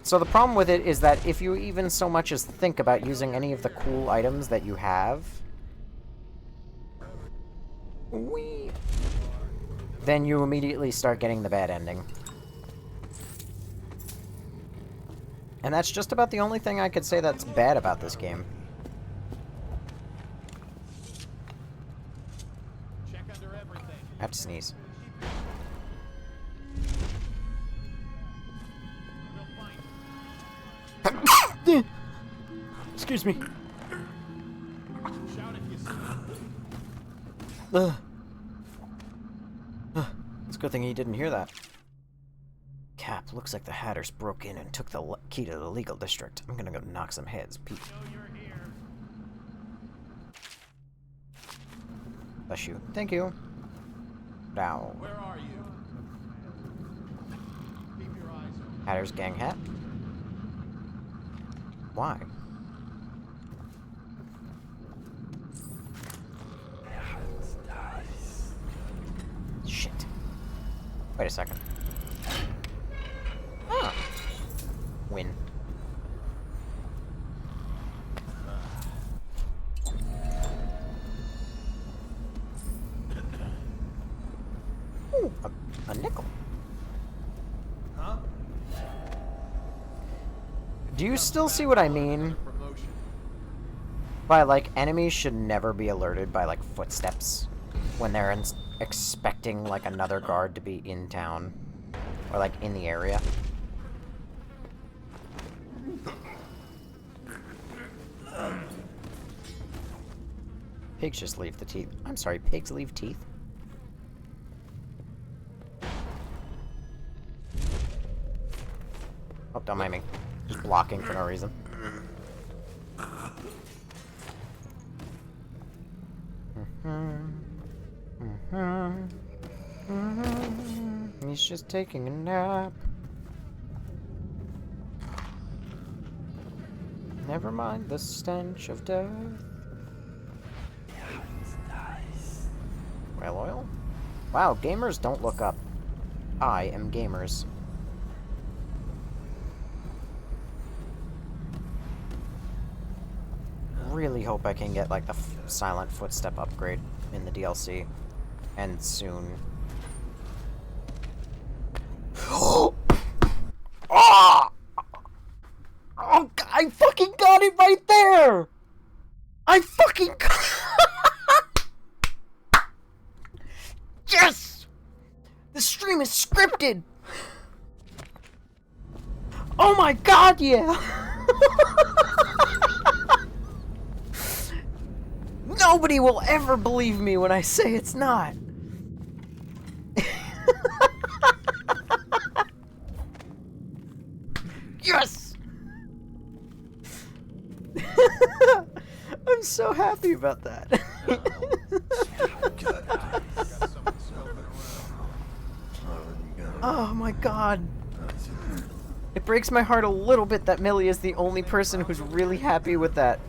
So the problem with it is that if you even so much as think about using any of the cool items that you have, then you immediately start getting the bad ending. And that's just about the only thing I could say that's bad about this game. I have to sneeze. Excuse me. It's a good thing he didn't hear that. Cap, looks like the Hatters broke in and took the key to the legal district. I'm gonna go knock some heads. Bless you. Thank you. Now. Where are you? Keep your eyes open. Hatter's gang hat. Why? Shit. Wait a second. Ah. Win. Oh, a nickel. Huh? Do you still see what I mean? By, like, enemies should never be alerted by, like, footsteps when they're expecting, like, another guard to be in town. Or, like, in the area. Pigs just leave the teeth. I'm sorry, pigs leave teeth? Oh, don't mind me. Just blocking for no reason. He's just taking a nap. Never mind the stench of death. Whale oil? Wow, gamers don't look up. I am gamers. Really hope I can get, like, the silent footstep upgrade in the DLC. And soon. Oh! Oh, I fucking got it right there! I fucking got Yes! The stream is scripted! Oh my god, yeah! Nobody will ever believe me when I say it's not. Yes! I'm so happy about that. Oh my god. It breaks my heart a little bit that Millie is the only person who's really happy with that.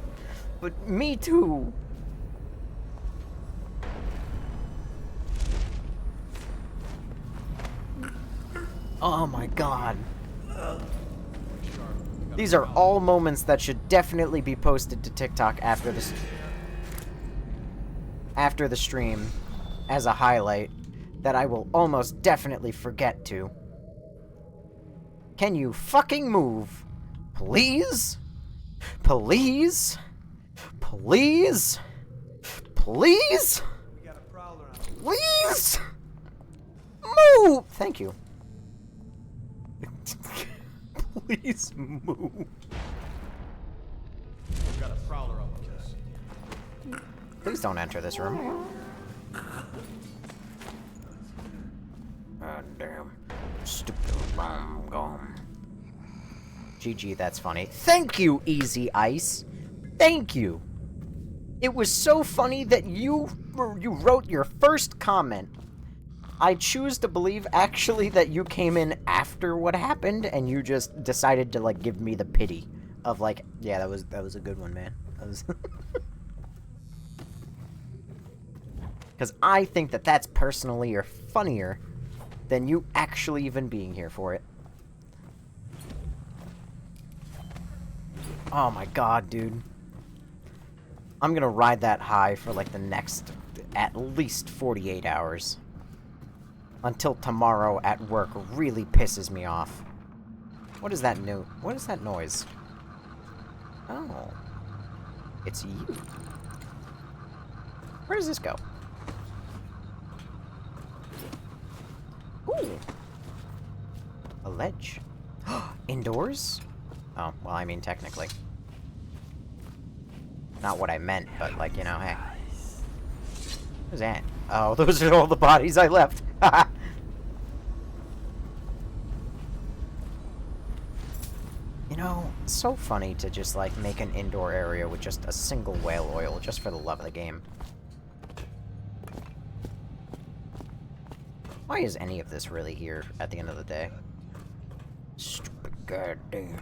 But me too. Oh my god. These are all moments that should definitely be posted to TikTok after the stream as a highlight that I will almost definitely forget to. Can you fucking move? Please? Please? Please? Please? Please? Move! Thank you. Please move. We've got a prowler up with us. Please don't enter this room. God damn. Stupid bomb gone. GG, that's funny. Thank you, Easy Ice. Thank you. It was so funny that you wrote your first comment. I choose to believe, actually, that you came in after what happened, and you just decided to, like, give me the pity of, like, yeah, that was a good one, man. That was... Because I think that that's personally or funnier than you actually even being here for it. Oh my god, dude. I'm gonna ride that high for, like, the next, at least 48 hours. Until tomorrow at work really pisses me off. What is that what is that noise? Oh. It's you. Where does this go? Ooh. A ledge. Indoors? Oh, well, I mean, technically. Not what I meant, but, like, you know, hey. Who's that? Oh, those are all the bodies I left. You know, it's so funny to just, like, make an indoor area with just a single whale oil, just for the love of the game. Why is any of this really here at the end of the day? Stupid goddamn.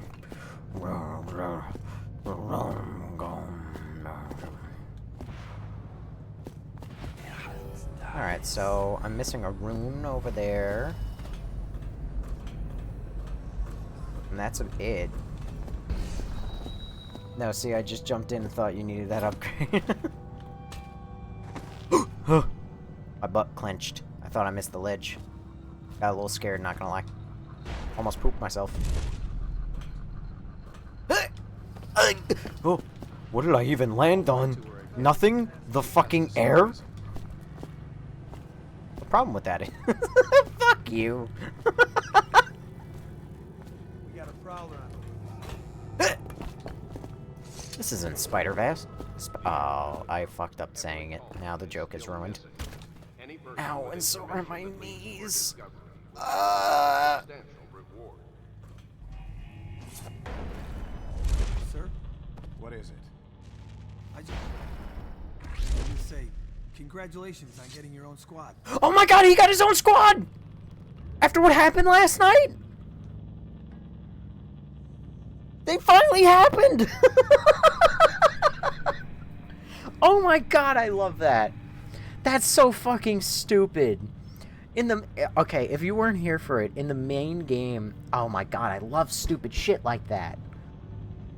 Alright, so I'm missing a rune over there. And that's it. No, see, I just jumped in and thought you needed that upgrade. My butt clenched. I thought I missed the ledge. Got a little scared, not gonna lie. Almost pooped myself. Oh, what did I even land on? Nothing? The fucking air? The problem with that is... Fuck you. We got a prowler on. This isn't Spider-Vast. Oh, I fucked up saying it. Now the joke is ruined. Ow, and so are my knees. Sir? What is it? I just say, congratulations on getting your own squad. Oh my god, he got his own squad! After what happened last night? They finally happened! Oh my god, I love that. That's so fucking stupid. Okay, if you weren't here for it, in the main game, oh my god, I love stupid shit like that.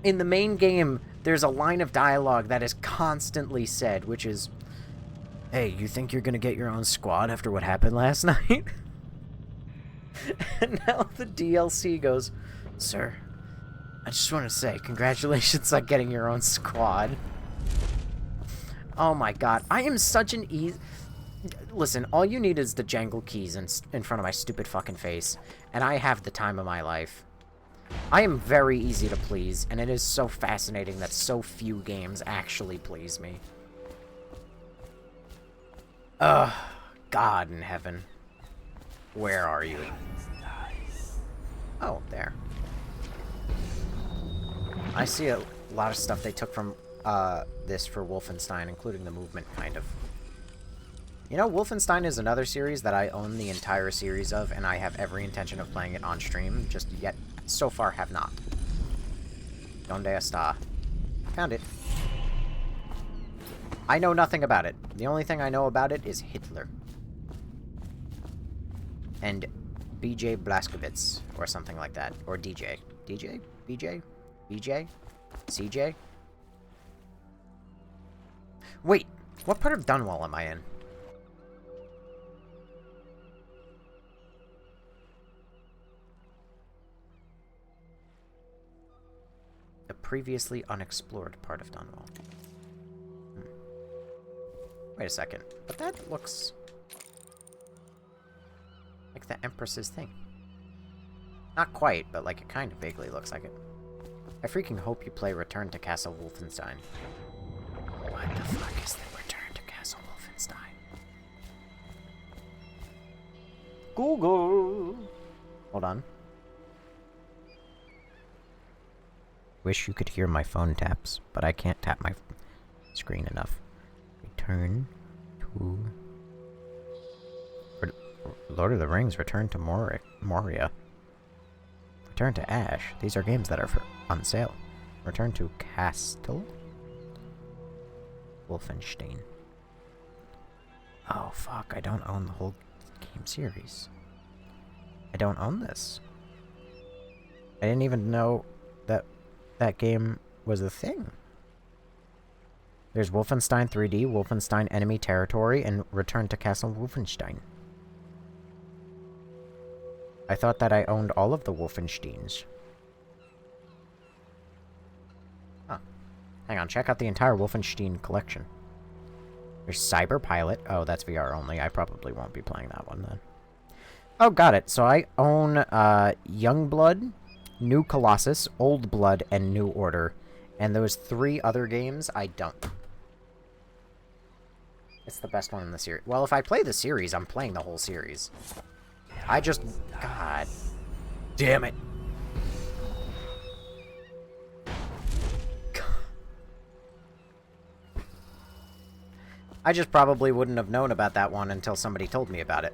In the main game, there's a line of dialogue that is constantly said, which is, hey, you think you're gonna get your own squad after what happened last night? And now the DLC goes, sir, I just want to say, congratulations on getting your own squad. Oh my god, I am such an easy... Listen, all you need is the jangle keys in front of my stupid fucking face, and I have the time of my life. I am very easy to please, and it is so fascinating that so few games actually please me. Ugh, God in heaven. Where are you? Oh, there. I see a lot of stuff they took from this for Wolfenstein, including the movement, kind of. You know, Wolfenstein is another series that I own the entire series of, and I have every intention of playing it on stream, just yet, so far, have not. Donde está? Found it. I know nothing about it. The only thing I know about it is Hitler. And BJ Blazkowicz, or something like that. Or DJ. DJ? BJ? BJ? CJ? Wait, what part of Dunwall am I in? The previously unexplored part of Dunwall. Wait a second, but that looks like the Empress's thing. Not quite, but like it kind of vaguely looks like it. I freaking hope you play Return to Castle Wolfenstein. What the fuck is the Return to Castle Wolfenstein? Google! Hold on. Wish you could hear my phone taps, but I can't tap my screen enough. Return to... Lord of the Rings, Return to Moria. Return to Ash. These are games that are on sale. Return to Castle Wolfenstein. Oh fuck, I don't own the whole game series. I don't own this. I didn't even know that that game was a thing. There's Wolfenstein 3D, Wolfenstein Enemy Territory, and Return to Castle Wolfenstein. I thought that I owned all of the Wolfensteins. Huh. Hang on, check out the entire Wolfenstein collection. There's Cyber Pilot. Oh, that's VR only. I probably won't be playing that one then. Oh, got it. So I own Youngblood, New Colossus, Old Blood, and New Order. And those 3 other games, I don't. It's the best one in the series. Well, if I play the series, I'm playing the whole series. I just... God. Damn it. I just probably wouldn't have known about that one until somebody told me about it.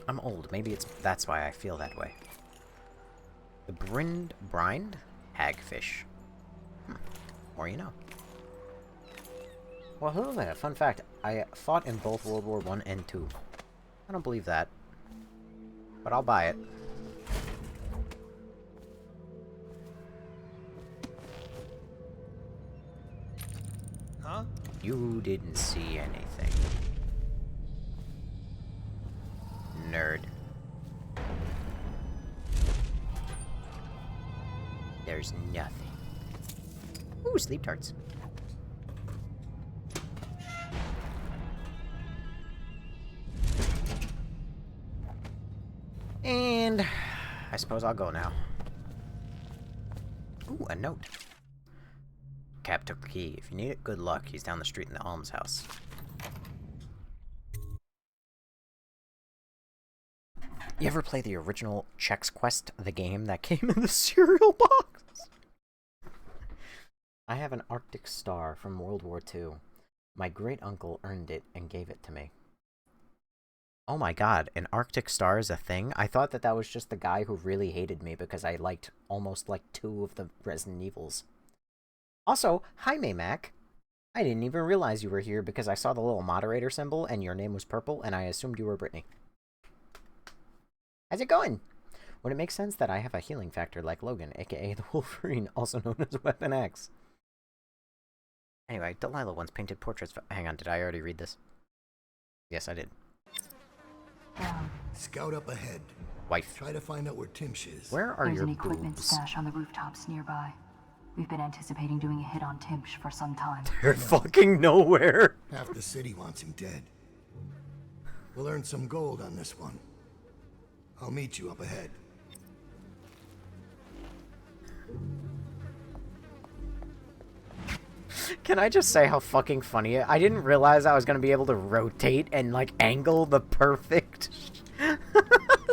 I'm old. Maybe that's why I feel that way. The Brined Hagfish. More you know. Well, hello there. Fun fact. I fought in both World War I and II. I don't believe that. But I'll buy it. Huh? You didn't see anything. nerd. There's nothing. Ooh, sleep tarts. And I suppose I'll go now. Ooh, a note. Cap took the key. If you need it, good luck. He's down the street in the almshouse. You ever play the original Chex Quest, the game that came in the cereal box? I have an Arctic star from World War II. My great uncle earned it and gave it to me. Oh my god, an Arctic star is a thing? I thought that that was just the guy who really hated me because I liked almost like 2 of the Resident Evils. Also, hi Maymac. I didn't even realize you were here because I saw the little moderator symbol and your name was purple and I assumed you were Brittany. How's it going? Would it make sense that I have a healing factor like Logan, aka the Wolverine, also known as Weapon X? Anyway, Delilah once painted portraits. Hang on, did I already read this? Yes, I did. Scout up ahead. Wife. Try to find out where Timsh is. Where are There's your an equipment boobs? stash on the rooftops nearby. We've been anticipating doing a hit on Timsh for some time. They're fucking nowhere. Half the city wants him dead. We'll earn some gold on this one. I'll meet you up ahead. Can I just say how fucking funny I didn't realize I was gonna be able to rotate and like angle the perfect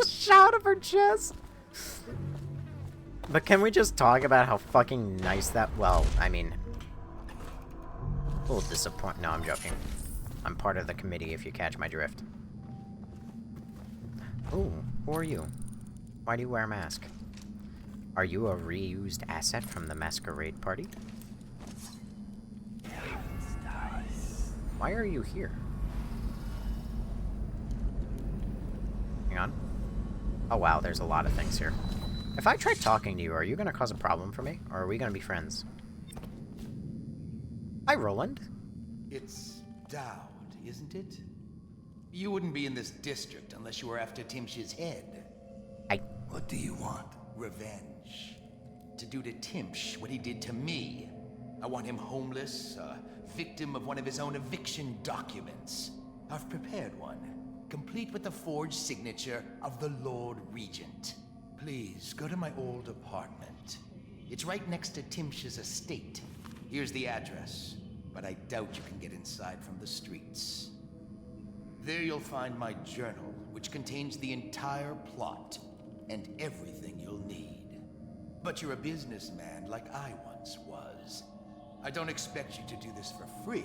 shot of her chest. But can we just talk about how fucking nice that, well, I mean, a little disappointing. No, I'm joking. I'm part of the committee if you catch my drift. Ooh, who are you? Why do you wear a mask? Are you a reused asset from the masquerade party? Why are you here? Hang on. Oh wow, there's a lot of things here. If I try talking to you, are you gonna cause a problem for me? Or are we gonna be friends? Hi, Roland. It's Dowd, isn't it? You wouldn't be in this district unless you were after Timsh's head. What do you want? Revenge. To do to Timsh what he did to me. I want him homeless, a victim of one of his own eviction documents. I've prepared one, complete with the forged signature of the Lord Regent. Please, go to my old apartment. It's right next to Timsh's estate. Here's the address, but I doubt you can get inside from the streets. There you'll find my journal, which contains the entire plot and everything you'll need. But you're a businessman like I once was. I don't expect you to do this for free.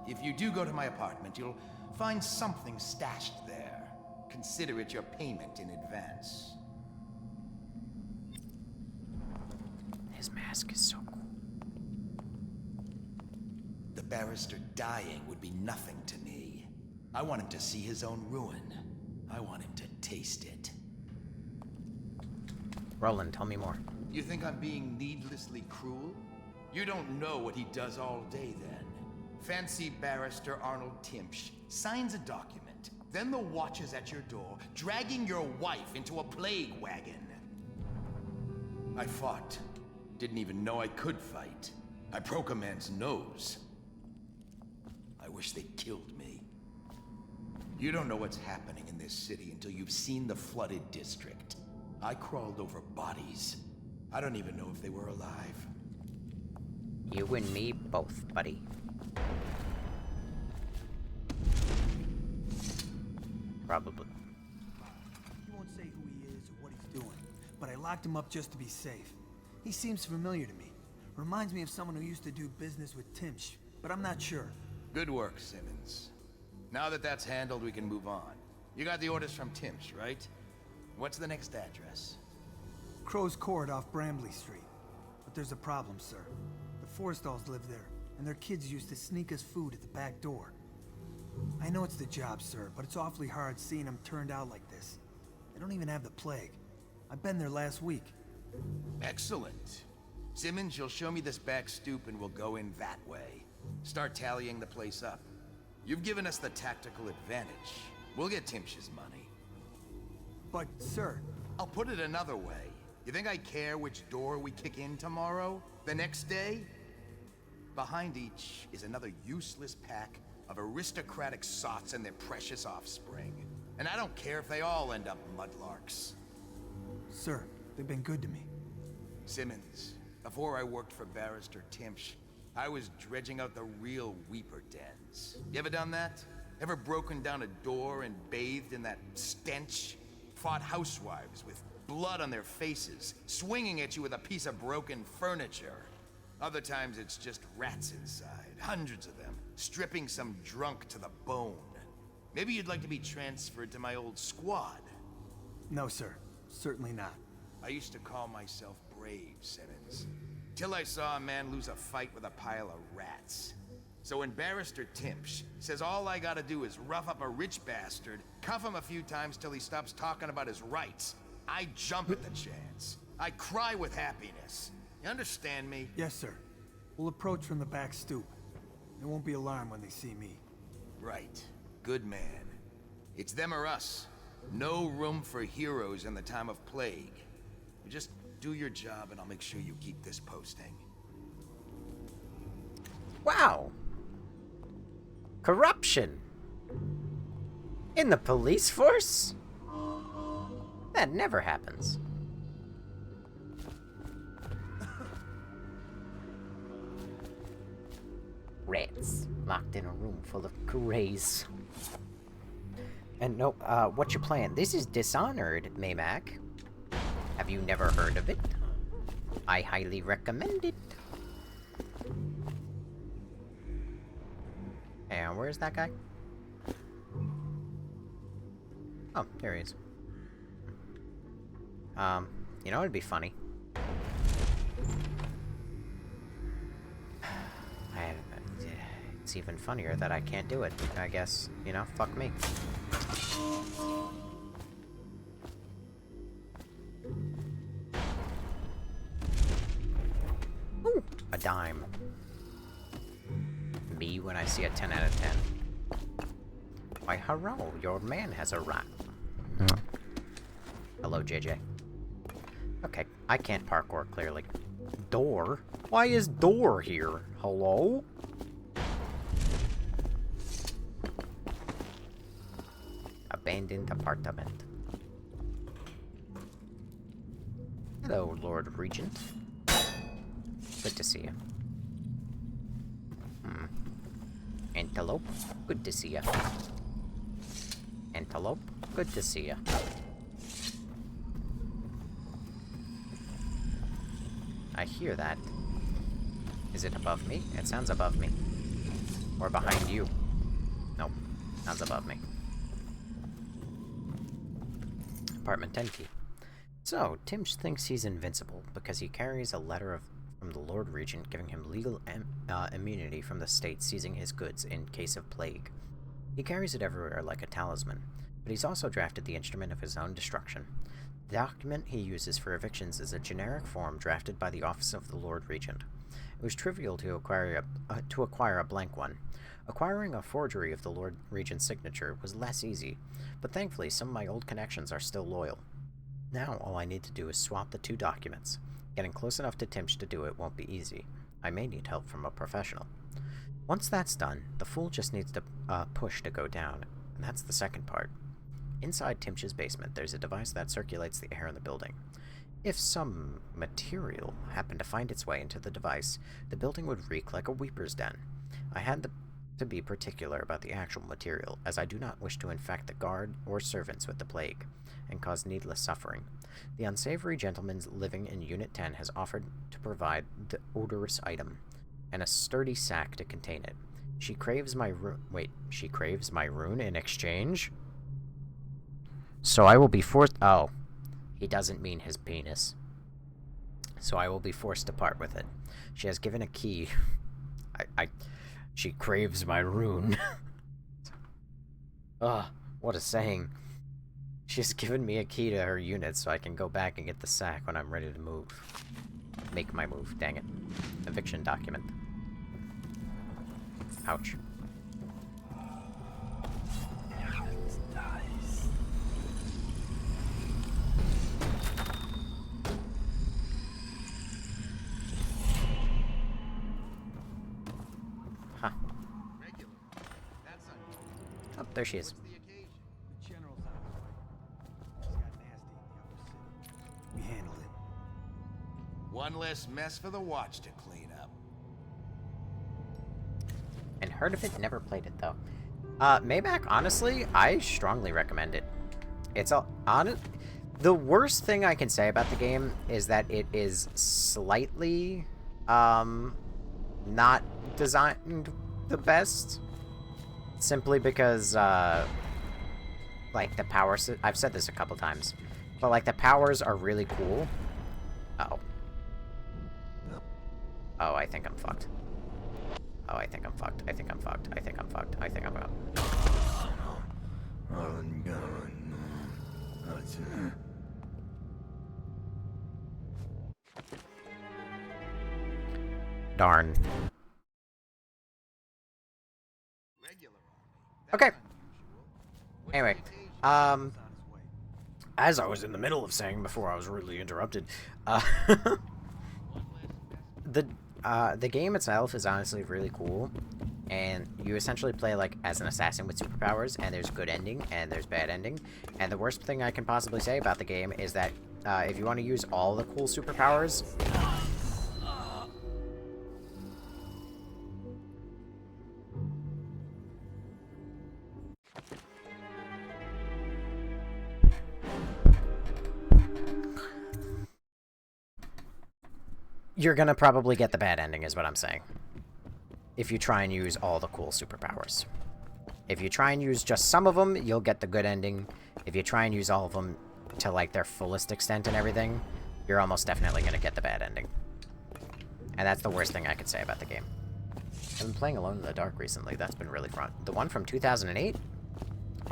If you do go to my apartment, you'll find something stashed there. Consider it your payment in advance. His mask is so cool. The barrister dying would be nothing to me. I want him to see his own ruin. I want him to taste it. Roland, tell me more. You think I'm being needlessly cruel? You don't know what he does all day then. Fancy barrister Arnold Timsh signs a document, then the watch is at your door, dragging your wife into a plague wagon. I fought. Didn't even know I could fight. I broke a man's nose. I wish they killed me. You don't know what's happening in this city until you've seen the flooded district. I crawled over bodies. I don't even know if they were alive. You and me both, buddy. Probably. He won't say who he is or what he's doing, but I locked him up just to be safe. He seems familiar to me. Reminds me of someone who used to do business with Timsh, but I'm not sure. Good work, Simmons. Now that that's handled, we can move on. You got the orders from Timsh, right? What's the next address? Crow's Court off Bramley Street. But there's a problem, sir. The Forstalls live there, and their kids used to sneak us food at the back door. I know it's the job, sir, but it's awfully hard seeing them turned out like this. They don't even have the plague. I've been there last week. Excellent. Simmons, you'll show me this back stoop and we'll go in that way. Start tallying the place up. You've given us the tactical advantage. We'll get Timsh's money. But, sir... I'll put it another way. You think I care which door we kick in tomorrow? The next day? Behind each is another useless pack of aristocratic sots and their precious offspring. And I don't care if they all end up mudlarks. Sir, they've been good to me. Simmons, before I worked for Barrister Timpsh, I was dredging out the real Weeper dens. You ever done that? Ever broken down a door and bathed in that stench? Fought housewives with blood on their faces, swinging at you with a piece of broken furniture. Other times it's just rats inside, hundreds of them, stripping some drunk to the bone. Maybe you'd like to be transferred to my old squad. No, sir. Certainly not. I used to call myself brave, Simmons. Till I saw a man lose a fight with a pile of rats. So when Barrister Timpsh says all I gotta do is rough up a rich bastard, cuff him a few times till he stops talking about his rights, I jump at the chance. I cry with happiness. You understand me? Yes, sir. We'll approach from the back stoop. They won't be alarmed when they see me. Right. Good man. It's them or us. No room for heroes in the time of plague. You just do your job and I'll make sure you keep this posting. Wow. Corruption. In the police force? That never happens. Rats locked in a room full of craze. And no, what's your plan? This is Dishonored, Maymac. Have you never heard of it? I highly recommend it. And where's that guy? Oh, there he is. You know, it'd be funny. It's even funnier that I can't do it, I guess. You know, fuck me. Ooh, a dime. Me when I see a 10 out of 10. Why, hello, your man has a rat. Hello, JJ. Okay, I can't parkour, clearly. Door? Why is door here? Hello? Abandoned apartment. Hello, Lord Regent. Good to see you. Antelope, good to see ya. Antelope, good to see ya. I hear that. Is it above me? It sounds above me. Or behind you. Nope, sounds above me. Apartment 10 key. So, Timpsh thinks he's invincible because he carries a letter from the Lord Regent giving him legal immunity from the state seizing his goods in case of plague. He carries it everywhere like a talisman, but he's also drafted the instrument of his own destruction. The document he uses for evictions is a generic form drafted by the Office of the Lord Regent. It was trivial to acquire a blank one. Acquiring a forgery of the Lord Regent's signature was less easy, but thankfully some of my old connections are still loyal. Now all I need to do is swap the two documents. Getting close enough to Timpsh to do it won't be easy. I may need help from a professional. Once that's done, the fool just needs to push to go down, and that's the second part. Inside Timpsh's basement, there's a device that circulates the air in the building. If some material happened to find its way into the device, the building would reek like a weeper's den. I had to be particular about the actual material, as I do not wish to infect the guard or servants with the plague, and cause needless suffering. The unsavory gentleman living in Unit 10 has offered to provide the odorous item, and a sturdy sack to contain it. She craves my rune in exchange? So I will be forced— oh. He doesn't mean his penis. So I will be forced to part with it. She has given a key. She craves my rune. Ugh, what a saying. She's given me a key to her unit so I can go back and get the sack when I'm ready to move. Make my move, dang it. Eviction document. Ouch. there she is. The general's on his way. Things got nasty in the upper city. We handled it. One less mess for the watch to clean up. And heard of it, never played it though. Maybach, honestly, I strongly recommend it. It's the worst thing I can say about the game is that it is slightly not designed the best, simply because like the powers, I've said this a couple times, but like the powers are really cool. Uh-oh. Oh, I think I'm fucked. Oh, I think I'm fucked. I think I'm fucked. I think I'm fucked. I think I'm fucked. Darn. Okay. Anyway, as I was in the middle of saying before I was rudely interrupted, the game itself is honestly really cool, and you essentially play like as an assassin with superpowers, and there's good ending and there's bad ending, and the worst thing I can possibly say about the game is that if you want to use all the cool superpowers, you're gonna probably get the bad ending, is what I'm saying. If you try and use all the cool superpowers. If you try and use just some of them, you'll get the good ending. If you try and use all of them to, like, their fullest extent and everything, you're almost definitely gonna get the bad ending. And that's the worst thing I could say about the game. I've been playing Alone in the Dark recently. That's been really fun. The one from 2008?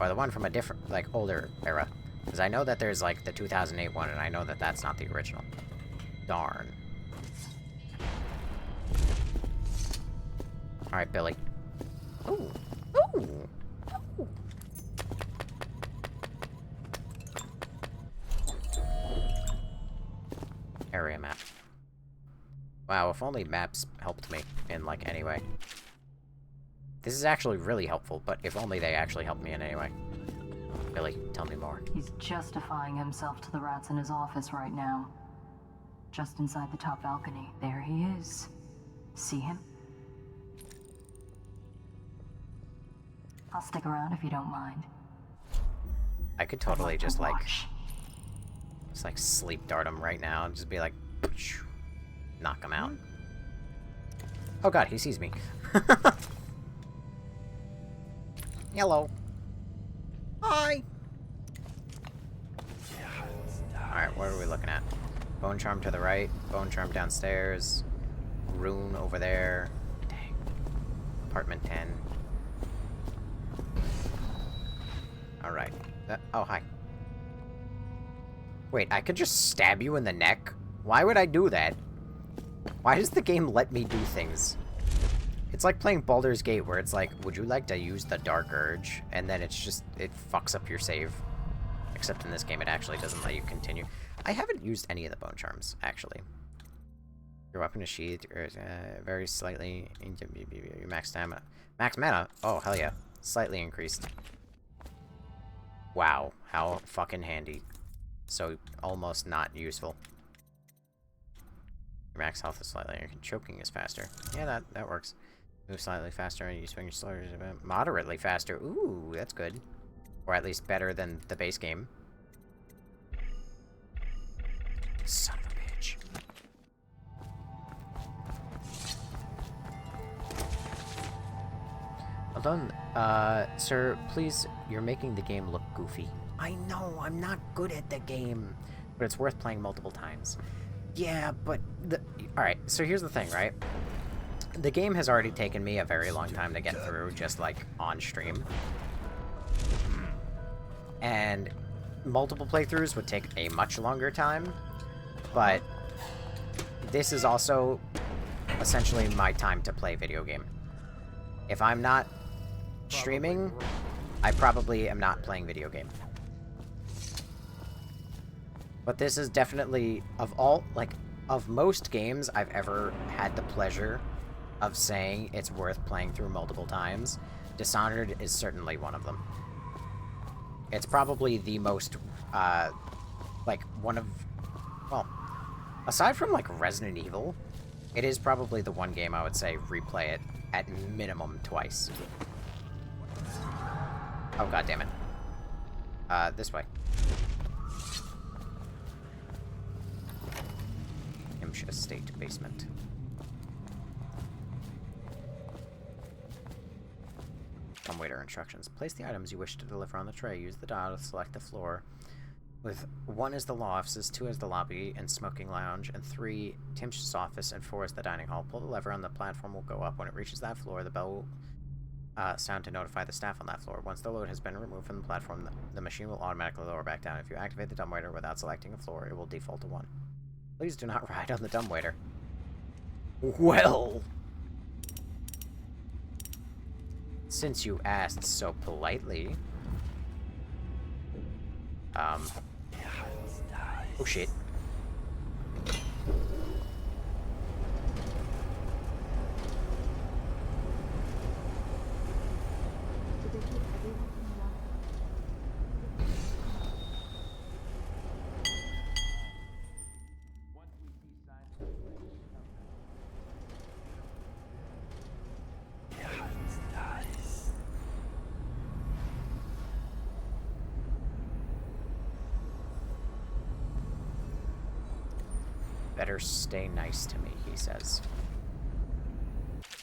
Or the one from a different, like, older era? Because I know that there's, like, the 2008 one, and I know that that's not the original. Darn. Alright, Billy. Ooh. Ooh. Ooh. Area map. Wow, if only maps helped me in, like, any way. This is actually really helpful, but if only they actually helped me in any way. Billy, tell me more. He's justifying himself to the rats in his office right now. Just inside the top balcony. There he is. See him? I'll stick around if you don't mind. I could totally just like sleep dart him right now and just be like, knock him out. Oh god, he sees me. Hello. Hi. Alright, what are we looking at? Bone Charm to the right, Bone Charm downstairs, Rune over there. Dang. Apartment 10. Alright. Oh, hi. Wait, I could just stab you in the neck? Why would I do that? Why does the game let me do things? It's like playing Baldur's Gate, where it's like, would you like to use the Dark Urge? And then it's just, it fucks up your save. Except in this game, it actually doesn't let you continue. I haven't used any of the Bone Charms, actually. Your weapon is sheathed, very slightly, your max stamina. Max mana? Oh, hell yeah. Slightly increased. Wow, how fucking handy. So, almost not useful. Your max health is slightly, your choking is faster. Yeah, that works. Move slightly faster, and you swing your slurs moderately faster. Ooh, that's good. Or at least better than the base game. Son of a bitch. Well done. Sir, please, you're making the game look goofy. I know, I'm not good at the game, but it's worth playing multiple times. Yeah, but alright, so here's the thing, right? The game has already taken me a very long time to get through, just like on stream. And multiple playthroughs would take a much longer time, but this is also essentially my time to play video game. If I'm not streaming, I probably am not playing video game. But this is definitely, of most games I've ever had the pleasure of saying it's worth playing through multiple times, Dishonored is certainly one of them. It's probably the most, like, one of... Well, aside from, like, Resident Evil, it is probably the one game I would say replay it at minimum twice. Oh, god damn it. This way. Imsh Estate basement. Dumbwaiter instructions. Place the items you wish to deliver on the tray. Use the dial to select the floor. With 1 is the law offices, 2 is the lobby and smoking lounge, and 3, Timsh's office, and 4 is the dining hall. Pull the lever and the platform will go up. When it reaches that floor, the bell will sound to notify the staff on that floor. Once the load has been removed from the platform, the machine will automatically lower back down. If you activate the dumbwaiter without selecting a floor, it will default to 1. Please do not ride on the dumbwaiter. Well... Since you asked so politely... Oh shit. Better stay nice to me, he says.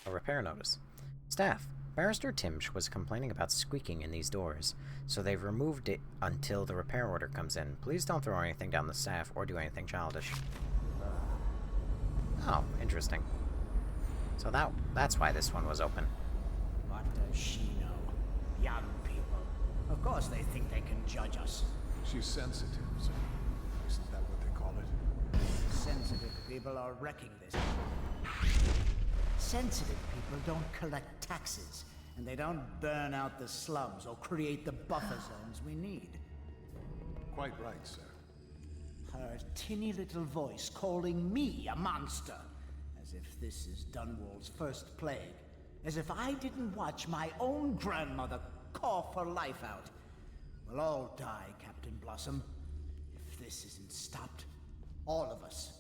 A repair notice. Staff, Barrister Timsh was complaining about squeaking in these doors, so they've removed it until the repair order comes in. Please don't throw anything down the staff or do anything childish. Oh, interesting. So that's why this one was open. What does she know? Young people. Of course they think they can judge us. She's sensitive, sir. Isn't that what they call it? Sensitive people are wrecking this. Sensitive people don't collect taxes, and they don't burn out the slums or create the buffer zones we need. Quite right, sir. Her tinny little voice calling me a monster, as if this is Dunwall's first plague, as if I didn't watch my own grandmother cough her life out. We'll all die, Captain Blossom, if this isn't stopped. All of us.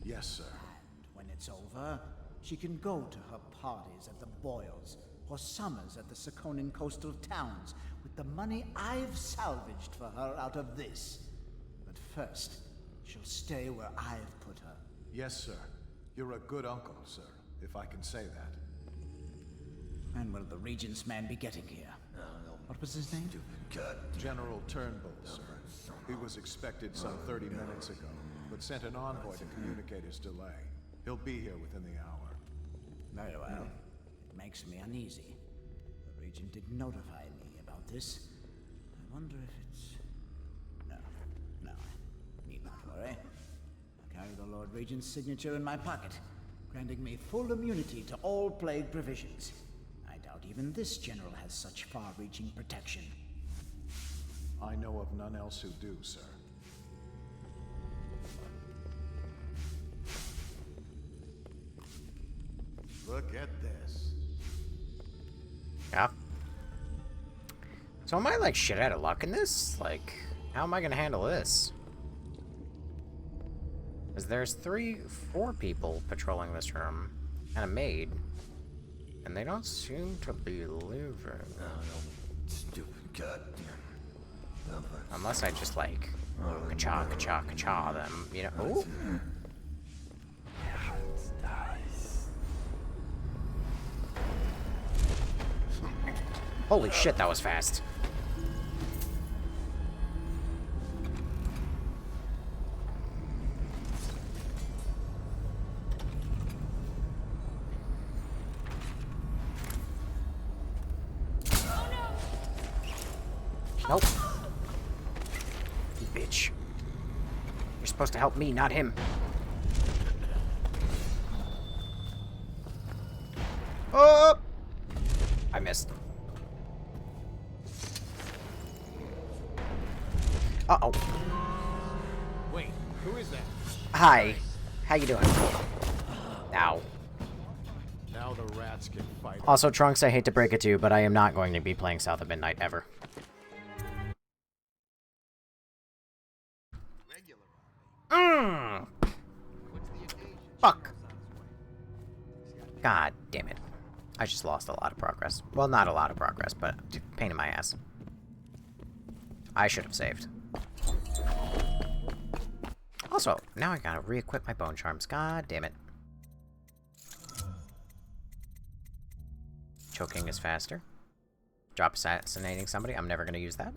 Yes, sir. And when it's over, she can go to her parties at the Boyles, or summers at the Sakonan coastal towns, with the money I've salvaged for her out of this. But first, she'll stay where I've put her. Yes, sir. You're a good uncle, sir, if I can say that. When will the Regent's man be getting here? What was his name? General Turnbull, sir. He was expected some 30 minutes ago, but sent an envoy to communicate his delay. He'll be here within the hour. Very well. It makes me uneasy. The Regent didn't notify me about this. I wonder if it's... No, I need not worry. I carry the Lord Regent's signature in my pocket, granting me full immunity to all plague provisions. I doubt even this general has such far-reaching protection. I know of none else who do, sir. Look at this. Yeah. So am I, like, shit out of luck in this? Like, how am I gonna handle this? Because there's 4 people patrolling this room, and a maid. And they don't seem to be leaving. Stupid goddamn. Unless I just, like, ka-cha, ka-cha, ka-cha them, you know? Ooh. Holy shit, that was fast. Nope. You bitch. You're supposed to help me, not him. Oh! I missed. Uh-oh. Wait, who is that? Hi. How you doing? Ow. Now Now the rats can fight. Also, Trunks, I hate to break it to you, but I am not going to be playing South of Midnight ever. Fuck. God damn it. I just lost a lot of progress. Well, not a lot of progress, but pain in my ass. I should have saved. Also, now I gotta re-equip my bone charms. God damn it. Choking is faster. Drop assassinating somebody. I'm never gonna use that.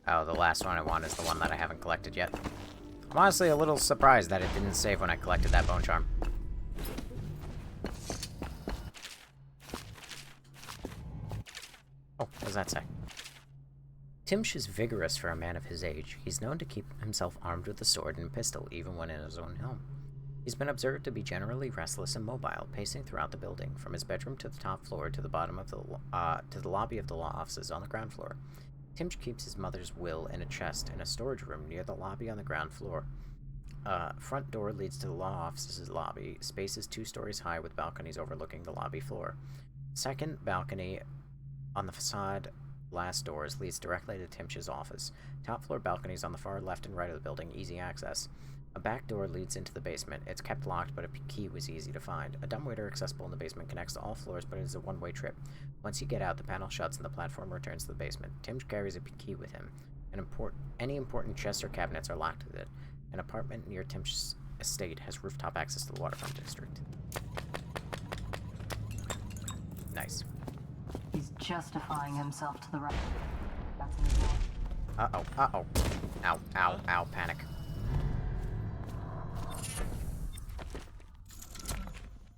Oh, the last one I want is the one that I haven't collected yet. I'm honestly a little surprised that it didn't save when I collected that bone charm. Oh, what does that say? Timsh is vigorous for a man of his age. He's known to keep himself armed with a sword and pistol, even when in his own home. He's been observed to be generally restless and mobile, pacing throughout the building, from his bedroom to the top floor to the bottom of the lobby of the law offices on the ground floor. Timsh keeps his mother's will in a chest in a storage room near the lobby on the ground floor. Front door leads to the law offices lobby. Space is 2 stories high with balconies overlooking the lobby floor. Second balcony on the facade glass doors leads directly to Timsh's office. Top floor balconies on the far left and right of the building, easy access. A back door leads into the basement. It's kept locked, but a key was easy to find. A dumbwaiter accessible in the basement connects to all floors, but it is a one-way trip. Once you get out, the panel shuts and the platform returns to the basement. Timsh carries a key with him. Any important chests or cabinets are locked with it. An apartment near Timsh's estate has rooftop access to the waterfront district. Nice. He's justifying himself to the right. Uh-oh, uh-oh. Ow, ow, ow, panic.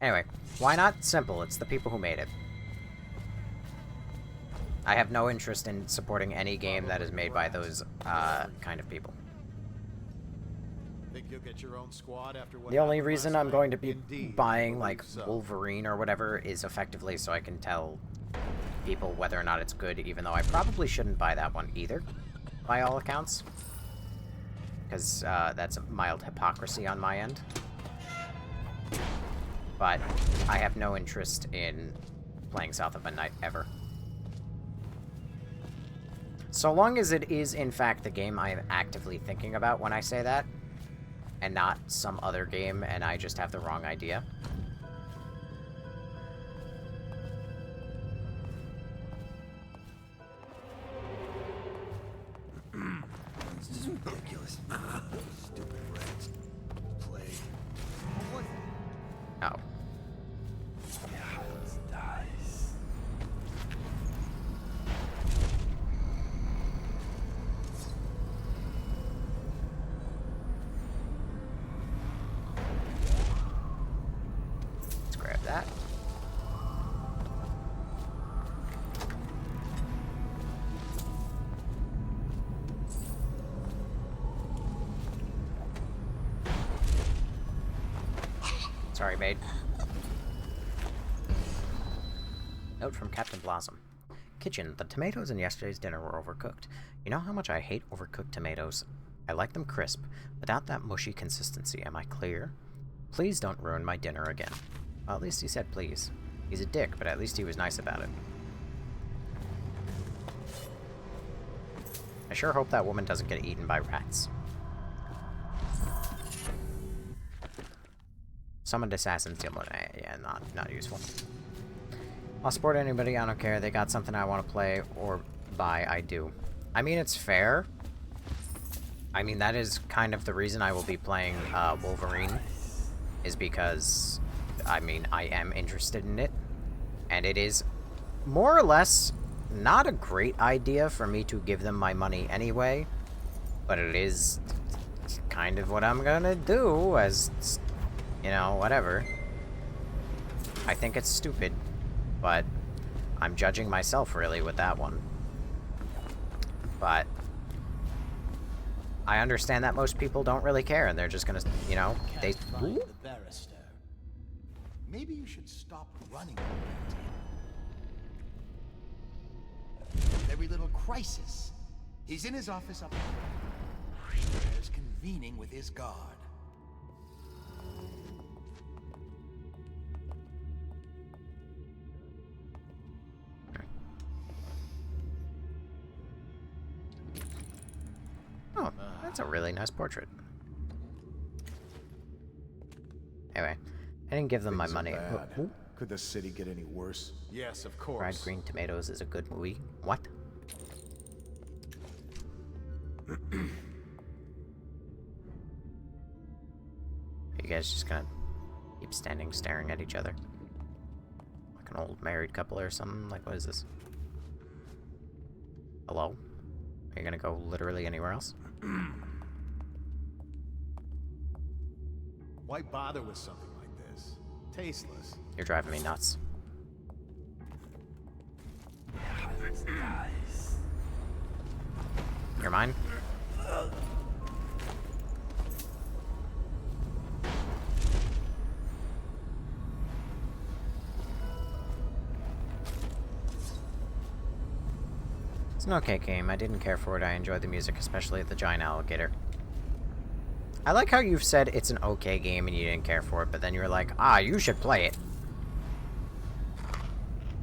Anyway, why not? Simple. It's the people who made it. I have no interest in supporting any game that is made by those, kind of people. Think you'll get your own squad after what The only happened reason last I'm night? going to be Indeed, buying, I like, believe so. Wolverine or whatever is effectively so I can tell people whether or not it's good, even though I probably shouldn't buy that one either, by all accounts. Because, that's a mild hypocrisy on my end. But I have no interest in playing South of Midnight ever. So long as it is, in fact, the game I am actively thinking about when I say that, and not some other game and I just have the wrong idea. This is ridiculous. Stupid rats. Plague. Oh. Yeah, let's dice. Let's grab that. Sorry, maid. Note from Captain Blossom. Kitchen, the tomatoes in yesterday's dinner were overcooked. You know how much I hate overcooked tomatoes? I like them crisp, without that mushy consistency. Am I clear? Please don't ruin my dinner again. Well, at least he said please. He's a dick, but at least he was nice about it. I sure hope that woman doesn't get eaten by rats. Summoned assassins. Yeah, not useful. I'll support anybody, I don't care. They got something I want to play or buy, I do. I mean, it's fair. I mean, that is kind of the reason I will be playing Wolverine. Is because, I mean, I am interested in it. And it is more or less not a great idea for me to give them my money anyway. But it is kind of what I'm gonna do as... You know, whatever. I think it's stupid, but I'm judging myself, really, with that one. But I understand that most people don't really care, and they're just gonna, you know, they... Find the barrister. Maybe you should stop running from that. Every little crisis, He's in his office up there, convening with his guard. Oh, that's a really nice portrait. Anyway, I didn't give them my money. Ooh. Could the city get any worse? Yes, of course. Fried Green Tomatoes is a good movie. What? Are you guys just gonna keep standing staring at each other? Like an old married couple or something? Like, what is this? Hello? Are you gonna go literally anywhere else? Why bother with something like this? Tasteless. You're driving me nuts. You're mine? It's an okay game. I didn't care for it. I enjoyed the music, especially the giant alligator. I like how you've said it's an okay game and you didn't care for it, but then you're like, ah, you should play it.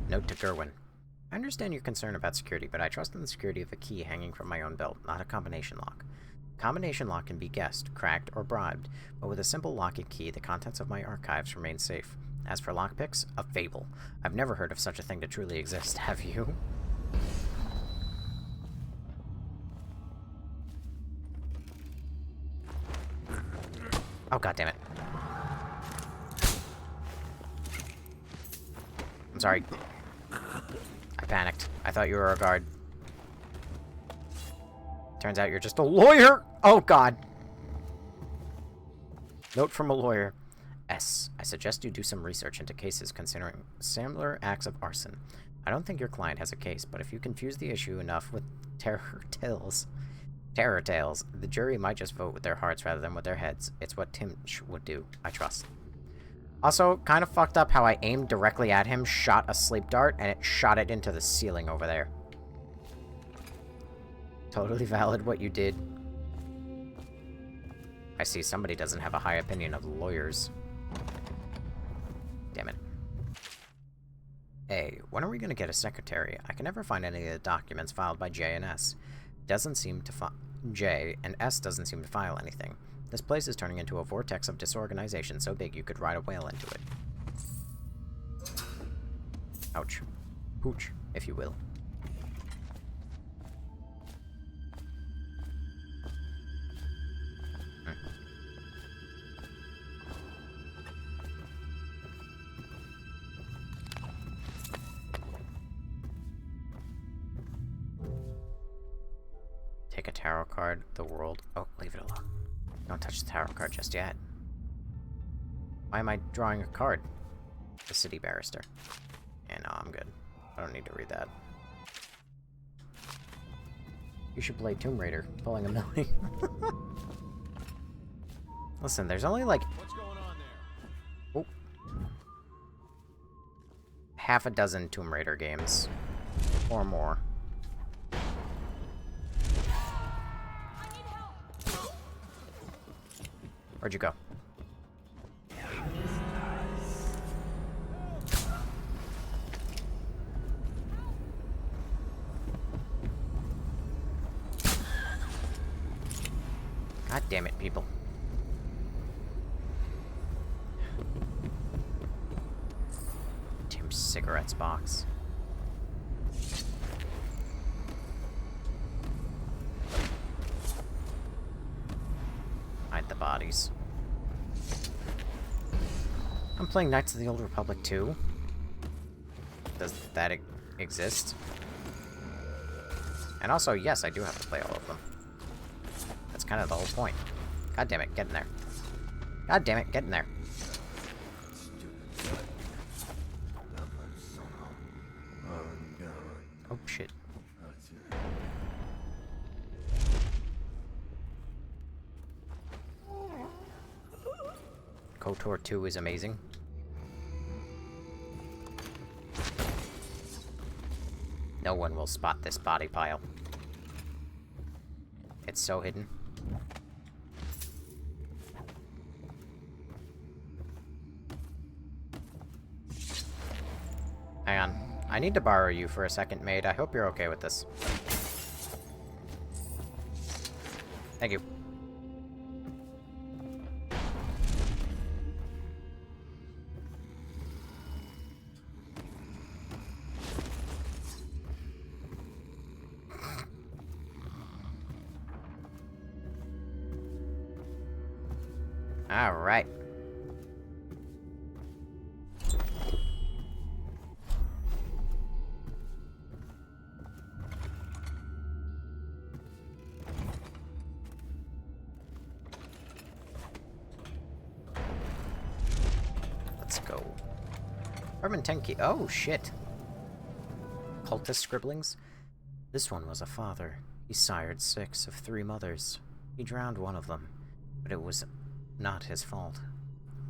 Note to Gerwin. I understand your concern about security, but I trust in the security of a key hanging from my own belt, not a combination lock. A combination lock can be guessed, cracked, or bribed, but with a simple lock and key, the contents of my archives remain safe. As for lockpicks, a fable. I've never heard of such a thing to truly exist, have you? Oh, goddammit. I'm sorry. I panicked. I thought you were a guard. Turns out you're just a lawyer! Oh, God. Note from a lawyer. S. I suggest you do some research into cases considering similar acts of arson. I don't think your client has a case, but if you confuse the issue enough with terror tales, the jury might just vote with their hearts rather than with their heads. It's what Timsh would do. I trust. Also, kind of fucked up how I aimed directly at him, shot a sleep dart, and it shot it into the ceiling over there. Totally valid what you did. I see somebody doesn't have a high opinion of lawyers. Damn it. A. When are we going to get a secretary? I can never find any of the documents filed by J and S. Doesn't seem to J and S doesn't seem to file anything. This place is turning into a vortex of disorganization so big you could ride a whale into it. Ouch. Pooch, if you will. Take a tarot card, the world. Oh, leave it alone. Don't touch the tarot card just yet. Why am I drawing a card? The city barrister. Yeah, no, I'm good. I don't need to read that. You should play Tomb Raider, pulling a Millie. Listen, there's only like... What's going on there? Oh. Half a dozen Tomb Raider games. Or more. Where'd you go? God damn it, people. Tim's cigarettes box. Hide the bodies. I'm playing Knights of the Old Republic 2. Does that exist? And also, yes, I do have to play all of them. That's kind of the whole point. God damn it, get in there. God damn it, get in there. Oh, shit. KOTOR 2 is amazing. No one will spot this body pile. It's so hidden. Hang on. I need to borrow you for a second, maid. I hope you're okay with this. Thank you. All right. Let's go. Armentenki. Oh, shit. Cultist scribblings? This one was a father. He sired 6 of 3 mothers. He drowned one of them, but it was not his fault.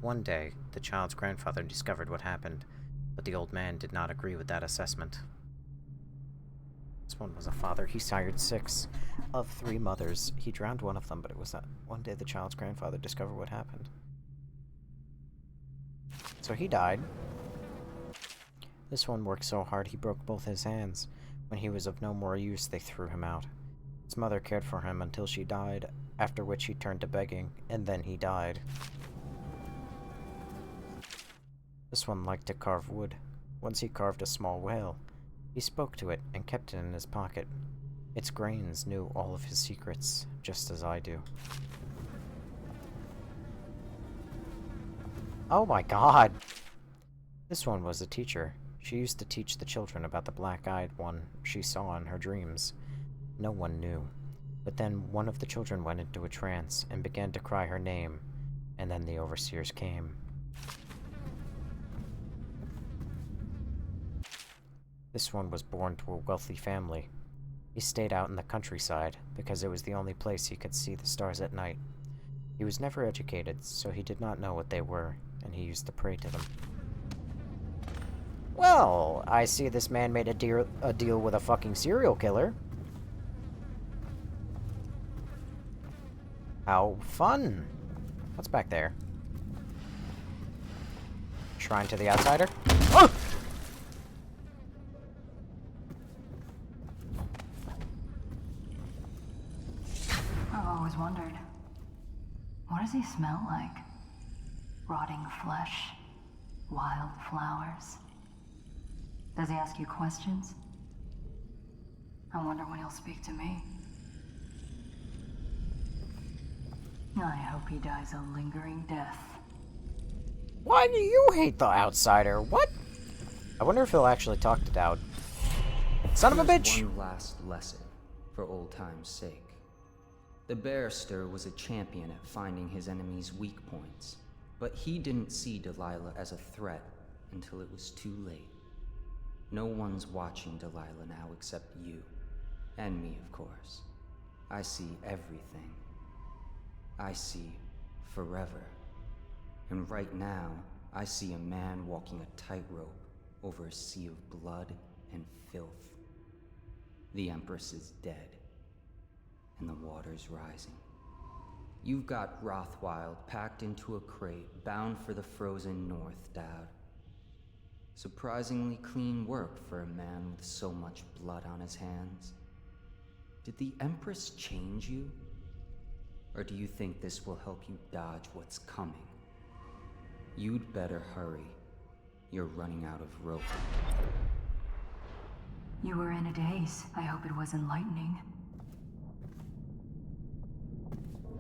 One day, the child's grandfather discovered what happened, but the old man did not agree with that assessment. This one was a father. He sired 6 of 3 mothers. He drowned one of them, but it was one day the child's grandfather discovered what happened. So he died. This one worked so hard he broke both his hands. When he was of no more use, they threw him out. His mother cared for him until she died, after which he turned to begging, and then he died. This one liked to carve wood. Once he carved a small whale. He spoke to it and kept it in his pocket. Its grains knew all of his secrets, just as I do. Oh my god! This one was a teacher. She used to teach the children about the black-eyed one she saw in her dreams. No one knew. But then one of the children went into a trance and began to cry her name, and then the overseers came. This one was born to a wealthy family. He stayed out in the countryside because it was the only place he could see the stars at night. He was never educated, so he did not know what they were, and he used to pray to them. Well, I see this man made a deal with a fucking serial killer. How fun! What's back there? Shrine to the outsider? Oh! I've always wondered, what does he smell like? Rotting flesh? Wild flowers? Does he ask you questions? I wonder when he'll speak to me. I hope he dies a lingering death. Why do you hate the outsider? What? I wonder if he'll actually talk to Dowd. Son of a bitch! One last lesson, for old time's sake. The barrister was a champion at finding his enemy's weak points, but he didn't see Delilah as a threat until it was too late. No one's watching Delilah now except you. And me, of course. I see everything. I see forever. And right now, I see a man walking a tightrope over a sea of blood and filth. The Empress is dead, and the water's rising. You've got Rothwild packed into a crate, bound for the frozen north, Dowd. Surprisingly clean work for a man with so much blood on his hands. Did the Empress change you? Or do you think this will help you dodge what's coming? You'd better hurry. You're running out of rope. You were in a daze. I hope it was enlightening.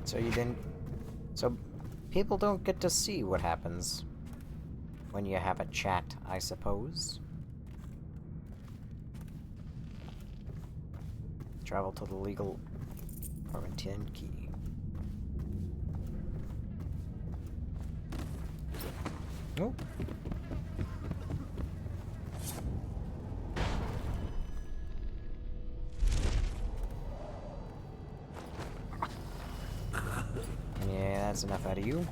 So you didn't... So people don't get to see what happens when you have a chat, I suppose. Travel to the legal Armentan key. Oh. Yeah, that's enough out of you.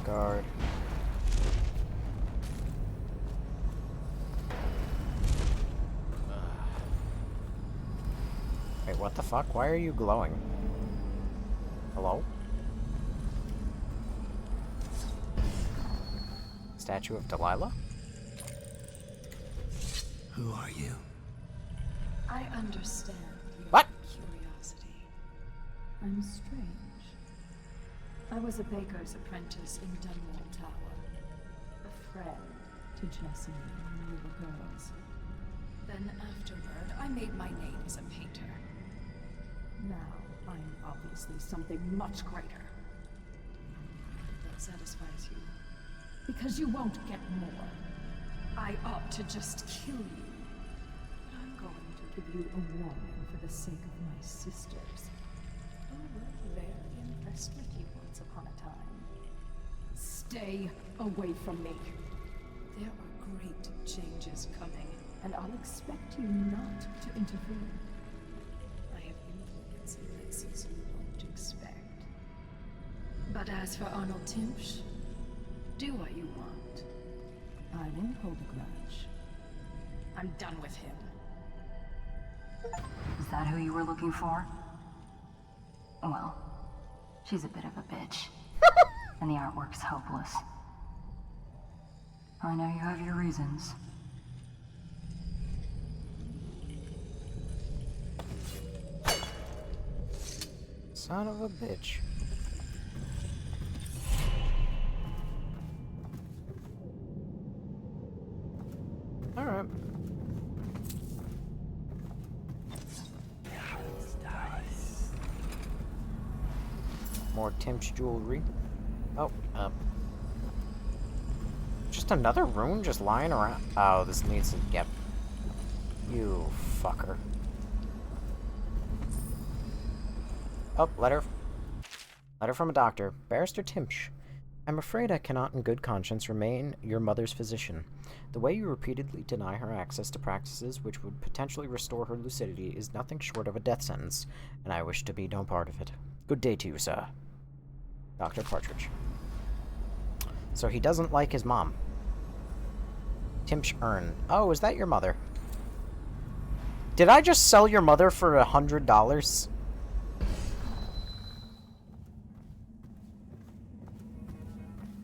guard. Wait, what the fuck? Why are you glowing? Hello? Statue of Delilah? Who are you? I understand your What? curiosity. I'm strange. I was a baker's apprentice in Dunwall Tower. A friend to Jessamine when we were girls. Then afterward, I made my name as a painter. Now, I'm obviously something much greater. That satisfies you. Because you won't get more. I ought to just kill you. But I'm going to give you a warning for the sake of my sisters. Who were very impressed with you once upon a time. Stay away from me. There are great changes coming, and I'll expect you not to interfere. I have influence in places you won't expect. But as for Arnold Timpsch, do what you want. I won't hold a grudge. I'm done with him. Is that who you were looking for? Well, she's a bit of a bitch. And the artwork's hopeless. I know you have your reasons. Son of a bitch. Alright. More Timpsch jewelry. Oh, just another rune just lying around. Oh, this needs to... Yep. You fucker. Oh, letter. Letter from a doctor. Barrister Timpsch. I'm afraid I cannot in good conscience remain your mother's physician. The way you repeatedly deny her access to practices which would potentially restore her lucidity is nothing short of a death sentence, and I wish to be no part of it. Good day to you, sir. Dr. Partridge. So he doesn't like his mom. Timpsch Urn. Oh, is that your mother? Did I just sell your mother for $100?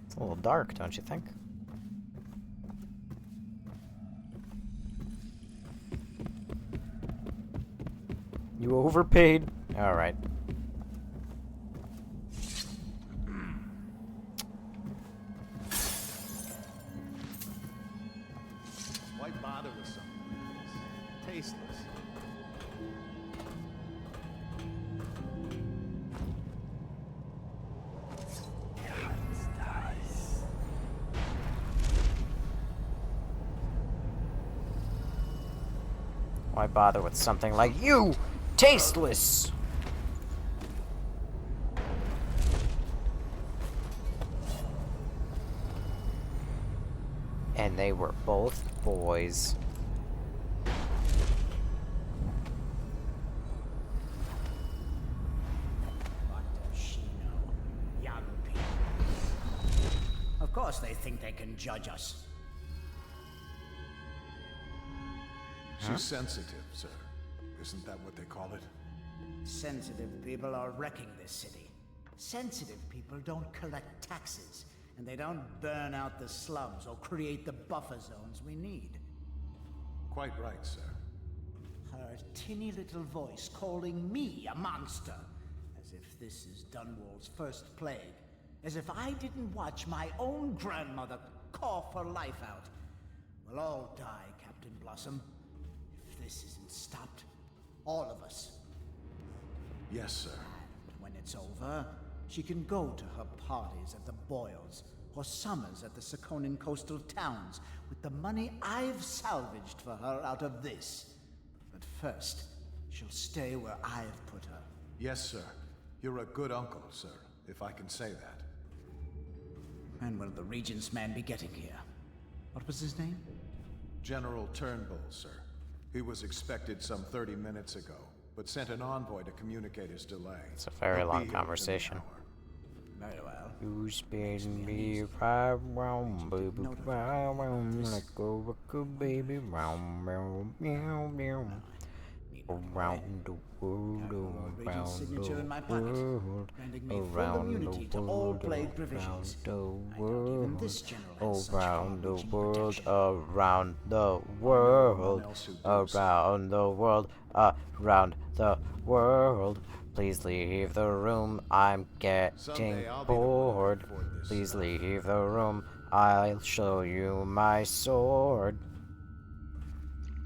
It's a little dark, don't you think? You overpaid. All right. Why bother with something like this? Tasteless. Why bother with something like you? Tasteless! And they were both boys. What does she know? Young people. Of course they think they can judge us. She's sensitive, sir. Isn't that what they call it? Sensitive people are wrecking this city. Sensitive people don't collect taxes, and they don't burn out the slums or create the buffer zones we need. Quite right, sir. Her tinny little voice calling me a monster, as if this is Dunwall's first plague, as if I didn't watch my own grandmother cough her life out. We'll all die, Captain Blossom. If this isn't stopped, all of us. Yes, sir. And when it's over, she can go to her parties at the Boyles, or summers at the Sakonan coastal towns, with the money I've salvaged for her out of this. But first, she'll stay where I've put her. Yes, sir. You're a good uncle, sir, if I can say that. When will the Regent's man be getting here? What was his name? General Turnbull, sir. He was expected some 30 minutes ago, but sent an envoy to communicate his delay. It's a very long conversation. Very well. You spin me right round, baby, right round, like a record, baby, round, round, meow, meow. Around the world, around the world, around the world, around the world, around the world, around the world, around the world, around the world. Please leave the room, I'm getting bored. Please leave the room, I'll show you my sword.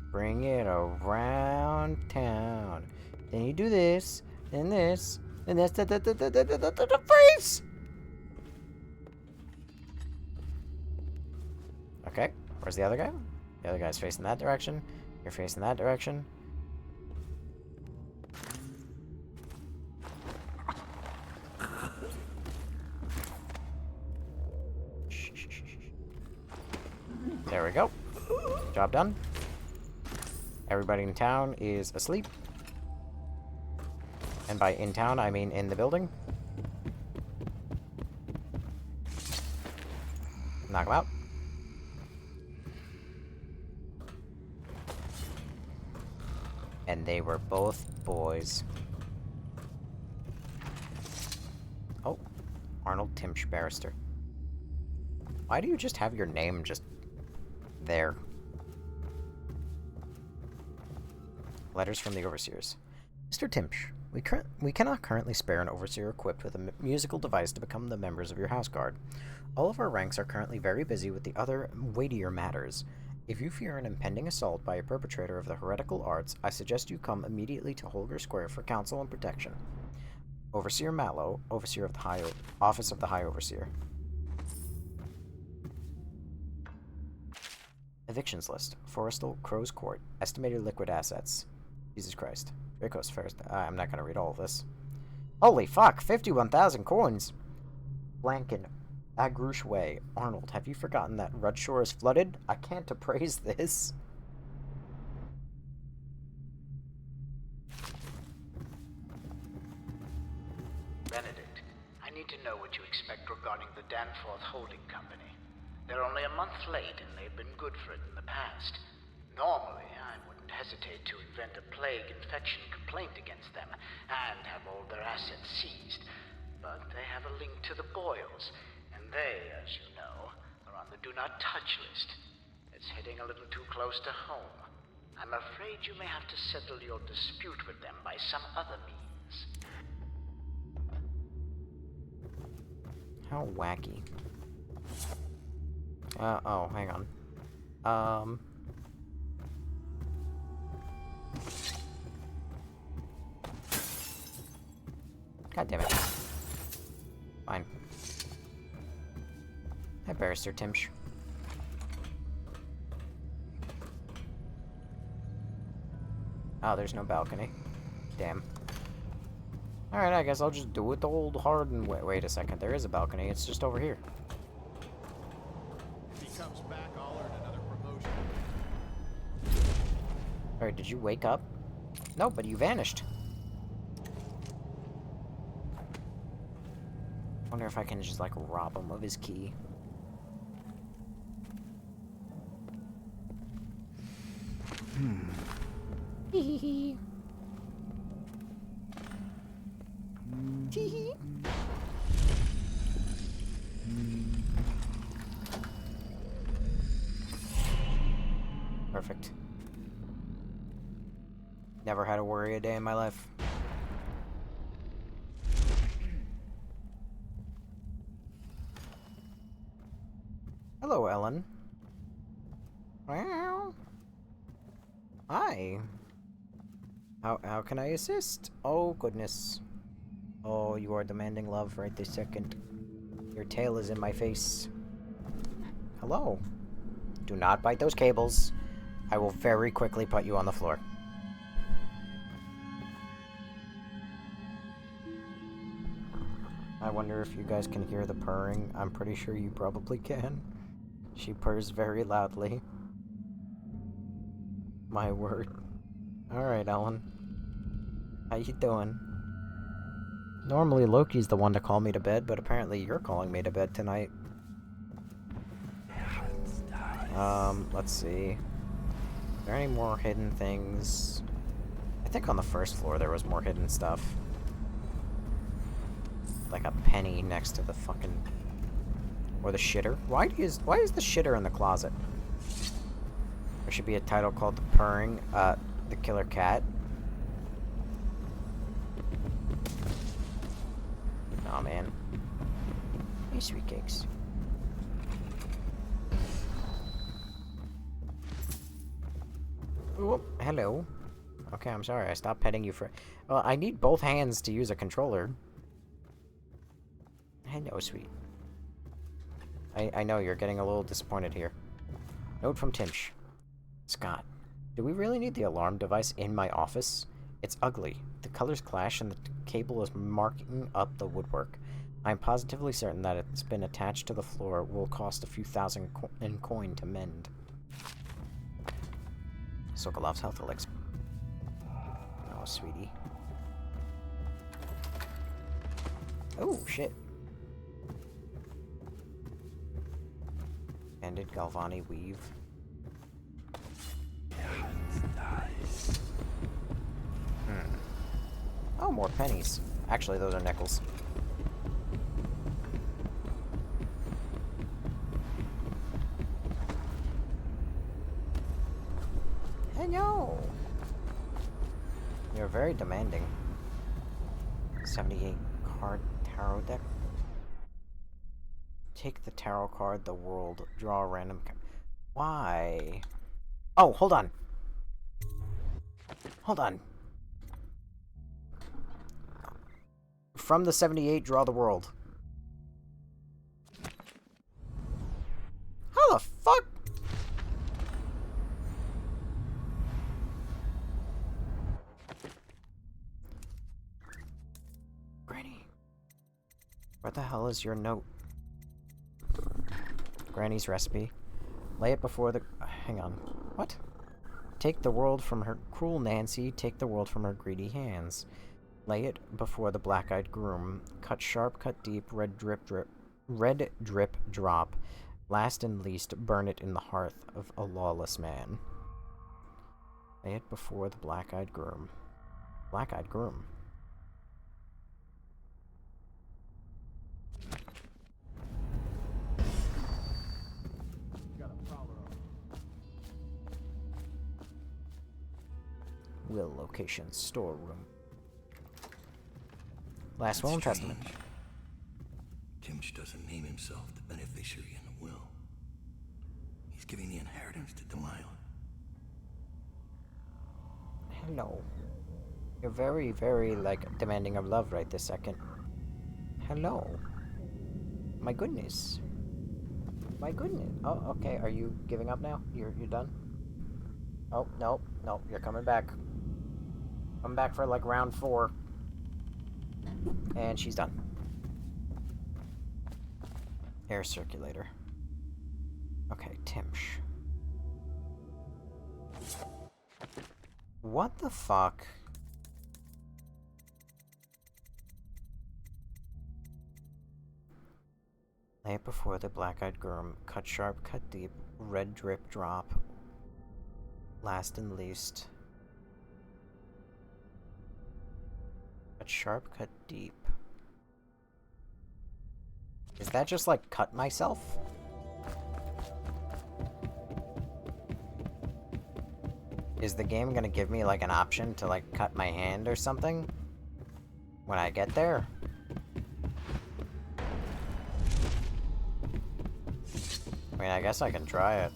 Bring it around town. Then you do this, and this, and that's the freeze! Okay, where's the other guy? The other guy's facing that direction. You're facing that direction. There we go. Job done. Everybody in town is asleep. And by in town, I mean in the building. Knock him out. And they were both boys. Oh, Arnold Timsh Barrister. Why do you just have your name just there? Letters from the Overseers. Mr. Timsh, we cannot currently spare an Overseer equipped with a musical device to become the members of your house guard. All of our ranks are currently very busy with the other weightier matters. If you fear an impending assault by a perpetrator of the heretical arts, I suggest you come immediately to Holger Square for counsel and protection. Overseer Mallow, Overseer of the Office of the High Overseer. Evictions list. Forestal, Crow's Court. Estimated liquid assets. Jesus Christ. Dracos first. I'm not gonna read all of this. Holy fuck! 51,000 coins! Blanken. Agrush Way. Arnold, have you forgotten that Rudshore is flooded? I can't appraise this. Benedict, I need to know what you expect regarding the Danforth Holding Company. They're only a month late, and they've been good for it in the past. Normally, I wouldn't hesitate to invent a plague infection complaint against them, and have all their assets seized. But they have a link to the Boyles, and they, as you know, are on the Do Not Touch list. It's hitting a little too close to home. I'm afraid you may have to settle your dispute with them by some other means. How wacky. Oh, hang on. God damn it. Fine. Hi, Barrister Timsh. Oh, there's no balcony. Damn. Alright, I guess I'll just do it the old hard and wait a second. There is a balcony. It's just over here. If he comes back, I'll earn another promotion. Alright, did you wake up? No, but you vanished. Wonder if I can just, like, rob him of his key. Hee hee. Perfect. Never had to worry a day in my life. Hello, Ellen. Well, hi. How can I assist? Oh, goodness. Oh, you are demanding love right this second. Your tail is in my face. Hello. Do not bite those cables. I will very quickly put you on the floor. I wonder if you guys can hear the purring. I'm pretty sure you probably can. She purrs very loudly. My word. Alright, Ellen. How you doing? Normally Loki's the one to call me to bed, but apparently you're calling me to bed tonight. Let's see. Are there any more hidden things? I think on the first floor there was more hidden stuff. Like a penny next to the fucking... Or the shitter. Why is the shitter in the closet? There should be a title called The Purring, The Killer Cat. Aw, man. Hey, sweet cakes. Oh, hello. Okay, I'm sorry. I stopped petting you for... Well, I need both hands to use a controller. Hello, sweet. I know you're getting a little disappointed here. Note from Timsh. Scott, do we really need the alarm device in my office? It's ugly. The colors clash and the cable is marking up the woodwork. I'm positively certain that it's been attached to the floor. Will cost a few thousand in coin to mend. Sokolov's health elixir. Oh, sweetie. Oh, shit. Ended Galvani weave. Oh, more pennies. Actually, those are nickels. Hello! You're very demanding. 78 card tarot deck. Take the tarot card, the world, draw a random card. Why? Oh, hold on. Hold on. From the 78, draw the world. How the fuck? Granny. What the hell is your note? Granny's recipe. Lay it before the... Hang on. What? Take the world from her... Cruel Nancy, take the world from her greedy hands. Lay it before the black-eyed groom. Cut sharp, cut deep, red drip, drop. Last and least, burn it in the hearth of a lawless man. Lay it before the black-eyed groom. Black-eyed groom. Will location, storeroom. Last will and testament. Timsh doesn't name himself the beneficiary in the will. He's giving the inheritance to Delilah. Hello. You're very, very, like, demanding of love right this second. Hello. My goodness. My goodness. Oh, okay. Are you giving up now? You're done? Oh, no. No, you're coming back. Come back for, like, round 4. And she's done. Air circulator. Okay, Timsh. What the fuck? Lay it before the black-eyed groom. Cut sharp, cut deep. Red drip drop. Last and least. Cut sharp, cut deep. Is that just like cut myself? Is the game gonna give me like an option to like cut my hand or something when I get there? I mean, I guess I can try it.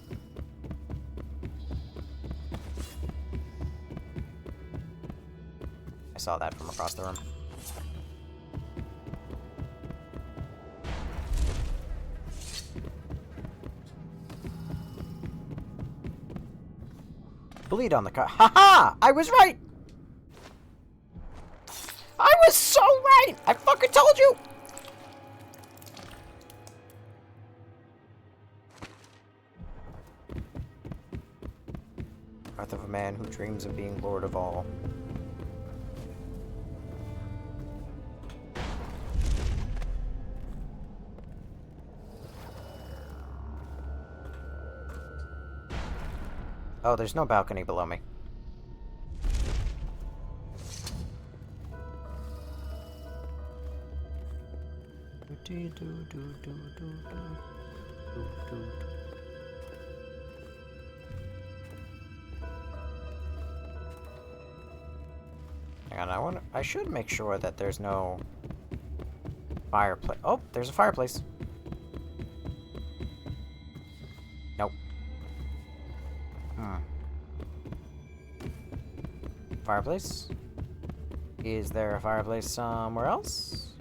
I saw that from across the room. Bleed on the car. Haha! I was right! I was so right! I fucking told you! Heart of a man who dreams of being lord of all. Oh, there's no balcony below me. Hang on, I should make sure that there's no fireplace. Oh, there's a fireplace. Nope. Fireplace? Is there a fireplace somewhere else?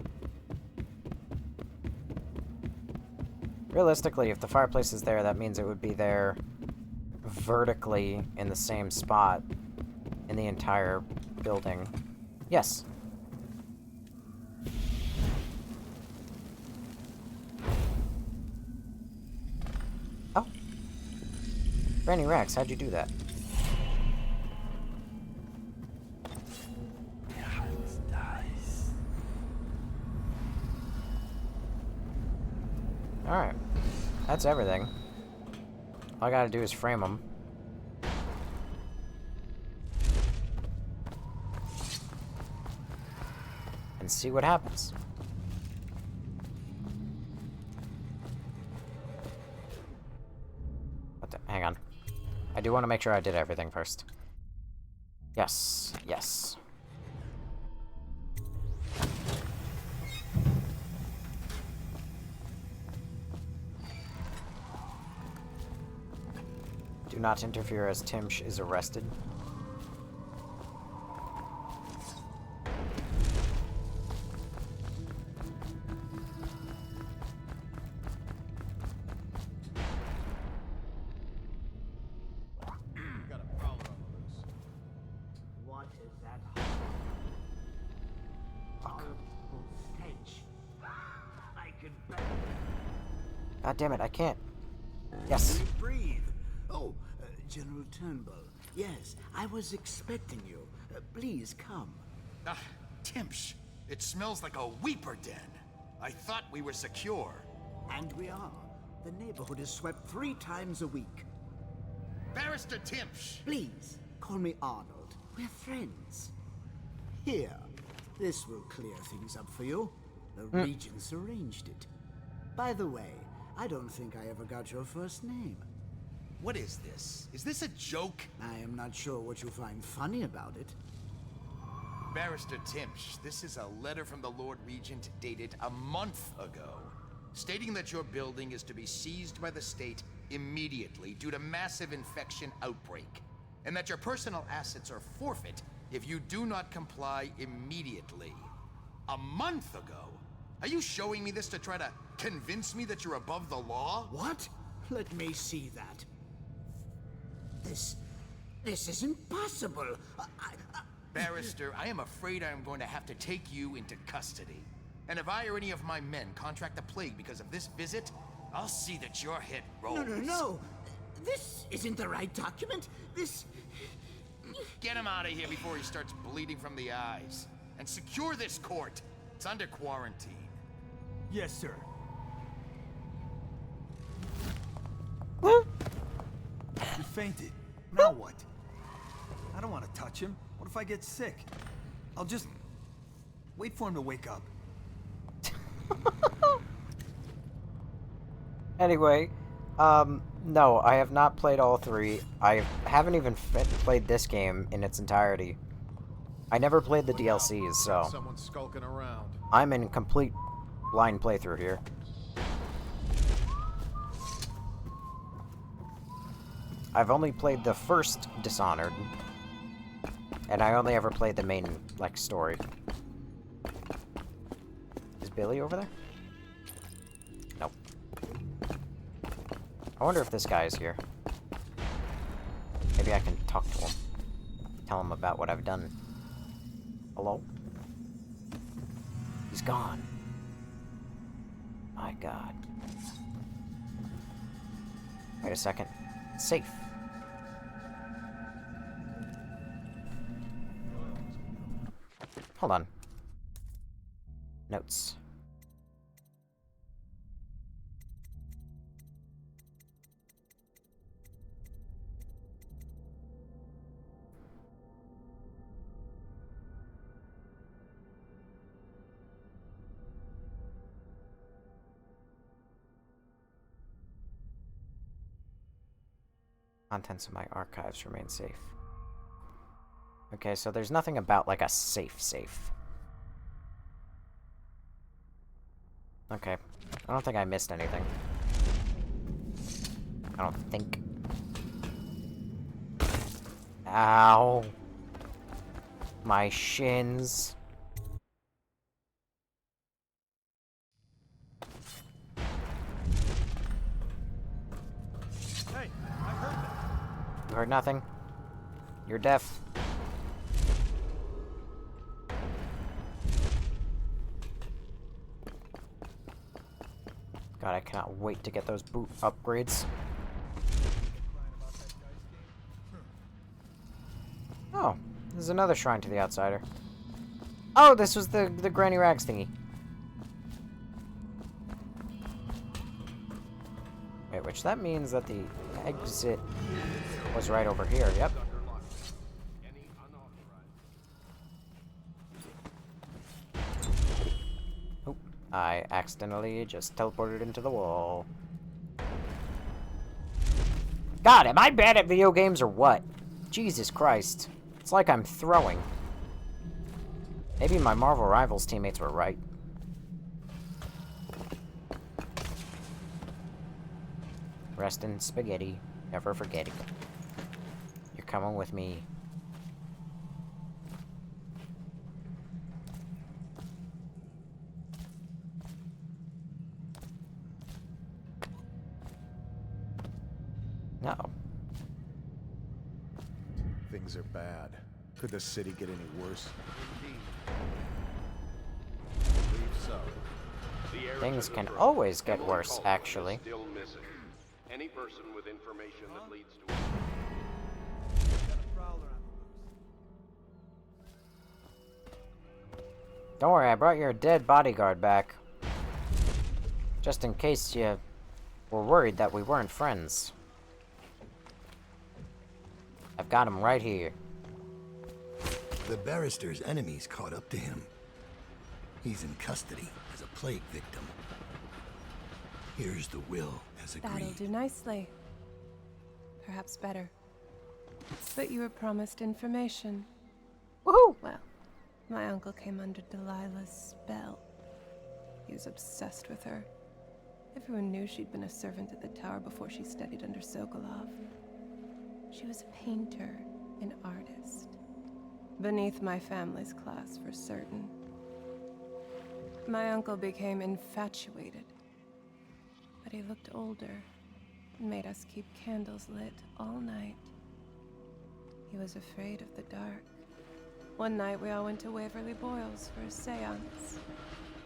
Realistically, if the fireplace is there, that means it would be there vertically in the same spot in the entire building. Yes. Oh. Granny Rex, how'd you do that? Alright. That's everything. All I gotta do is frame them. And see what happens. What the? Hang on. I do want to make sure I did everything first. Yes. Yes. Do not interfere as Timsh is arrested. What is that horrible stench? I can bet. God damn it, I can't. Yes. Breathe. Oh, General Turnbull. Yes, I was expecting you. Please come. Ah, Timsh. It smells like a weeper den. I thought we were secure. And we are. The neighborhood is swept 3 times a week. Barrister Timsh! Please, call me Arnold. We're friends. Here, this will clear things up for you. The Regents arranged it. By the way, I don't think I ever got your first name. What is this? Is this a joke? I am not sure what you find funny about it. Barrister Timsh, this is a letter from the Lord Regent dated a month ago, stating that your building is to be seized by the state immediately due to massive infection outbreak, and that your personal assets are forfeit if you do not comply immediately. A month ago? Are you showing me this to try to convince me that you're above the law? What? Let me see that. This isn't possible. Barrister, I am afraid I am going to have to take you into custody. And if I or any of my men contract the plague because of this visit, I'll see that your head rolls. No. This isn't the right document. This... Get him out of here before he starts bleeding from the eyes. And secure this court. It's under quarantine. Yes, sir. He fainted. Now what? I don't want to touch him. What if I get sick? I'll just wait for him to wake up. Anyway, no, I have not played all 3. I haven't even played this game in its entirety. I never played the DLCs, so Someone's skulking around. I'm in complete blind playthrough here. I've only played the first Dishonored, and I only ever played the main, like, story. Is Billy over there? Nope. I wonder if this guy is here. Maybe I can talk to him. Tell him about what I've done. Hello? He's gone. My God. Wait a second. Safe. Hold on. Notes. Contents of my archives remain safe. Okay, so there's nothing about, like, a safe. Okay. I don't think I missed anything. I don't think. Ow. My shins. Hey, I heard that. You heard nothing? You're deaf. God, I cannot wait to get those boot upgrades. Oh, there's another shrine to the outsider. Oh, this was the Granny Rags thingy. Wait, which that means that the exit was right over here, yep. Oh, I accidentally just teleported into the wall. God, am I bad at video games or what? Jesus Christ. It's like I'm throwing. Maybe my Marvel Rivals teammates were right. Rest in spaghetti, never forgetting. You're coming with me. No. Things are bad. Could the city get any worse? Believe so. Things can always get worse, actually. Still missing. Any person with information that leads to Don't worry, I brought your dead bodyguard back. Just in case you were worried that we weren't friends. I've got him right here. The barrister's enemies caught up to him. He's in custody as a plague victim. Here's the will as agreed. That'll do nicely. Perhaps better. But you were promised information. Woohoo! Well, my uncle came under Delilah's spell. He was obsessed with her. Everyone knew she'd been a servant at the tower before she studied under Sokolov. She was a painter, an artist. Beneath my family's class, for certain. My uncle became infatuated. But he looked older and made us keep candles lit all night. He was afraid of the dark. One night we all went to Waverly Boyle's for a seance.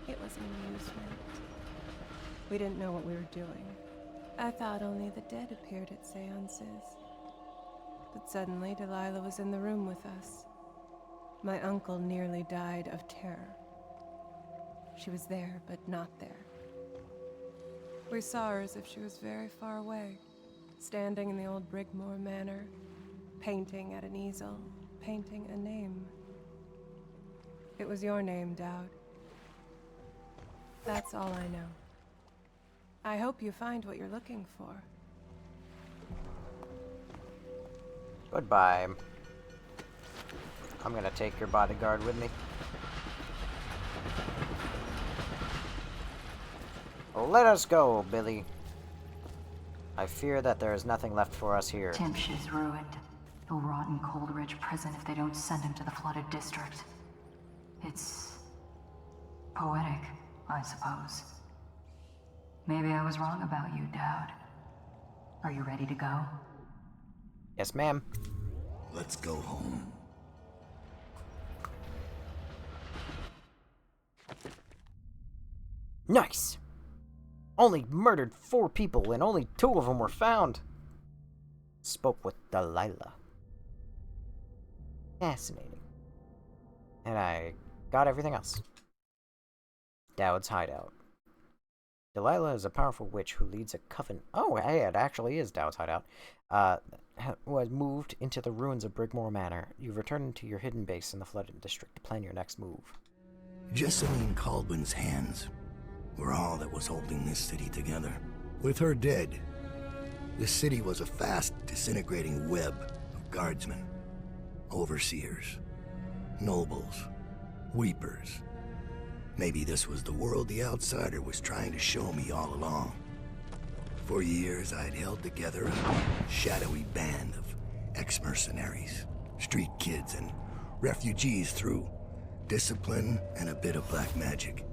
It was an amusement. We didn't know what we were doing. I thought only the dead appeared at seances. But suddenly Delilah was in the room with us. My uncle nearly died of terror. She was there, but not there. We saw her as if she was very far away, standing in the old Brigmore Manor, painting at an easel, painting a name. It was your name, Dowd. That's all I know. I hope you find what you're looking for. Goodbye. I'm gonna take your bodyguard with me. Let us go, Billy. I fear that there is nothing left for us here. Timsh is ruined. He'll rot in Coldridge prison if they don't send him to the flooded district. It's poetic, I suppose. Maybe I was wrong about you, Dowd. Are you ready to go? Yes, ma'am. Let's go home. Nice! Only murdered 4 people and only 2 of them were found. Spoke with Delilah. Fascinating. And I got everything else. Dowd's hideout. Delilah is a powerful witch who leads a coven. Oh, hey, it actually is Dowd's hideout. Was moved into the ruins of Brigmore Manor. You've returned to your hidden base in the flooded district to plan your next move. Jessamine Caldwell's hands were all that was holding this city together. With her dead, This city was a fast, disintegrating web of guardsmen, overseers, nobles, weepers. Maybe this was the world the outsider was trying to show me all along. For years, I'd held together a shadowy band of ex-mercenaries, street kids, and refugees through discipline and a bit of black magic.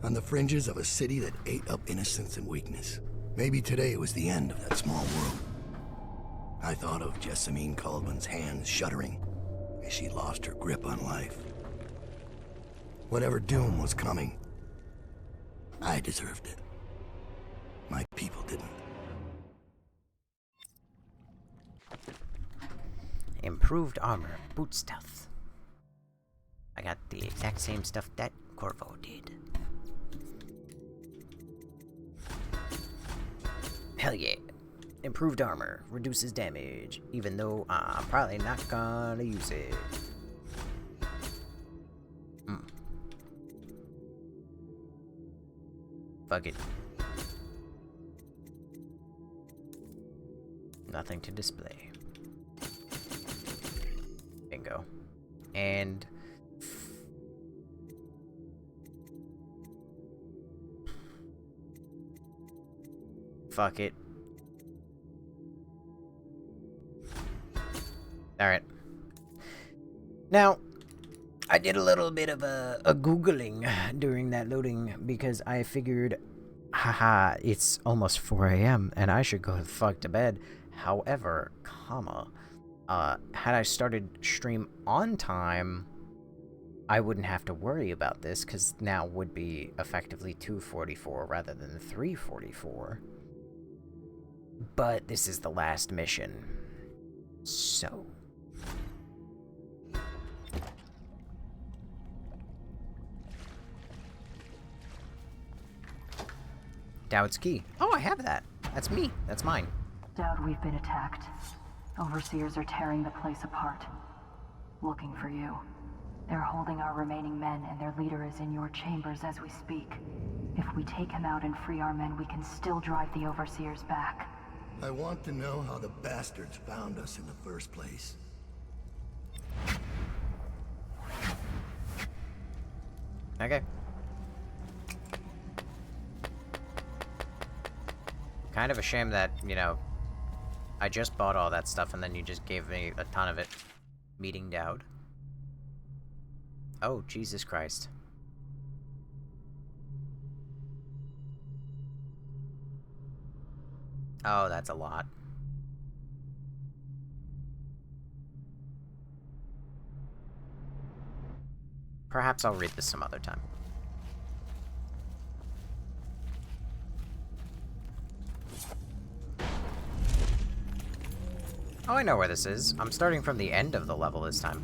On the fringes of a city that ate up innocence and weakness. Maybe today was the end of that small world. I thought of Jessamine Colvin's hands shuddering as she lost her grip on life. Whatever doom was coming, I deserved it. My people didn't. Improved armor, boot stealth. I got the exact same stuff that Corvo did. Hell yeah. Improved armor, reduces damage, even though I'm probably not gonna use it. Fuck it. Nothing to display. Bingo. And fuck it. Alright. Now, I did a little bit of a Googling during that loading because I figured, haha, it's almost 4 a.m. and I should go the fuck to bed. However, had I started stream on time, I wouldn't have to worry about this because now would be effectively 2:44 rather than 3:44. But this is the last mission. So... Dowd's key. Oh, I have that. That's me. That's mine. Dowd, we've been attacked. Overseers are tearing the place apart. Looking for you. They're holding our remaining men, and their leader is in your chambers as we speak. If we take him out and free our men, we can still drive the Overseers back. I want to know how the bastards found us in the first place. Okay. Kind of a shame that, you know, I just bought all that stuff and then you just gave me a ton of it. Meeting Dowd. Oh, Jesus Christ. Oh, that's a lot. Perhaps I'll read this some other time. Oh, I know where this is. I'm starting from the end of the level this time.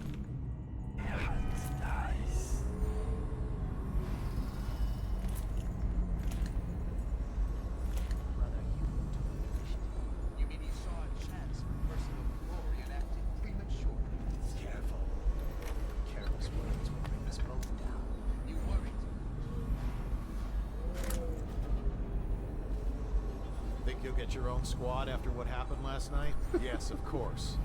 Think you'll get your own squad after what happened last night? Yes, of course.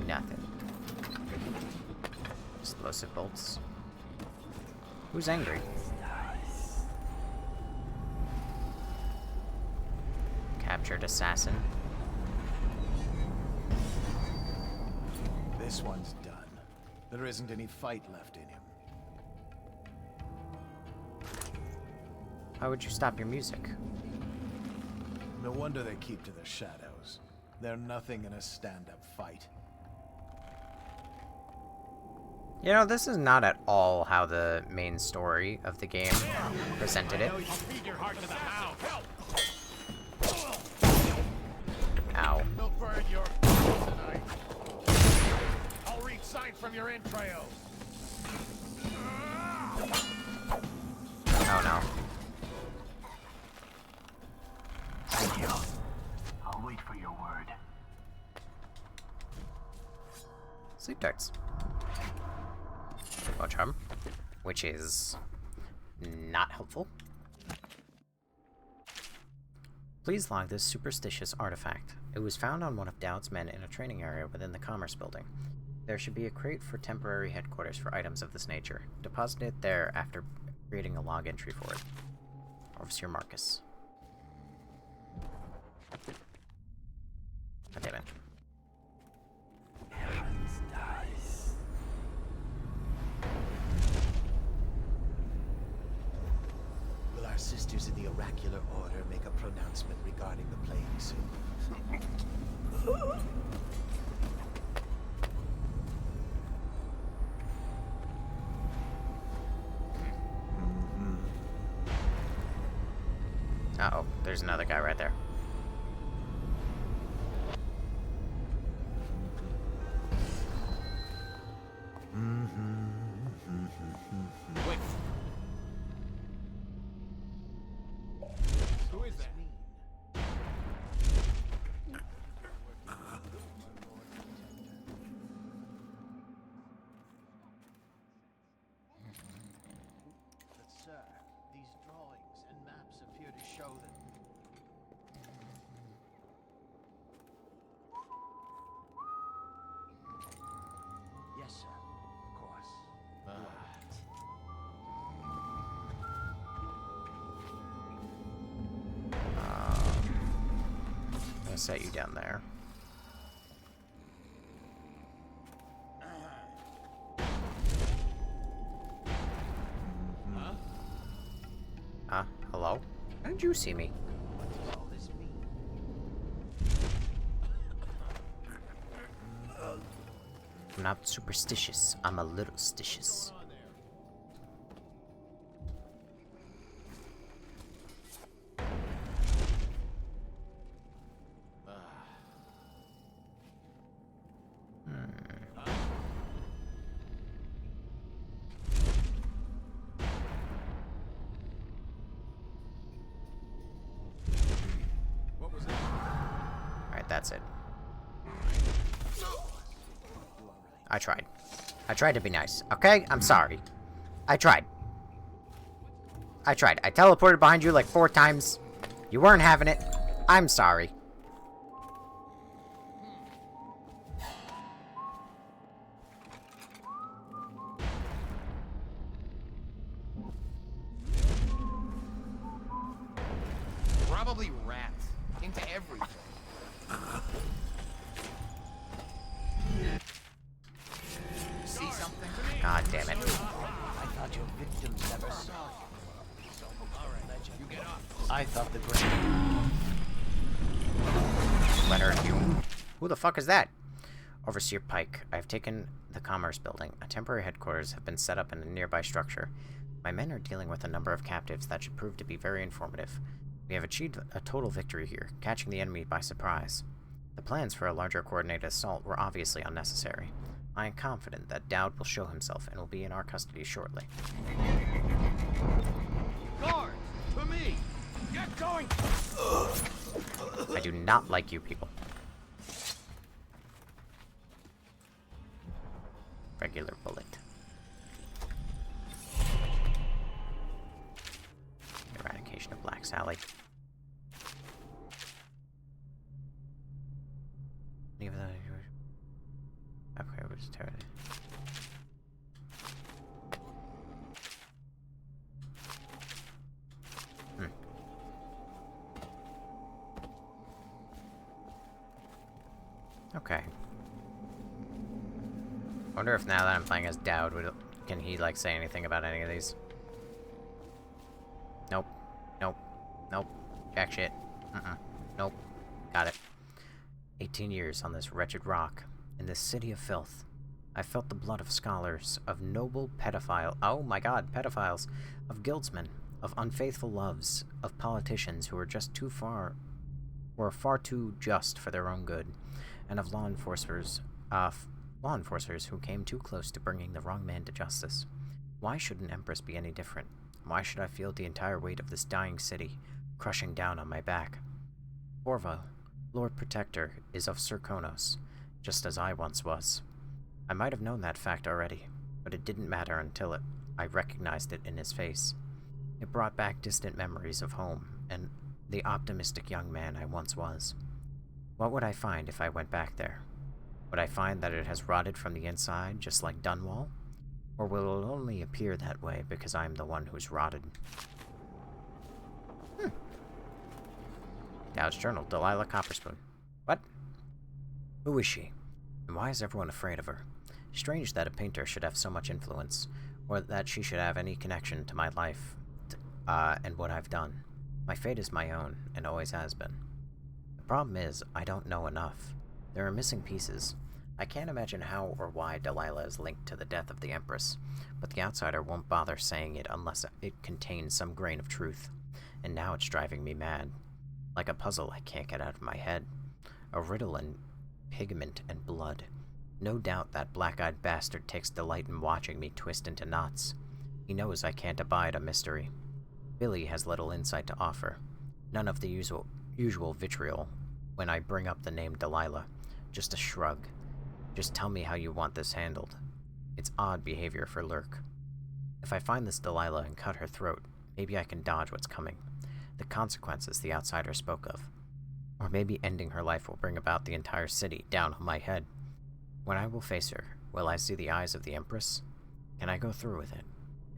Nothing. Explosive bolts. Who's angry? Captured assassin. This one's done. There isn't any fight left in him. How would you stop your music? No wonder they keep to the shadows. They're nothing in a stand-up fight. You know, this is not at all how the main story of the game presented it. Ow. They'll burn your tonight. I'll read signs from your entrails. Oh no. Thank you. I'll wait for your sleep darts. Rainbow charm, which is not helpful. Please log this superstitious artifact. It was found on one of Dowd's men in a training area within the Commerce Building. There should be a crate for temporary headquarters for items of this nature. Deposit it there after creating a log entry for it. Overseer Marcus. God damn it. Will our sisters in the oracular order make a pronouncement regarding the plague soon? Uh-oh, there's another guy right there. Wait. Who is that? But sir, these drawings and maps appear to show that... Yes, sir. Of course. I'm gonna set you down there. Hello? How did you see me? What does all this mean? I'm not superstitious. I'm a little stitious. Alright, that's it. I tried. I tried to be nice, okay? I'm sorry. I tried. I tried. I teleported behind you like 4 times. You weren't having it. I'm sorry. Probably rats into everything. See something? God damn it. I thought your victims never saw you. So legend. You get off. I thought the great... Leonard Hume. Who the fuck is that? Overseer Pike. I have taken the Commerce Building. A temporary headquarters have been set up in a nearby structure. My men are dealing with a number of captives that should prove to be very informative. We have achieved a total victory here, catching the enemy by surprise. The plans for a larger coordinated assault were obviously unnecessary. I am confident that Dowd will show himself and will be in our custody shortly. Guards! To me! Get going! I do not like you people. Regular bullet. Eradication of Black Sally. Leave the upgrade was terrible. Okay. Wonder if now that I'm playing as Dowd, can he like say anything about any of these? Nope. Nope. Nope. Jack shit. Nope. Got it. 18 years on this wretched rock, in this city of filth. I felt the blood of scholars, of noble oh my god, pedophiles, of guildsmen, of unfaithful loves, of politicians who were far too just for their own good, and of law enforcers who came too close to bringing the wrong man to justice. Why should an empress be any different? Why should I feel the entire weight of this dying city crushing down on my back? Corvo, Lord Protector, is of Serkonos, just as I once was. I might have known that fact already, but it didn't matter until I recognized it in his face. It brought back distant memories of home and the optimistic young man I once was. What would I find if I went back there? Would I find that it has rotted from the inside, just like Dunwall? Or will it only appear that way because I'm the one who's rotted? Dow's journal, Delilah Copperspoon. What? Who is she? And why is everyone afraid of her? Strange that a painter should have so much influence, or that she should have any connection to my life, and what I've done. My fate is my own, and always has been. The problem is, I don't know enough. There are missing pieces. I can't imagine how or why Delilah is linked to the death of the Empress, but the outsider won't bother saying it unless it contains some grain of truth. And now it's driving me mad. Like a puzzle I can't get out of my head. A riddle in pigment and blood. No doubt that black-eyed bastard takes delight in watching me twist into knots. He knows I can't abide a mystery. Billy has little insight to offer. None of the usual vitriol when I bring up the name Delilah. Just a shrug. Just tell me how you want this handled. It's odd behavior for Lurk. If I find this Delilah and cut her throat, maybe I can dodge what's coming. The consequences the outsider spoke of. Or maybe ending her life will bring about the entire city down on my head. When I will face her, will I see the eyes of the Empress? Can I go through with it?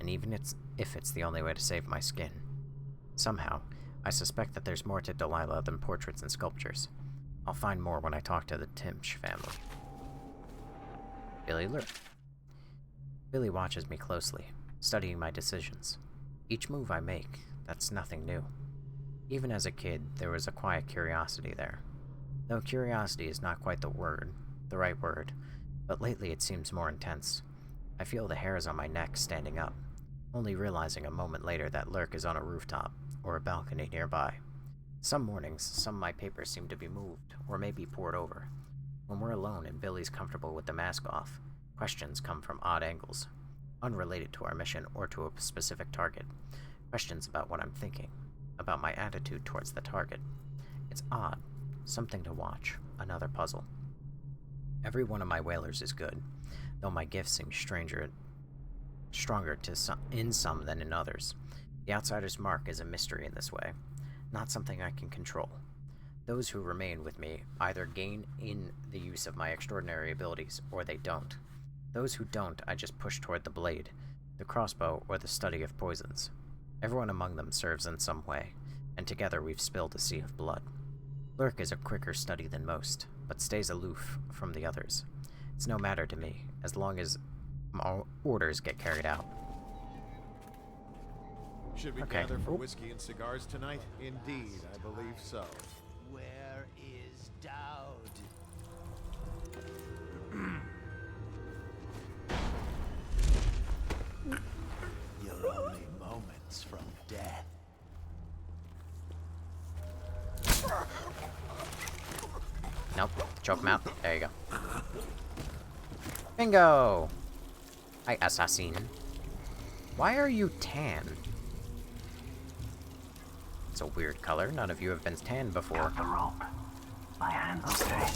And even if it's the only way to save my skin. Somehow, I suspect that there's more to Delilah than portraits and sculptures. I'll find more when I talk to the Timsh family. Billy Lurk. Billy watches me closely, studying my decisions. Each move I make, that's nothing new. Even as a kid, there was a quiet curiosity there. Though curiosity is not quite the right word, but lately it seems more intense. I feel the hairs on my neck standing up, only realizing a moment later that Lurk is on a rooftop, or a balcony nearby. Some mornings, some of my papers seem to be moved, or maybe poured over. When we're alone and Billy's comfortable with the mask off, questions come from odd angles, unrelated to our mission or to a specific target. Questions about what I'm thinking, about my attitude towards the target. It's odd, something to watch, another puzzle. Every one of my whalers is good, though my gifts seem stronger in some than in others. The outsider's mark is a mystery in this way, not something I can control. Those who remain with me either gain in the use of my extraordinary abilities, or they don't. Those who don't, I just push toward the blade, the crossbow, or the study of poisons. Everyone among them serves in some way, and together we've spilled a sea of blood. Lurk is a quicker study than most, but stays aloof from the others. It's no matter to me, as long as my orders get carried out. Should we gather for whiskey and cigars tonight? Indeed, I believe so. Where is Dowd? You're only moments from death. Nope. Choke him out. There you go. Bingo! Hi, assassin. Why are you tan? It's a weird color. None of you have been tan before. Got the rope. My hand's okay.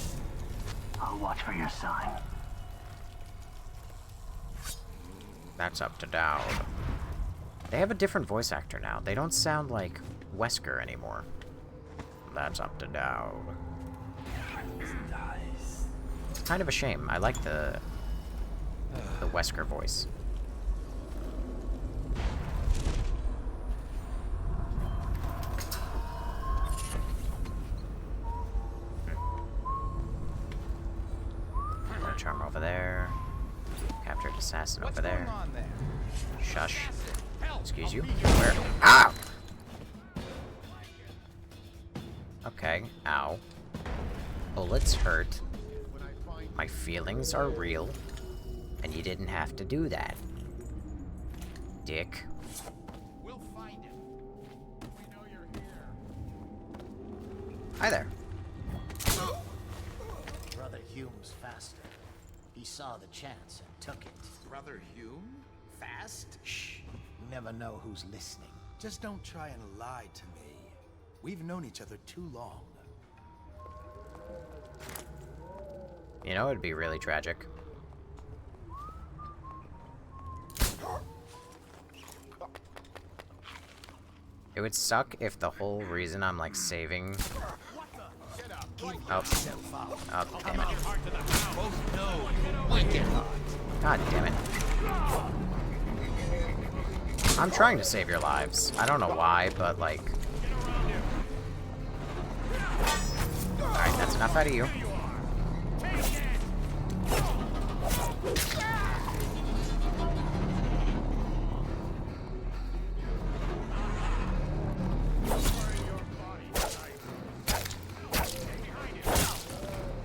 I'll watch for your sign. That's up to Dowd. They have a different voice actor now. They don't sound like Wesker anymore. That's up to Dowd. It's kind of a shame. I like the Wesker voice. Charm over there. Captured assassin over there. Shush. Excuse you. Where? Ah! Okay. Ow. Bullets hurt. My feelings are real. And you didn't have to do that. Dick. We'll find him. We know you're here. Hi there. Brother Hume's faster. He saw the chance and took it. Brother Hume? Fast? Shh. You never know who's listening. Just don't try and lie to me. We've known each other too long. You know, it'd be really tragic It would suck if the whole reason I'm like saving. Oh, oh, damn it! God damn it! I'm trying to save your lives. I don't know why, but like. All right, that's enough out of you.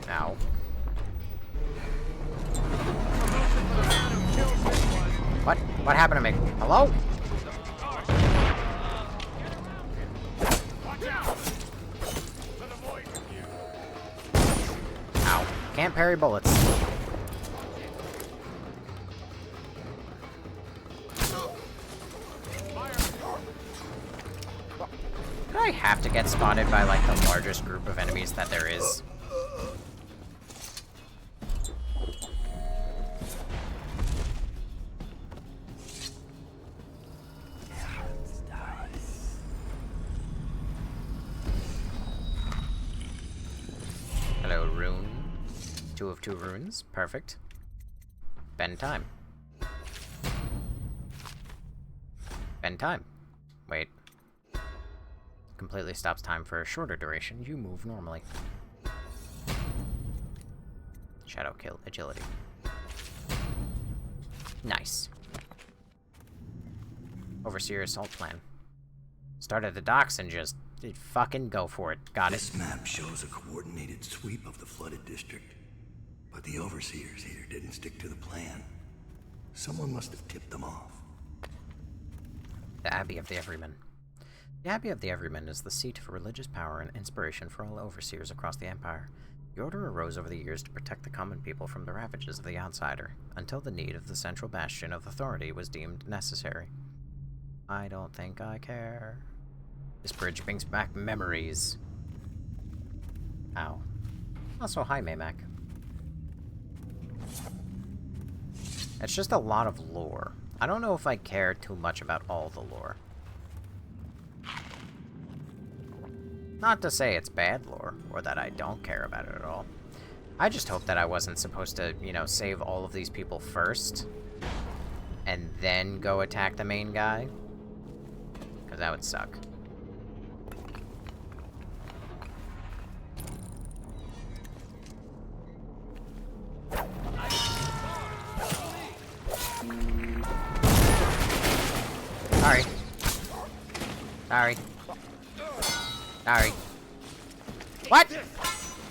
Ow. What? What happened to me? Hello? Ow. Can't parry bullets. Do I have to get spotted by, like, the largest group of enemies that there is? Hello, rune. 2 of 2 runes. Perfect. Bend time. Bend time. Wait. Completely stops time for a shorter duration. You move normally. Shadow kill agility. Nice. Overseer assault plan. Start at the docks and just fucking go for it. Got it. This map shows a coordinated sweep of the flooded district, but the overseers here didn't stick to the plan. Someone must have tipped them off. The Abbey of the Everyman. The Abbey of the Everyman is the seat of religious power and inspiration for all overseers across the Empire. The Order arose over the years to protect the common people from the ravages of the outsider, until the need of the central bastion of authority was deemed necessary. I don't think I care. This bridge brings back memories. Ow. Also, hi, Maymac. It's just a lot of lore. I don't know if I care too much about all the lore. Not to say it's bad lore, or that I don't care about it at all. I just hope that I wasn't supposed to, you know, save all of these people first, and then go attack the main guy. Because that would suck. Sorry. Sorry. Sorry. What?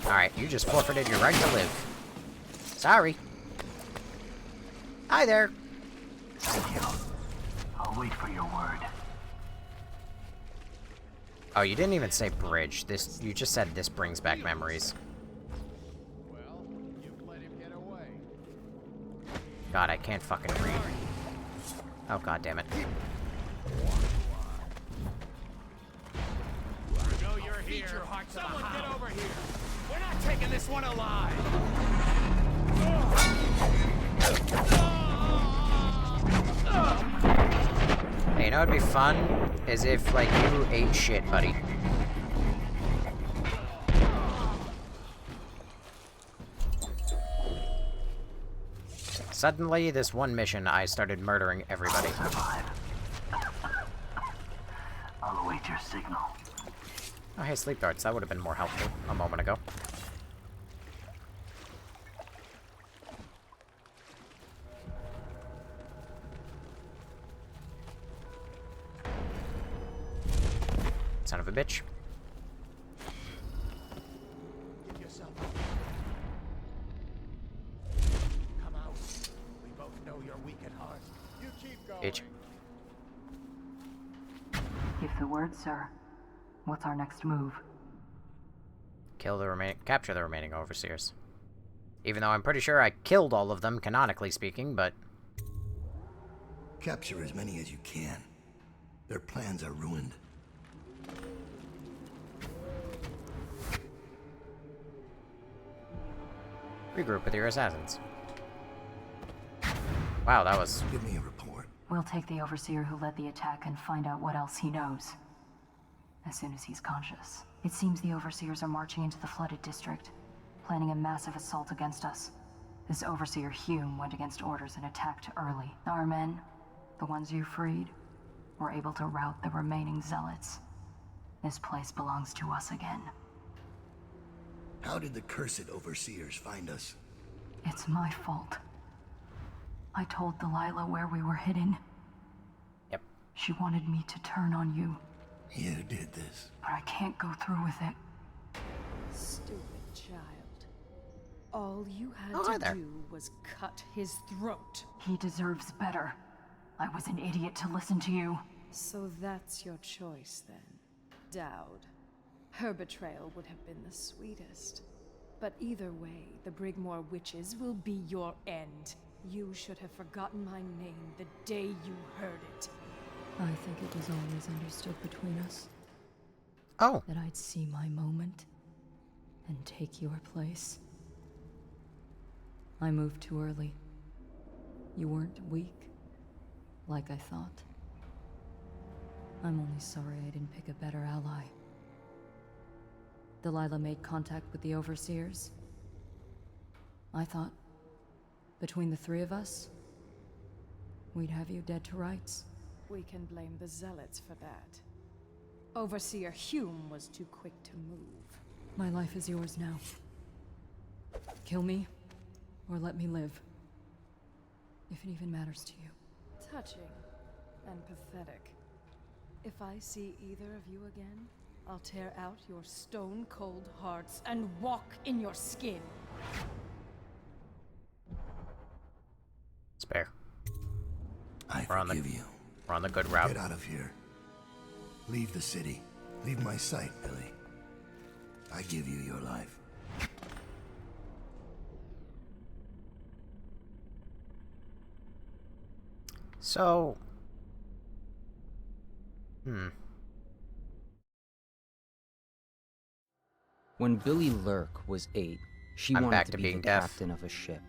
Alright, you just forfeited your right to live. Sorry. Hi there. Thank you. I'll wait for your word. Oh, you didn't even say bridge. This, you just said this brings back memories. Well, you let him get away. God, I can't fucking read. Oh, god damn it. You know you're here. Someone get over here. We're not taking this one alive. Hey, you know what'd be fun? Is if, like, you ate shit, buddy. Suddenly, this one mission, I started murdering everybody. I'll await your signal. Oh, hey, sleep darts. That would have been more helpful a moment ago. Son of a bitch. Give yourself up. Come out. We both know you're weak at heart. You keep going. Bitch. Give the word, sir. What's our next move? Capture the remaining overseers. Even though I'm pretty sure I killed all of them, canonically speaking, but... Capture as many as you can. Their plans are ruined. Regroup with your assassins. Wow, that was... Give me a report. We'll take the overseer who led the attack and find out what else he knows. as soon as he's conscious. It seems the Overseers are marching into the flooded district, planning a massive assault against us. This Overseer Hume went against orders and attacked early. Our men, the ones you freed, were able to rout the remaining zealots. This place belongs to us again. How did the cursed Overseers find us? It's my fault. I told Delilah where we were hidden. Yep. She wanted me to turn on you. You did this. But I can't go through with it. Stupid child. All you had hi to there. do was cut his throat. He deserves better. I was an idiot to listen to you. So that's your choice then, Dowd. Her betrayal would have been the sweetest. But either way, the Brigmore witches will be your end. You should have forgotten my name the day you heard it. I think it was always understood between us. Oh. That I'd see my moment and take your place. I moved too early. You weren't weak, like I thought. I'm only sorry I didn't pick a better ally. Delilah made contact with the Overseers. I thought, between the three of us, we'd have you dead to rights. We can blame the Zealots for that. Overseer Hume was too quick to move. My life is yours now. Kill me, or let me live. If it even matters to you. Touching and pathetic. If I see either of you again, I'll tear out your stone-cold hearts and walk in your skin. It's fair. I forgive you. We're on the good route. Get out of here. Leave the city. Leave my sight, Billy. I give you your life. So... When Billy Lurk was 8, she I'm wanted back to to be being the deaf. captain of a ship.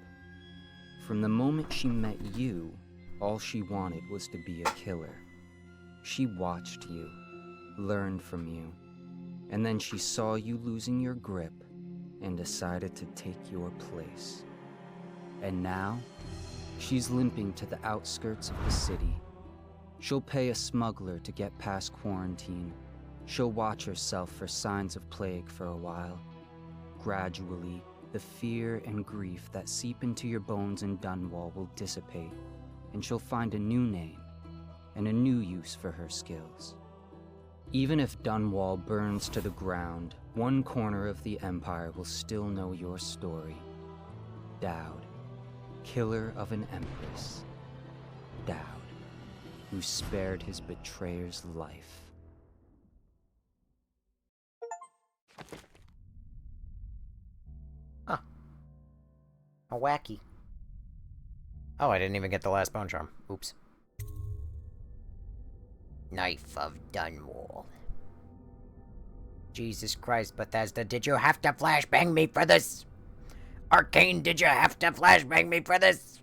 From the moment she met you, all she wanted was to be a killer. She watched you, learned from you, and then she saw you losing your grip and decided to take your place. And now, she's limping to the outskirts of the city. She'll pay a smuggler to get past quarantine. She'll watch herself for signs of plague for a while. Gradually, the fear and grief that seep into your bones in Dunwall will dissipate, and she'll find a new name and a new use for her skills. Even if Dunwall burns to the ground, one corner of the Empire will still know your story. Dowd, killer of an Empress. Dowd, who spared his betrayer's life. Huh. How wacky. Oh, I didn't even get the last bone charm. Oops. Knife of Dunwall. Jesus Christ, Bethesda, did you have to flashbang me for this? Arcane, did you have to flashbang me for this?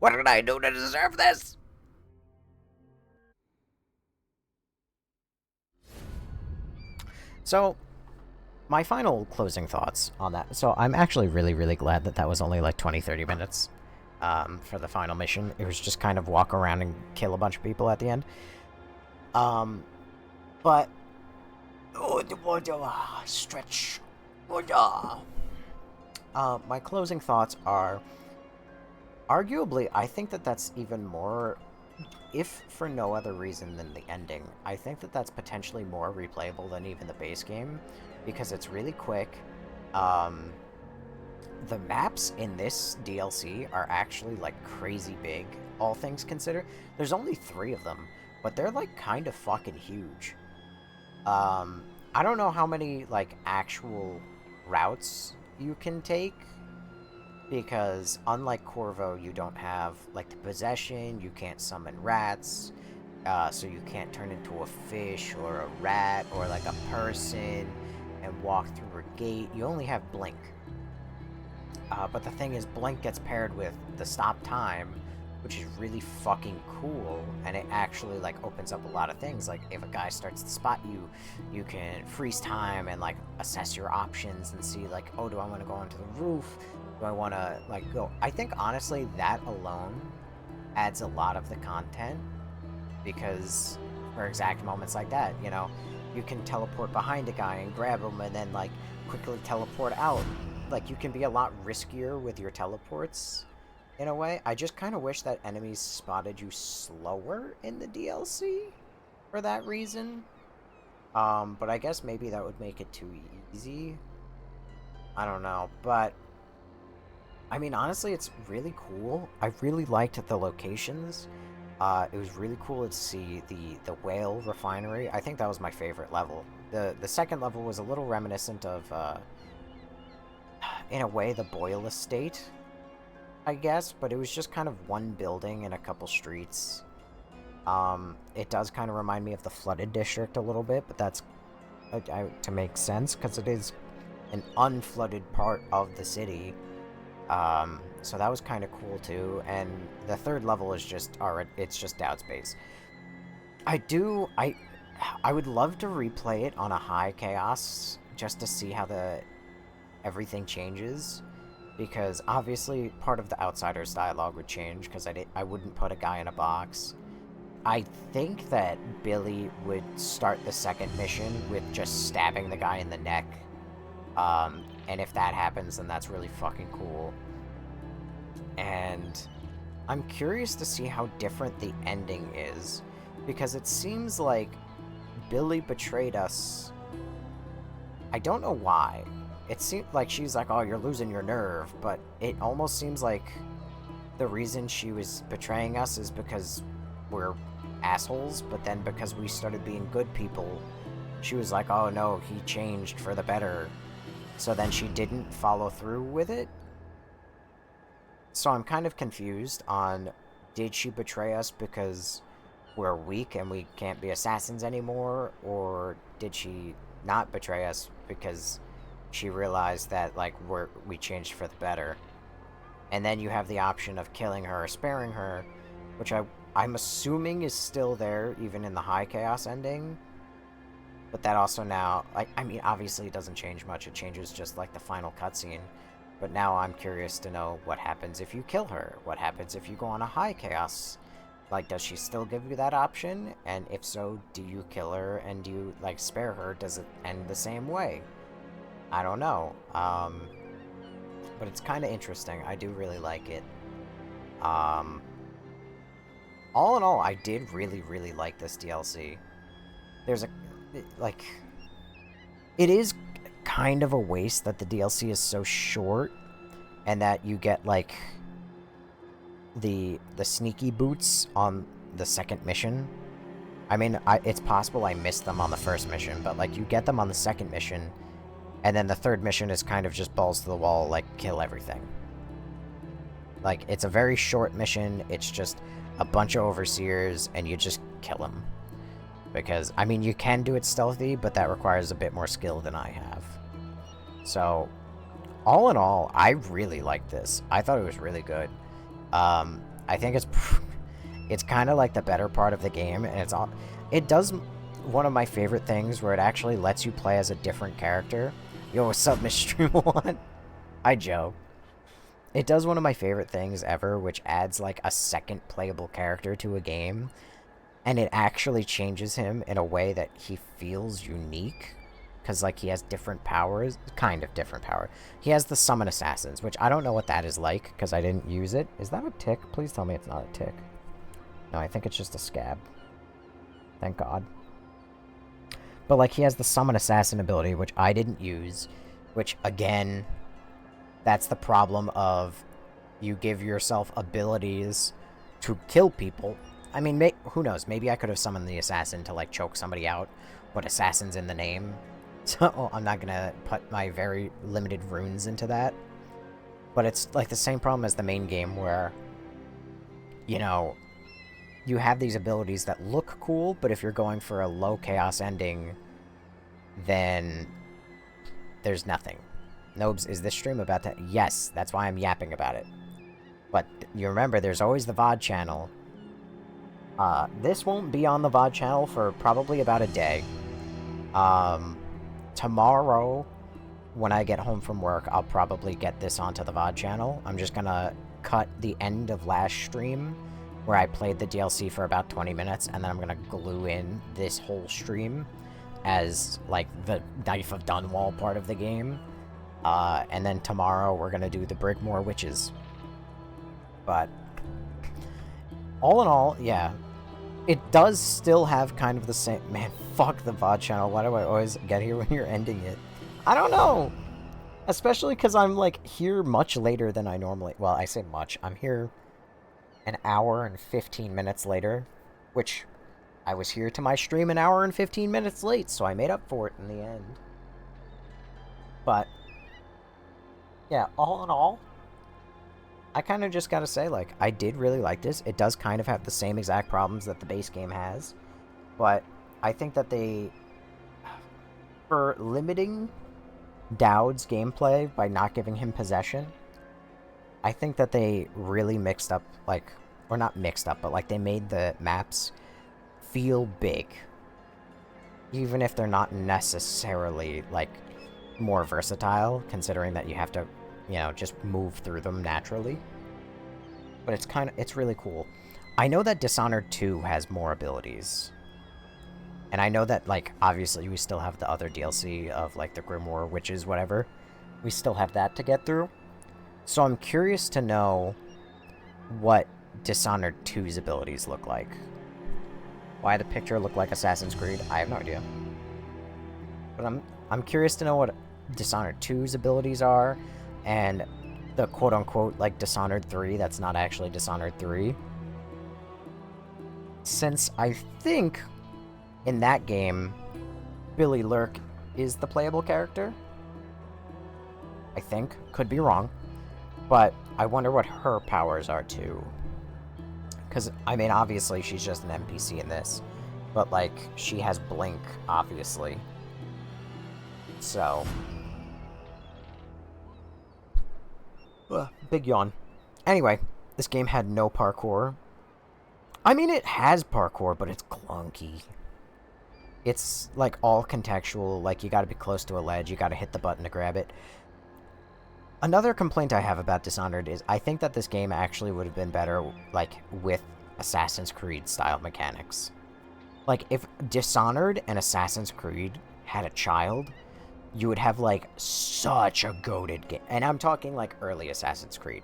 What did I do to deserve this? So, my final closing thoughts on that. So, I'm actually really, really glad that that was only like 20-30 minutes for the final mission. It was just kind of walk around and kill a bunch of people at the end. But... stretch. My closing thoughts are... Arguably, I think that that's even more... If for no other reason than the ending, I think that that's potentially more replayable than even the base game, because it's really quick. The maps in this DLC are actually, like, crazy big, all things considered. There's only 3 of them, but they're, like, kind of fucking huge. I don't know how many, like, actual routes you can take, because unlike Corvo, you don't have, like, the possession, you can't summon rats, so you can't turn into a fish or a rat or, like, a person and walk through a gate. You only have Blink. But the thing is, Blink gets paired with the stop time, which is really fucking cool, and it actually, like, opens up a lot of things. Like, if a guy starts to spot you, you can freeze time and, like, assess your options and see, like, oh, do I want to go onto the roof? Do I want to, like, go? I think, honestly, that alone adds a lot of the content, because for exact moments like that, you know, you can teleport behind a guy and grab him and then, like, quickly teleport out. Like, you can be a lot riskier with your teleports, in a way. I just kind of wish that enemies spotted you slower in the DLC for that reason. But I guess maybe that would make it too easy. I don't know, but I mean, honestly, it's really cool. I really liked the locations. It was really cool to see the whale refinery. I think that was my favorite level. The second level was a little reminiscent of, in a way, the Boyle Estate, I guess, but it was just kind of one building and a couple streets. It does kind of remind me of the Flooded District a little bit, but that's to make sense, because it is an unflooded part of the city. So that was kind of cool too, and the third level is just, it's just Dowd Space. I would love to replay it on a high chaos, just to see how everything changes. Because obviously part of the Outsiders dialogue would change, because I wouldn't put a guy in a box. I think that Billy would start the second mission with just stabbing the guy in the neck. And if that happens, then that's really fucking cool. And I'm curious to see how different the ending is, because it seems like Billy betrayed us. I don't know why. It seemed like she's like, oh, you're losing your nerve, but it almost seems like the reason she was betraying us is because we're assholes, but then because we started being good people, she was like, oh no, he changed for the better. So then she didn't follow through with it. So I'm kind of confused on, did she betray us because we're weak and we can't be assassins anymore, or did she not betray us because she realized that, like, we changed for the better? And then you have the option of killing her or sparing her, which I'm assuming is still there even in the high chaos ending. But that also now, like, I mean, obviously it doesn't change much. It changes just like the final cutscene. But now I'm curious to know what happens if you kill her. What happens if you go on a high chaos? Like, does she still give you that option? And if so, do you kill her and do you, like, spare her? Does it end the same way? I don't know. But it's kind of interesting. I do really like it. All in all, I did really, really like this DLC. There's like, it is kind of a waste that the DLC is so short, and that you get, like, the sneaky boots on the second mission. I mean, it's possible I missed them on the first mission, but, like, you get them on the second mission, and then the third mission is kind of just balls to the wall, like, kill everything. Like, it's a very short mission, it's just a bunch of overseers, and you just kill them. Because, I mean, you can do it stealthy, but that requires a bit more skill than I have. So, all in all, I really liked this. I thought it was really good. I think it's kind of like the better part of the game, and it does one of my favorite things where it actually lets you play as a different character. Yo, what's up, Ms.Streamalot? Hi, Joe. It does one of my favorite things ever, which adds, like, a second playable character to a game, and it actually changes him in a way that he feels unique, because, like, he has different powers, kind of different power. He has the Summon Assassins, which I don't know what that is like, because I didn't use it. Is that a tick? Please tell me it's not a tick. No, I think it's just a scab. Thank God. But, like, he has the Summon Assassin ability, which I didn't use, which, again, that's the problem of you give yourself abilities to kill people. I mean, who knows? Maybe I could have summoned the assassin to, like, choke somebody out, but assassin's in the name. So I'm not gonna put my very limited runes into that. But it's, like, the same problem as the main game where, you know, you have these abilities that look cool, but if you're going for a low chaos ending, then there's nothing. Nobes, is this stream about to... Yes, that's why I'm yapping about it. But you remember, there's always the VOD channel. This won't be on the VOD channel for probably about a day. Tomorrow, when I get home from work, I'll probably get this onto the VOD channel. I'm just gonna cut the end of last stream, where I played the DLC for about 20 minutes, and then I'm gonna glue in this whole stream as, like, the Knife of Dunwall part of the game. And then tomorrow, we're gonna do the Brigmore Witches. But all in all, yeah, it does still have kind of the same... Man, fuck the VOD channel. Why do I always get here when you're ending it? I don't know! Especially because I'm, like, here much later than I normally... Well, I say much. I'm here an hour and 15 minutes later, which I was here to my stream an hour and 15 minutes late, so I made up for it in the end. But, yeah, all in all, I kind of just gotta say, like, I did really like this. It does kind of have the same exact problems that the base game has, but I think that they, for limiting Dowd's gameplay by not giving him possession, I think that they really mixed up, like, or not mixed up, but, like, they made the maps feel big, even if they're not necessarily, like, more versatile, considering that you have to, you know, just move through them naturally. But it's really cool. I know that Dishonored 2 has more abilities. And I know that, like, obviously we still have the other DLC of, like, the Grimoire Witches, whatever. We still have that to get through. So I'm curious to know what Dishonored 2's abilities look like. Why the picture looked like Assassin's Creed, I have no idea. But I'm curious to know what Dishonored 2's abilities are, and the quote-unquote, like, Dishonored 3 that's not actually Dishonored 3. Since I think in that game, Billy Lurk is the playable character. I think. Could be wrong. But I wonder what her powers are, too. Because, I mean, obviously she's just an NPC in this. But, like, she has Blink, obviously. So... big yawn. Anyway, this game had no parkour. I mean, it has parkour, but it's clunky. It's, like, all contextual. Like, you gotta be close to a ledge, you gotta hit the button to grab it. Another complaint I have about Dishonored is I think that this game actually would have been better, like, with Assassin's Creed-style mechanics. Like, if Dishonored and Assassin's Creed had a child, you would have, like, such a goated game. And I'm talking, like, early Assassin's Creed.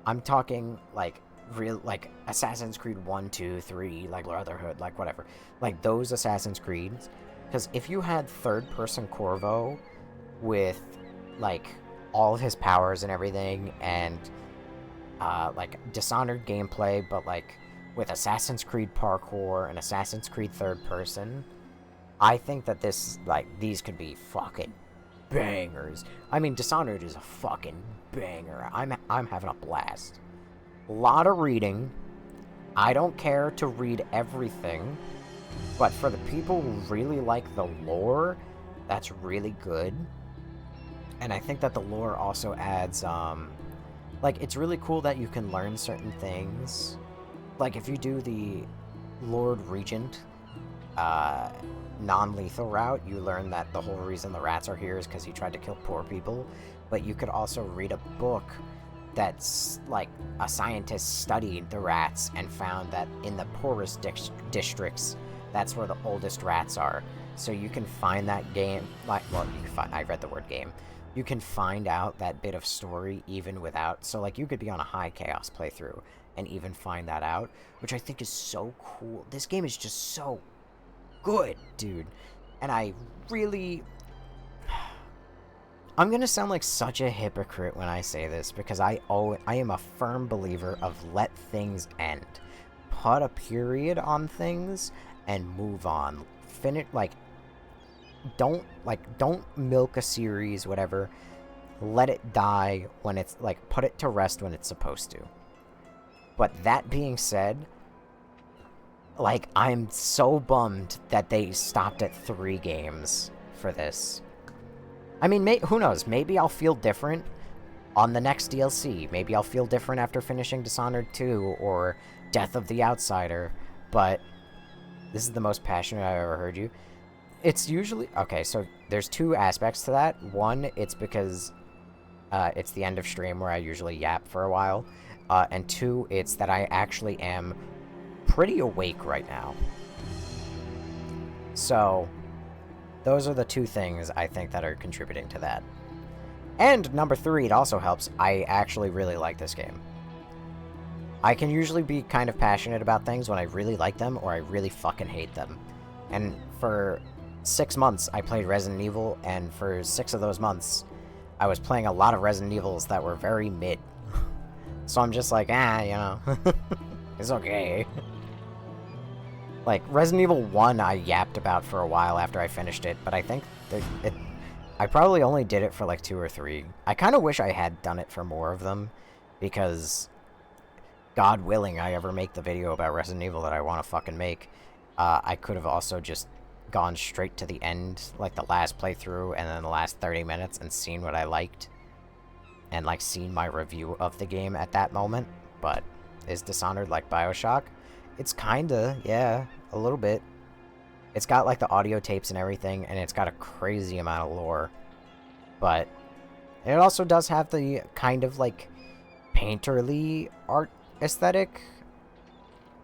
I'm talking, like, real, like, Assassin's Creed 1, 2, 3, like, Brotherhood, like, whatever. Like, those Assassin's Creeds. Because if you had third-person Corvo with, like, all of his powers and everything, and, like, Dishonored gameplay, but, like, with Assassin's Creed parkour and Assassin's Creed third-person... I think that this, like, these could be fucking bangers. I mean, Dishonored is a fucking banger. I'm having a blast. A lot of reading. I don't care to read everything, but for the people who really like the lore, that's really good. And I think that the lore also adds, like, it's really cool that you can learn certain things. Like, if you do the Lord Regent, non-lethal route, you learn that the whole reason the rats are here is because he tried to kill poor people. But you could also read a book that's, like, a scientist studied the rats and found that in the poorest districts, that's where the oldest rats are. So you can find that game, like, well, you can find, I read the word game. You can find out that bit of story even without, so, like, you could be on a high chaos playthrough and even find that out, which I think is so cool. This game is just so good, dude. And I really... I'm gonna sound like such a hypocrite when I say this, because I am a firm believer of let things end. Put a period on things and move on. Finish, like, don't milk a series, whatever. Let it die when it's, like, put it to rest when it's supposed to. But that being said, like, I'm so bummed that they stopped at 3 games for this. I mean, who knows? Maybe I'll feel different on the next DLC. Maybe I'll feel different after finishing Dishonored 2 or Death of the Outsider, but this is the most passionate I've ever heard you. It's usually... Okay, so there's two aspects to that. One, it's because it's the end of stream where I usually yap for a while. And two, it's that I actually am pretty awake right now. So, those are the two things I think that are contributing to that. And number three, it also helps, I actually really like this game. I can usually be kind of passionate about things when I really like them or I really fucking hate them. And for 6 months, I played Resident Evil, and for 6 of those months, I was playing a lot of Resident Evils that were very mid. So I'm just like, you know, it's okay. Like, Resident Evil 1 I yapped about for a while after I finished it, but I think that I probably only did it for like 2 or 3. I kind of wish I had done it for more of them, because God willing I ever make the video about Resident Evil that I want to fucking make, I could have also just gone straight to the end, like the last playthrough, and then the last 30 minutes, and seen what I liked, and like seen my review of the game at that moment. But is Dishonored like BioShock? It's kinda, yeah, a little bit. It's got like the audio tapes and everything, and it's got a crazy amount of lore. But it also does have the kind of like painterly art aesthetic.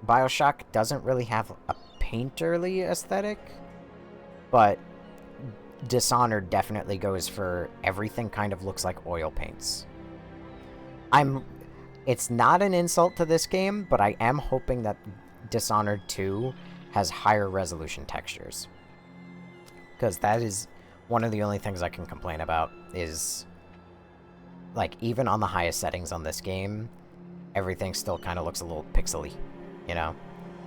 BioShock doesn't really have a painterly aesthetic, but Dishonored definitely goes for everything kind of looks like oil paints. It's not an insult to this game, but I am hoping that Dishonored 2 has higher resolution textures. Because that is one of the only things I can complain about is, like, even on the highest settings on this game, everything still kind of looks a little pixely, you know?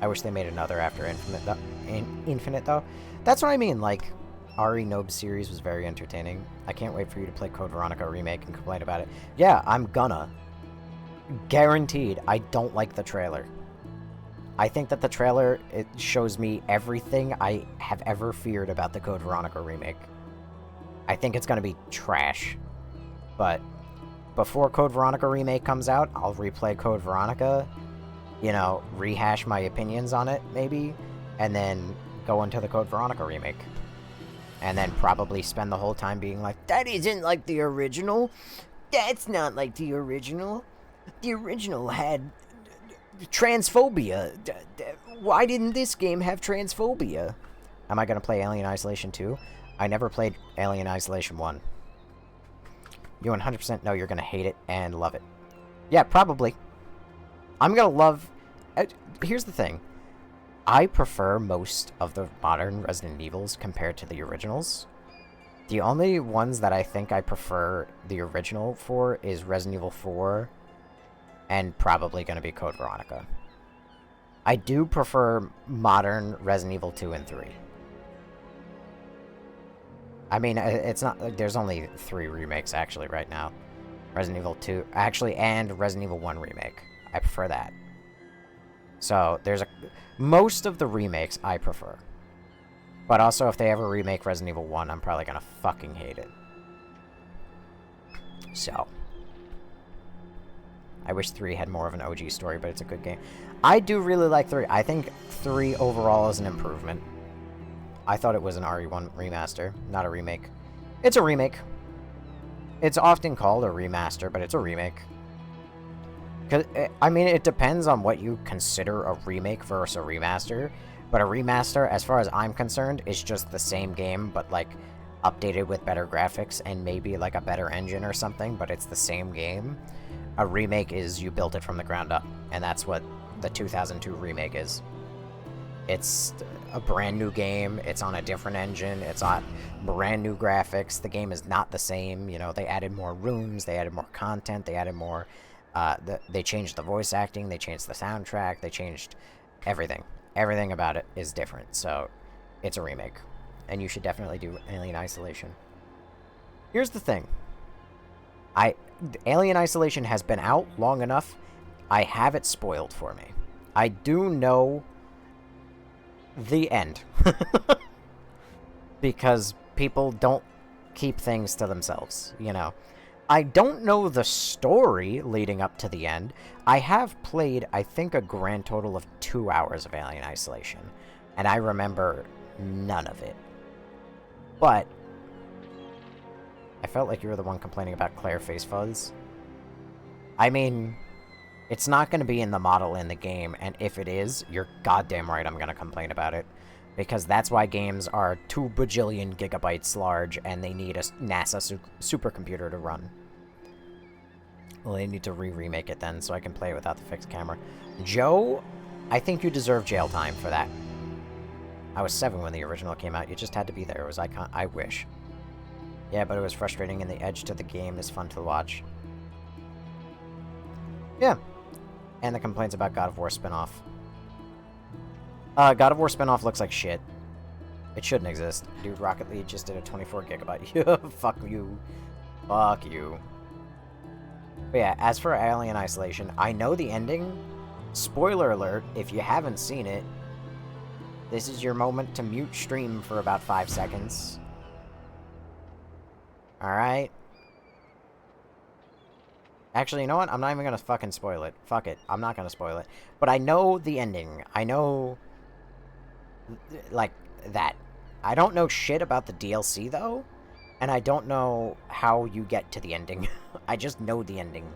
I wish they made another after Infinite, though. That's what I mean, like, Ari Nobe's series was very entertaining. I can't wait for you to play Code Veronica Remake and complain about it. Yeah, I'm gonna. Guaranteed. I don't like the trailer. I think that the trailer, it shows me everything I have ever feared about the Code Veronica Remake. I think it's gonna be trash. But before Code Veronica Remake comes out, I'll replay Code Veronica, you know, rehash my opinions on it, maybe, and then go into the Code Veronica Remake. And then probably spend the whole time being like, that isn't like the original. That's not like the original. The original had transphobia. Why didn't this game have transphobia? Am I going to play Alien Isolation 2? I never played Alien Isolation 1. You 100% know you're going to hate it and love it. Yeah, probably. I'm going to love... Here's the thing. I prefer most of the modern Resident Evils compared to the originals. The only ones that I think I prefer the original for is Resident Evil 4 and probably going to be Code Veronica. I do prefer modern Resident Evil 2 and 3. I mean, it's not... There's only 3 remakes, actually, right now. Resident Evil 2... Actually, and Resident Evil 1 remake. I prefer that. So, there's a... Most of the remakes I prefer. But also, if they ever remake Resident Evil 1, I'm probably gonna fucking hate it. So. I wish 3 had more of an OG story, but it's a good game. I do really like 3. I think 3 overall is an improvement. I thought it was an RE1 remaster, not a remake. It's a remake. It's often called a remaster, but it's a remake. I mean, it depends on what you consider a remake versus a remaster. But a remaster, as far as I'm concerned, is just the same game, but, like, updated with better graphics and maybe, like, a better engine or something, but it's the same game. A remake is you built it from the ground up, and that's what the 2002 remake is. It's a brand new game, it's on a different engine, it's on brand new graphics, the game is not the same, you know, they added more rooms, they added more content, they added more... they changed the voice acting, they changed the soundtrack, they changed everything. Everything about it is different, so it's a remake. And you should definitely do Alien Isolation. Here's the thing. Alien Isolation has been out long enough, I have it spoiled for me. I do know the end. Because people don't keep things to themselves, you know. I don't know the story leading up to the end. I have played, I think, a grand total of 2 hours of Alien Isolation, and I remember none of it. But I felt like you were the one complaining about Claire Face Fuzz. I mean, it's not going to be in the model in the game, and if it is, you're goddamn right I'm going to complain about it. Because that's why games are 2 bajillion gigabytes large, and they need a NASA supercomputer to run. Well, they need to remake it then, so I can play it without the fixed camera. Joe, I think you deserve jail time for that. I was 7 when the original came out. You just had to be there. It was icon. I wish. Yeah, but it was frustrating, and the edge to the game is fun to watch. Yeah. And the complaints about God of War spinoff. God of War spinoff looks like shit. It shouldn't exist. Dude, Rocket League just did a 24 gigabyte. Fuck you. Fuck you. But yeah, as for Alien Isolation, I know the ending. Spoiler alert, if you haven't seen it, this is your moment to mute stream for about 5 seconds. Alright? Actually, you know what? I'm not even gonna fucking spoil it. Fuck it. I'm not gonna spoil it. But I know the ending. I know... like, that. I don't know shit about the DLC, though. And I don't know how you get to the ending. I just know the ending.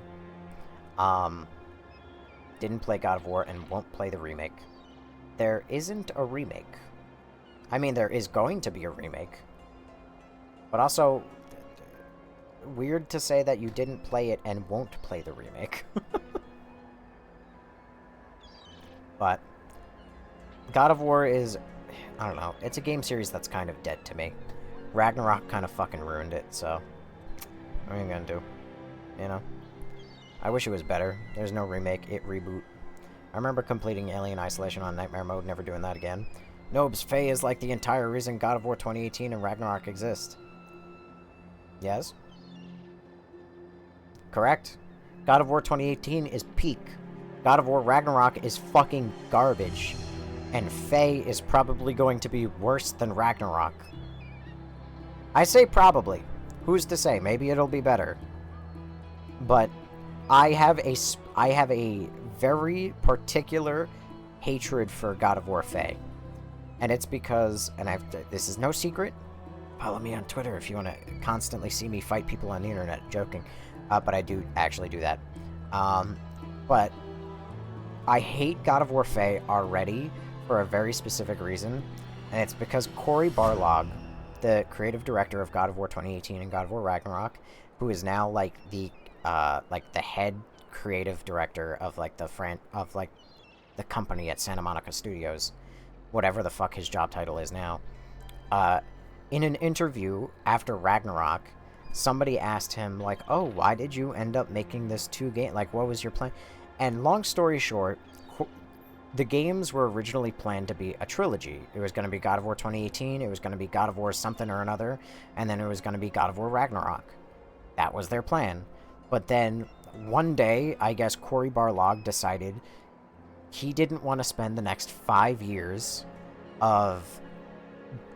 Didn't play God of War and won't play the remake. There isn't a remake. I mean, there is going to be a remake. But also... weird to say that you didn't play it and won't play the remake. But God of War is, I don't know, it's a game series that's kind of dead to me. Ragnarok kind of fucking ruined it, so what are you gonna do? You know? I wish it was better. There's no remake, it reboot. I remember completing Alien Isolation on Nightmare Mode, never doing that again. Nobes, Faye is like the entire reason God of War 2018 and Ragnarok exist. Yes? Correct. God of War 2018 is peak. God of War Ragnarok is fucking garbage. And Faye is probably going to be worse than Ragnarok. I say probably. Who's to say? Maybe it'll be better. But I have a very particular hatred for God of War Faye. And it's because, and this is no secret, follow me on Twitter if you want to constantly see me fight people on the internet. Joking. But I do actually do that. But I hate God of War Faye already for a very specific reason, and it's because Cory Barlog, the creative director of God of War 2018 and God of War Ragnarok, who is now like the head creative director of the company at Santa Monica Studios, whatever the fuck his job title is now. In an interview after Ragnarok, somebody asked him, like, oh, why did you end up making this 2 game? Like, what was your plan? And long story short, the games were originally planned to be a trilogy. It was going to be God of War 2018, it was going to be God of War something or another, and then it was going to be God of War Ragnarok. That was their plan. But then, one day, I guess Cory Barlog decided he didn't want to spend the next 5 years of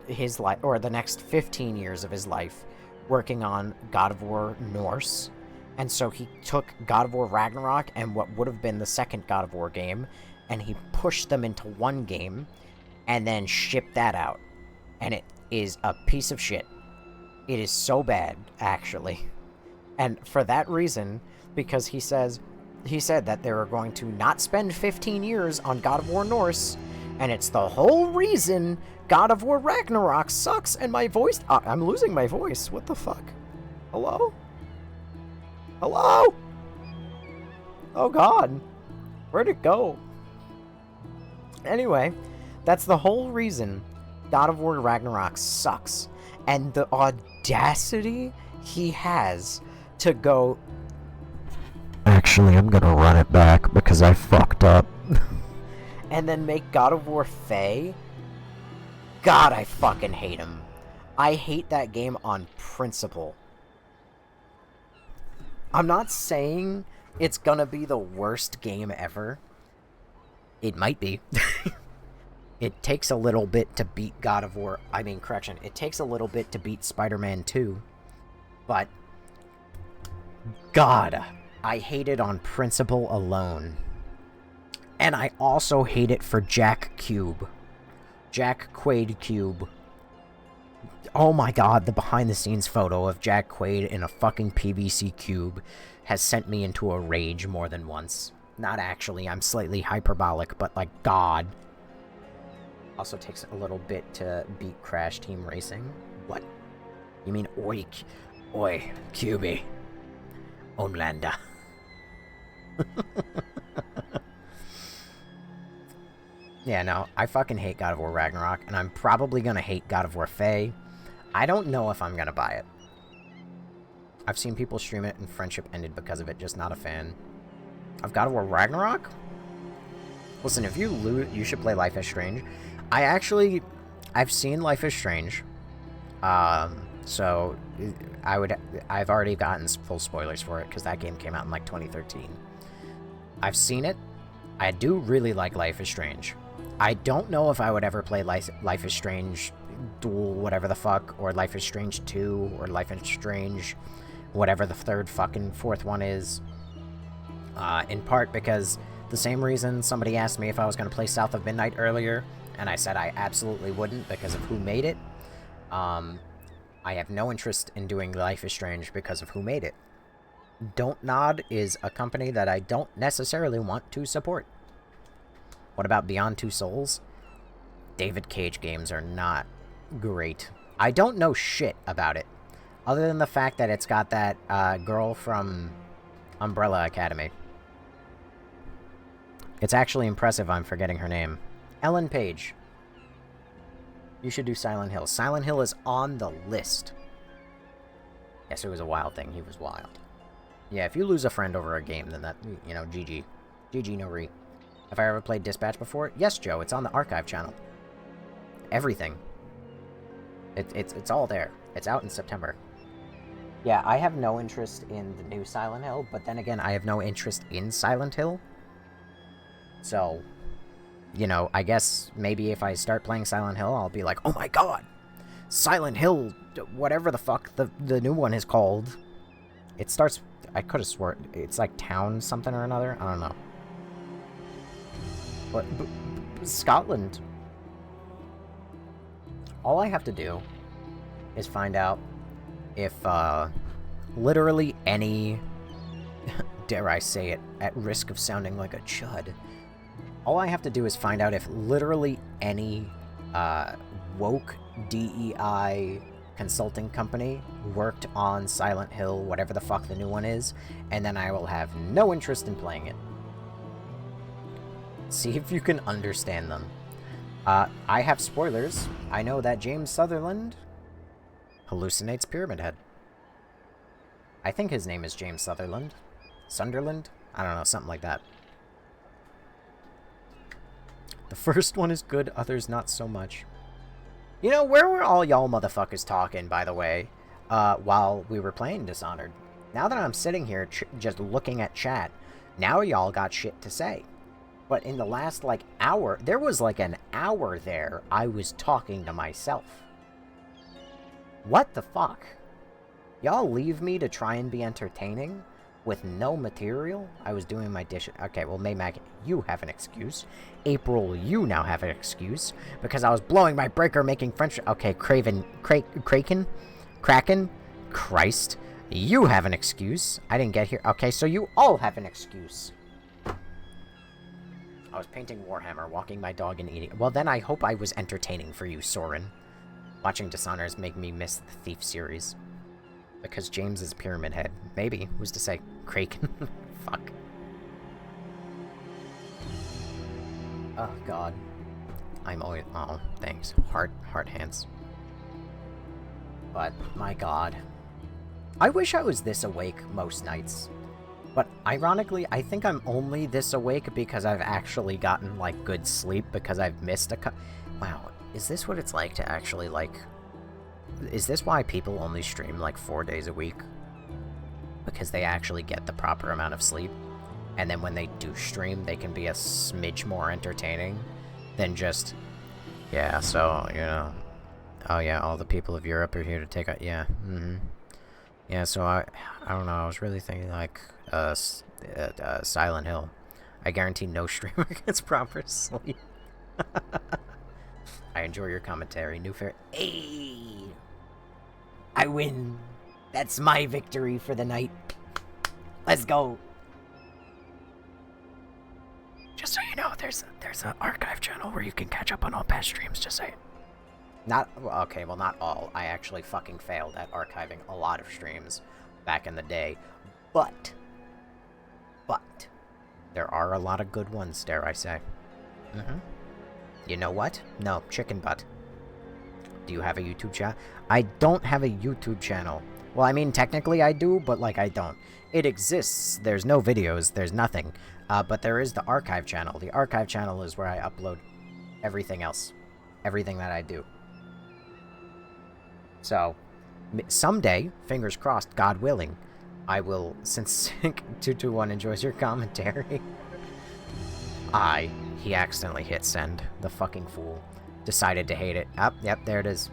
his life, or the next 15 years of his life, working on God of War Norse, and so he took God of War Ragnarok and what would have been the second God of War game, and he pushed them into one game, and then shipped that out. And it is a piece of shit. It is so bad, actually. And for that reason, because he said that they were going to not spend 15 years on God of War Norse, and it's the whole reason God of War Ragnarok sucks, and my voice... I'm losing my voice. What the fuck? Hello? Hello? Oh god. Where'd it go? Anyway, that's the whole reason God of War Ragnarok sucks. And the audacity he has to go... Actually, I'm gonna run it back because I fucked up. And then make God of War Faye? God, I fucking hate him. I hate that game on principle. I'm not saying it's gonna be the worst game ever. It might be. It takes a little bit to beat God of War. I mean, correction. It takes a little bit to beat Spider-Man 2. But God, I hate it on principle alone. And I also hate it for Jack Cube. Jack Quaid Cube. Oh my god, the behind-the-scenes photo of Jack Quaid in a fucking PVC cube has sent me into a rage more than once. Not actually, I'm slightly hyperbolic, but like, God. Also takes a little bit to beat Crash Team Racing. What? You mean oi, Cubey. Homelander. Yeah, no, I fucking hate God of War Ragnarok, and I'm probably gonna hate God of War Faye. I don't know if I'm gonna buy it. I've seen people stream it, and friendship ended because of it, just not a fan. Of God of War Ragnarok? Listen, if you lose, you should play Life is Strange. I've seen Life is Strange. So, I've already gotten full spoilers for it, because that game came out in, like, 2013. I've seen it. I do really like Life is Strange. I don't know if I would ever play Life is Strange Duel, whatever the fuck, or Life is Strange 2, or Life is Strange, whatever the fourth one is. In part because the same reason somebody asked me if I was going to play South of Midnight earlier, and I said I absolutely wouldn't because of who made it. I have no interest in doing Life is Strange because of who made it. Don't Nod is a company that I don't necessarily want to support. What about Beyond Two Souls? David Cage games are not great. I don't know shit about it, other than the fact that it's got that girl from Umbrella Academy. It's actually impressive I'm forgetting her name. Ellen Page. You should do Silent Hill. Silent Hill is on the list. Yes, it was a wild thing. He was wild. Yeah, if you lose a friend over a game, then that, you know, GG. GG no re. Have I ever played Dispatch before? Yes, Joe. It's on the archive channel. Everything. It's all there. It's out in September. Yeah, I have no interest in the new Silent Hill, but then again, I have no interest in Silent Hill. So, you know, I guess maybe if I start playing Silent Hill, I'll be like, oh my god! Silent Hill, whatever the fuck the new one is called. It starts... I could have swore it's like Town something or another. I don't know. But Scotland. All I have to do is find out if literally any, dare I say it, at risk of sounding like a chud, all I have to do is find out if literally any woke DEI consulting company worked on Silent Hill, whatever the fuck the new one is, and then I will have no interest in playing it. See if you can understand them. I have spoilers. I know that James Sutherland hallucinates Pyramid Head. I think his name is James Sutherland. Sunderland? I don't know, something like that. The first one is good, others not so much. You know, where were all y'all motherfuckers talking, by the way, while we were playing Dishonored? Now that I'm sitting here just looking at chat, now y'all got shit to say. But in the last, like, hour, there was like an hour there I was talking to myself. What the fuck? Y'all leave me to try and be entertaining with no material? I was doing my dishes. Okay, well, Maymac, you have an excuse. April, you now have an excuse. Because I was blowing my breaker making French... Okay, Kraken? Christ. You have an excuse. I didn't get here. Okay, so you all have an excuse. I was painting Warhammer, walking my dog and eating... Well, then I hope I was entertaining for you, Soren. Watching Dishonored make me miss the Thief series. Because James is Pyramid Head. Maybe. Who's to say? Kraken. Fuck. Oh, God. I'm always... Oh, thanks. Heart hands. But, my God. I wish I was this awake most nights. But, ironically, I think I'm only this awake because I've actually gotten, like, good sleep because I've missed Wow, is this what it's like to actually, like... Is this why people only stream, like, 4 days a week? Because they actually get the proper amount of sleep? And then when they do stream, they can be a smidge more entertaining than just... Yeah, so, you know... Oh yeah, all the people of Europe are here to take out... Yeah, Yeah, so I don't know, I was really thinking like, Silent Hill. I guarantee no streamer gets proper sleep. I enjoy your commentary. New fair. Hey! I win! That's my victory for the night. Let's go! Just so you know, there's an archive channel where you can catch up on all past streams, just saying. Not all. I actually fucking failed at archiving a lot of streams back in the day. But, there are a lot of good ones, dare I say. You know what? No, chicken butt. Do you have a YouTube channel? I don't have a YouTube channel. Well, I mean, technically I do, but, like, I don't. It exists. There's no videos. There's nothing. But there is the archive channel. The archive channel is where I upload everything else. Everything that I do. So, someday, fingers crossed, God willing, I will, since Sync221 enjoys your commentary. He accidentally hit send. The fucking fool. Decided to hate it. Yep, there it is.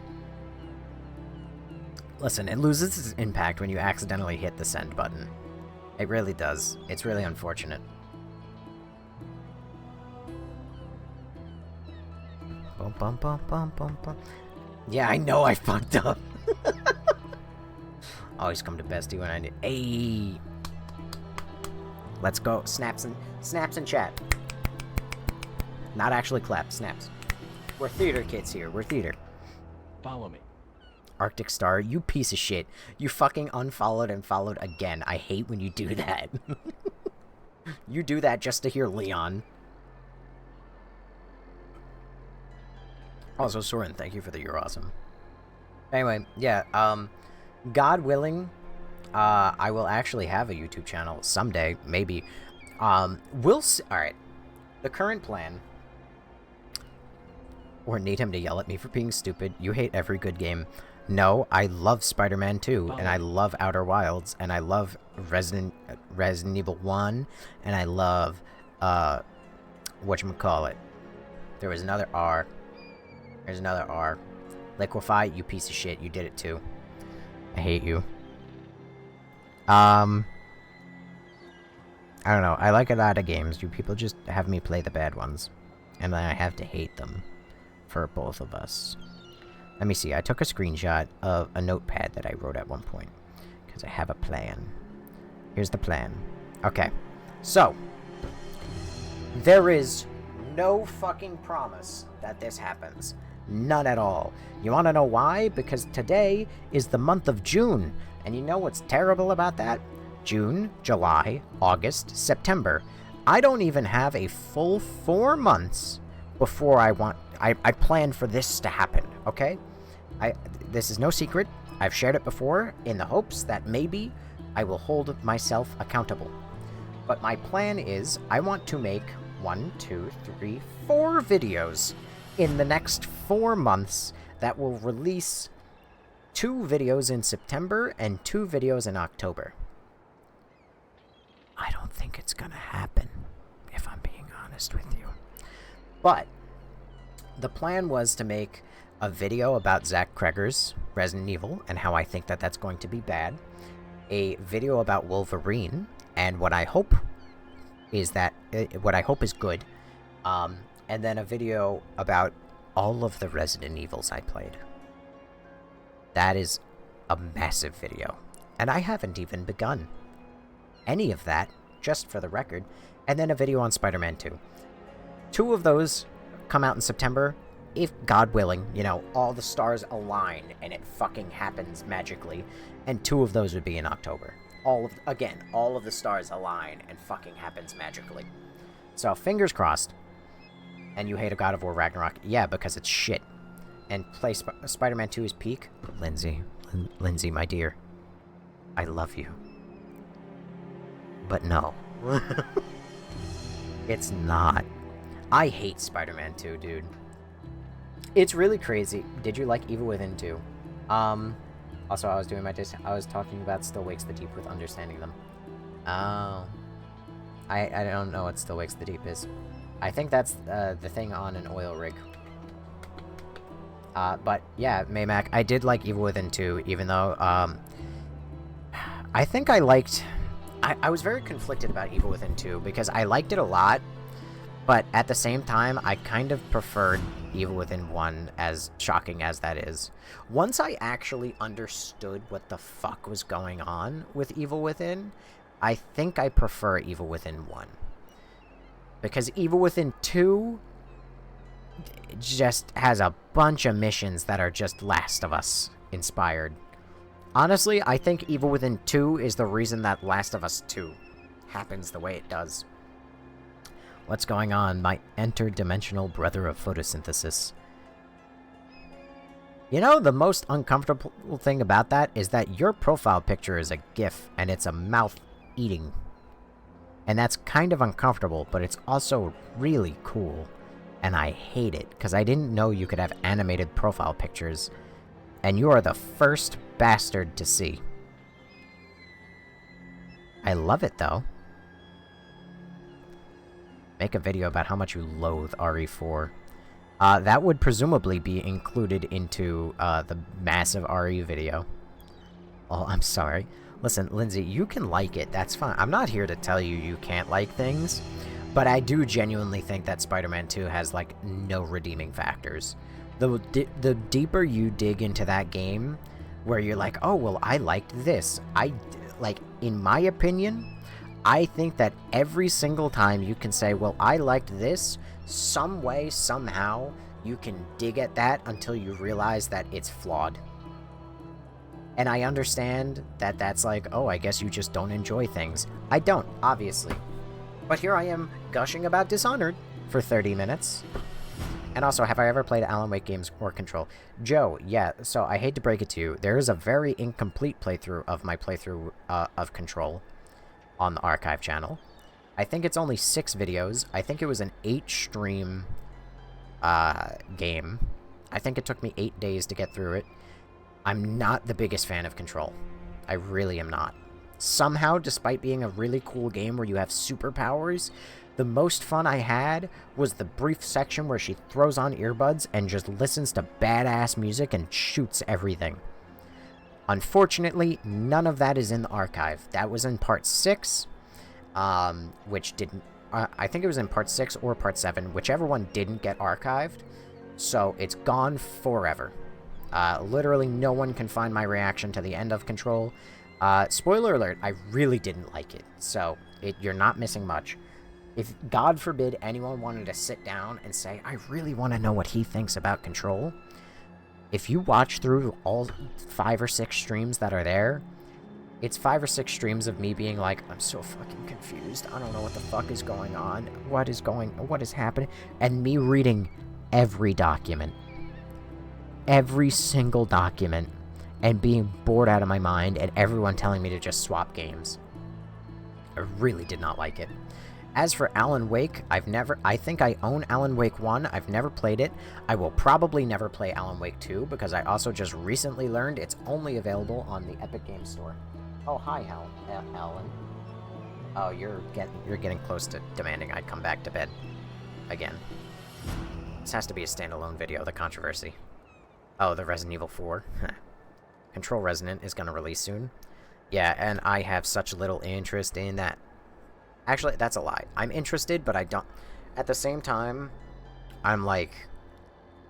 Listen, it loses its impact when you accidentally hit the send button. It really does. It's really unfortunate. Bum, bum, bum, bum, bum, bum. Yeah, I know I fucked up. Always come to bestie when I need. Hey, let's go. Snaps and chat. Not actually clap. Snaps. We're theater kids here. We're theater. Follow me. Arctic Star, you piece of shit. You fucking unfollowed and followed again. I hate when you do that. You do that just to hear Leon. Also, Soren, thank you for the you're awesome. Anyway, yeah, God willing, I will actually have a YouTube channel someday, maybe. We'll see. Alright. The current plan... Or need him to yell at me for being stupid. You hate every good game. No, I love Spider-Man 2, and I love Outer Wilds, and I love Resident Evil 1, and I love, whatchamacallit. There was another R. There's another R. Liquefy, you piece of shit. You did it too. I hate you. I don't know. I like a lot of games. You people just have me play the bad ones. And then I have to hate them. For both of us. Let me see. I took a screenshot of a notepad that I wrote at one point. Because I have a plan. Here's the plan. Okay. So. There is no fucking promise that this happens. None at all. You want to know why? Because today is the month of June. And you know what's terrible about that? June, July, August, September. I don't even have a full 4 months before I plan for this to happen, okay? This is no secret. I've shared it before in the hopes that maybe I will hold myself accountable. But my plan is I want to make 1, 2, 3, 4 videos in the next 4 months that will release 2 videos in September and 2 videos in October. I don't think it's gonna happen, if I'm being honest with you. But the plan was to make a video about Zach Kreger's Resident Evil and how I think that that's going to be bad. A video about Wolverine and what I hope is good. And then a video about all of the Resident Evils I played. That is a massive video. And I haven't even begun any of that, just for the record. And then a video on Spider-Man 2. 2 of those come out in September, if God willing, you know, all the stars align and it fucking happens magically. And 2 of those would be in October. All of the stars align and fucking happens magically. So, fingers crossed. And you hate a God of War Ragnarok. Yeah, because it's shit. And play Spider-Man 2 is peak. Lindsay, my dear. I love you. But no. It's not. I hate Spider-Man 2, dude. It's really crazy. Did you like Evil Within 2? Also, I was talking about Still Wakes the Deep with understanding them. Oh. I don't know what Still Wakes the Deep is. I think that's the thing on an oil rig. But yeah, Maymac, I did like Evil Within 2, even though, I think I liked... I was very conflicted about Evil Within 2, because I liked it a lot, but at the same time, I kind of preferred Evil Within 1, as shocking as that is. Once I actually understood what the fuck was going on with Evil Within, I think I prefer Evil Within 1. Because Evil Within 2 just has a bunch of missions that are just Last of Us inspired. Honestly, I think Evil Within 2 is the reason that Last of Us 2 happens the way it does. What's going on, my interdimensional brother of photosynthesis? You know, the most uncomfortable thing about that is that your profile picture is a GIF, and it's a mouth eating. And that's kind of uncomfortable, but it's also really cool. And I hate it, because I didn't know you could have animated profile pictures. And you are the first bastard to see. I love it, though. Make a video about how much you loathe RE4. That would presumably be included into the massive RE video. Oh, I'm sorry. Listen, Lindsay, you can like it. That's fine. I'm not here to tell you you can't like things. But I do genuinely think that Spider-Man 2 has, like, no redeeming factors. The deeper you dig into that game, where you're like, oh, well, I liked this. Like, in my opinion, I think that every single time you can say, well, I liked this, some way, somehow, you can dig at that until you realize that it's flawed. And I understand that that's like, oh, I guess you just don't enjoy things. I don't, obviously. But here I am, gushing about Dishonored for 30 minutes. And also, have I ever played Alan Wake games or Control? Joe, yeah, so I hate to break it to you, there is a very incomplete playthrough of my playthrough of Control on the archive channel. I think it's only 6 videos. I think it was an 8-stream game. I think it took me 8 days to get through it. I'm not the biggest fan of Control. I really am not. Somehow, despite being a really cool game where you have superpowers, the most fun I had was the brief section where she throws on earbuds and just listens to badass music and shoots everything. Unfortunately, none of that is in the archive. That was in Part 6, which didn't... I think it was in Part 6 or Part 7, whichever one didn't get archived, so it's gone forever. Literally no one can find my reaction to the end of Control. Spoiler alert, I really didn't like it, so you're not missing much. If, God forbid, anyone wanted to sit down and say, I really want to know what he thinks about Control, if you watch through all 5 or 6 streams that are there, it's 5 or 6 streams of me being like, I'm so fucking confused, I don't know what the fuck is going on, what is happening, and me reading every document. Every single document, and being bored out of my mind, and everyone telling me to just swap games. I really did not like it. As for Alan Wake, I think I own Alan Wake 1, I've never played it. I will probably never play Alan Wake 2, because I also just recently learned it's only available on the Epic Games Store. Oh, hi, Alan. Oh, you're getting close to demanding I come back to bed. Again. This has to be a standalone video, the controversy. Oh, the Resident Evil 4? Control Resonant is gonna release soon. Yeah, and I have such little interest in that. Actually, that's a lie. I'm interested, but I don't... At the same time, I'm like...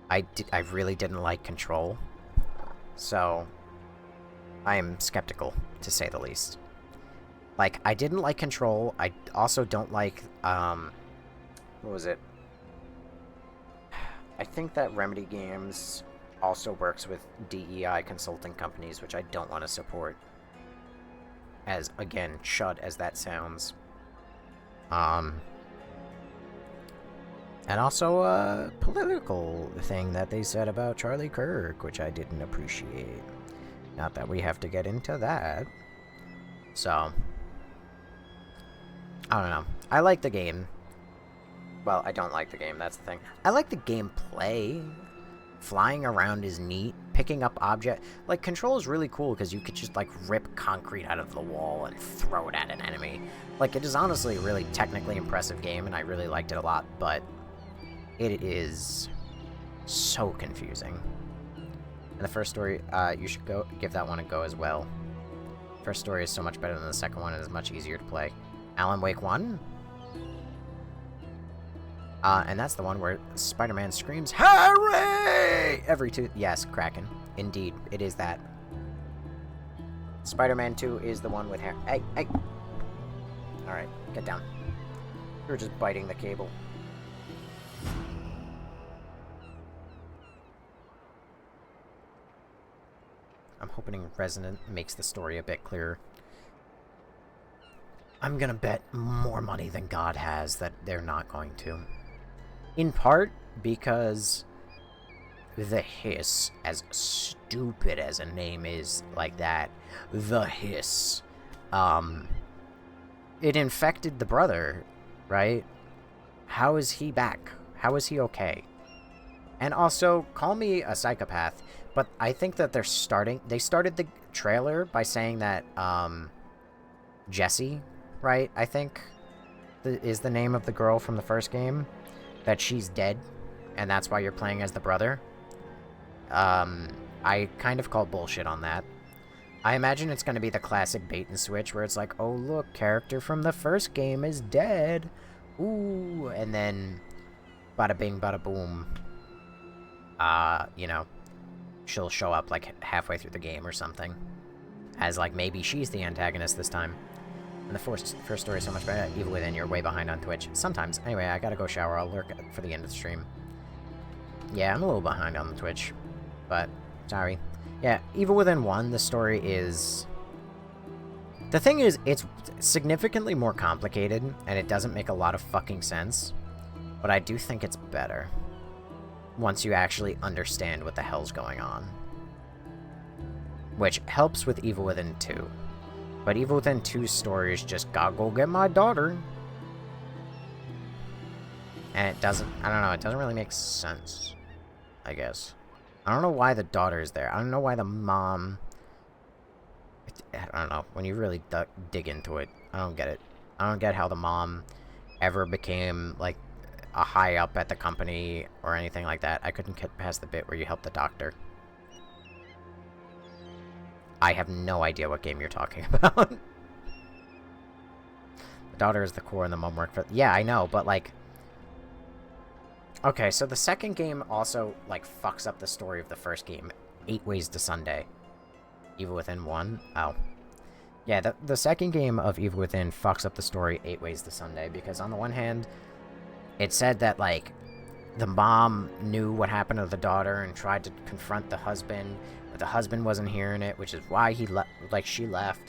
I really didn't like Control. So, I am skeptical, to say the least. Like, I didn't like Control. I also don't like, what was it? I think that Remedy Games also works with DEI consulting companies, which I don't want to support. As, again, chud as that sounds. And also a political thing that they said about Charlie Kirk, which I didn't appreciate. Not that we have to get into that. So, I don't know. I like the game. Well, I don't like the game, that's the thing. I like the gameplay. Flying around is neat. Picking up object... Like, Control is really cool because you could just, like, rip concrete out of the wall and throw it at an enemy. Like, it is honestly a really technically impressive game, and I really liked it a lot, but it is so confusing. And the first story, you should give that one a go as well. First story is so much better than the second one and is much easier to play. Alan Wake 1? And that's the one where Spider-Man screams, "Harry!" every two... Yes, Kraken. Indeed, it is that. Spider-Man 2 is the one with Harry. Hey, hey! Alright, get down. You're just biting the cable. I'm hoping Resonant makes the story a bit clearer. I'm gonna bet more money than God has that they're not going to. In part because the Hiss, as stupid as a name is like that, the Hiss, it infected the brother, right? How is he back? How is he okay? And also, call me a psychopath, but I think that they started the trailer by saying that, Jessie, right, I think, is the name of the girl from the first game, that she's dead, and that's why you're playing as the brother. I kind of call bullshit on that. I imagine it's going to be the classic bait and switch, where it's like, oh look, character from the first game is dead, ooh, and then, bada bing, bada boom, you know, she'll show up, like, halfway through the game or something, as, like, maybe she's the antagonist this time. And the first story is so much better. Evil Within, you're way behind on Twitch. Sometimes. Anyway, I gotta go shower. I'll lurk for the end of the stream. Yeah, I'm a little behind on the Twitch. But, sorry. Yeah, Evil Within 1, the story is... The thing is, it's significantly more complicated, and it doesn't make a lot of fucking sense. But I do think it's better. Once you actually understand what the hell's going on. Which helps with Evil Within 2. But Evil Within 2's story is just, gotta go get my daughter. And it doesn't, I don't know, it doesn't really make sense, I guess. I don't know why the daughter is there. I don't know why the mom... I don't know, when you really dig into it, I don't get it. I don't get how the mom ever became, like, a high up at the company or anything like that. I couldn't get past the bit where you help the doctor. I have no idea what game you're talking about. The daughter is the core and the mom work for... Yeah, I know, but, like... Okay, so the second game also, like, fucks up the story of the first game. 8 Ways to Sunday. Evil Within 1? Oh. Yeah, the second game of Evil Within fucks up the story 8 Ways to Sunday, because on the one hand, it said that, like, the mom knew what happened to the daughter and tried to confront the husband, but the husband wasn't hearing it, which is why she left.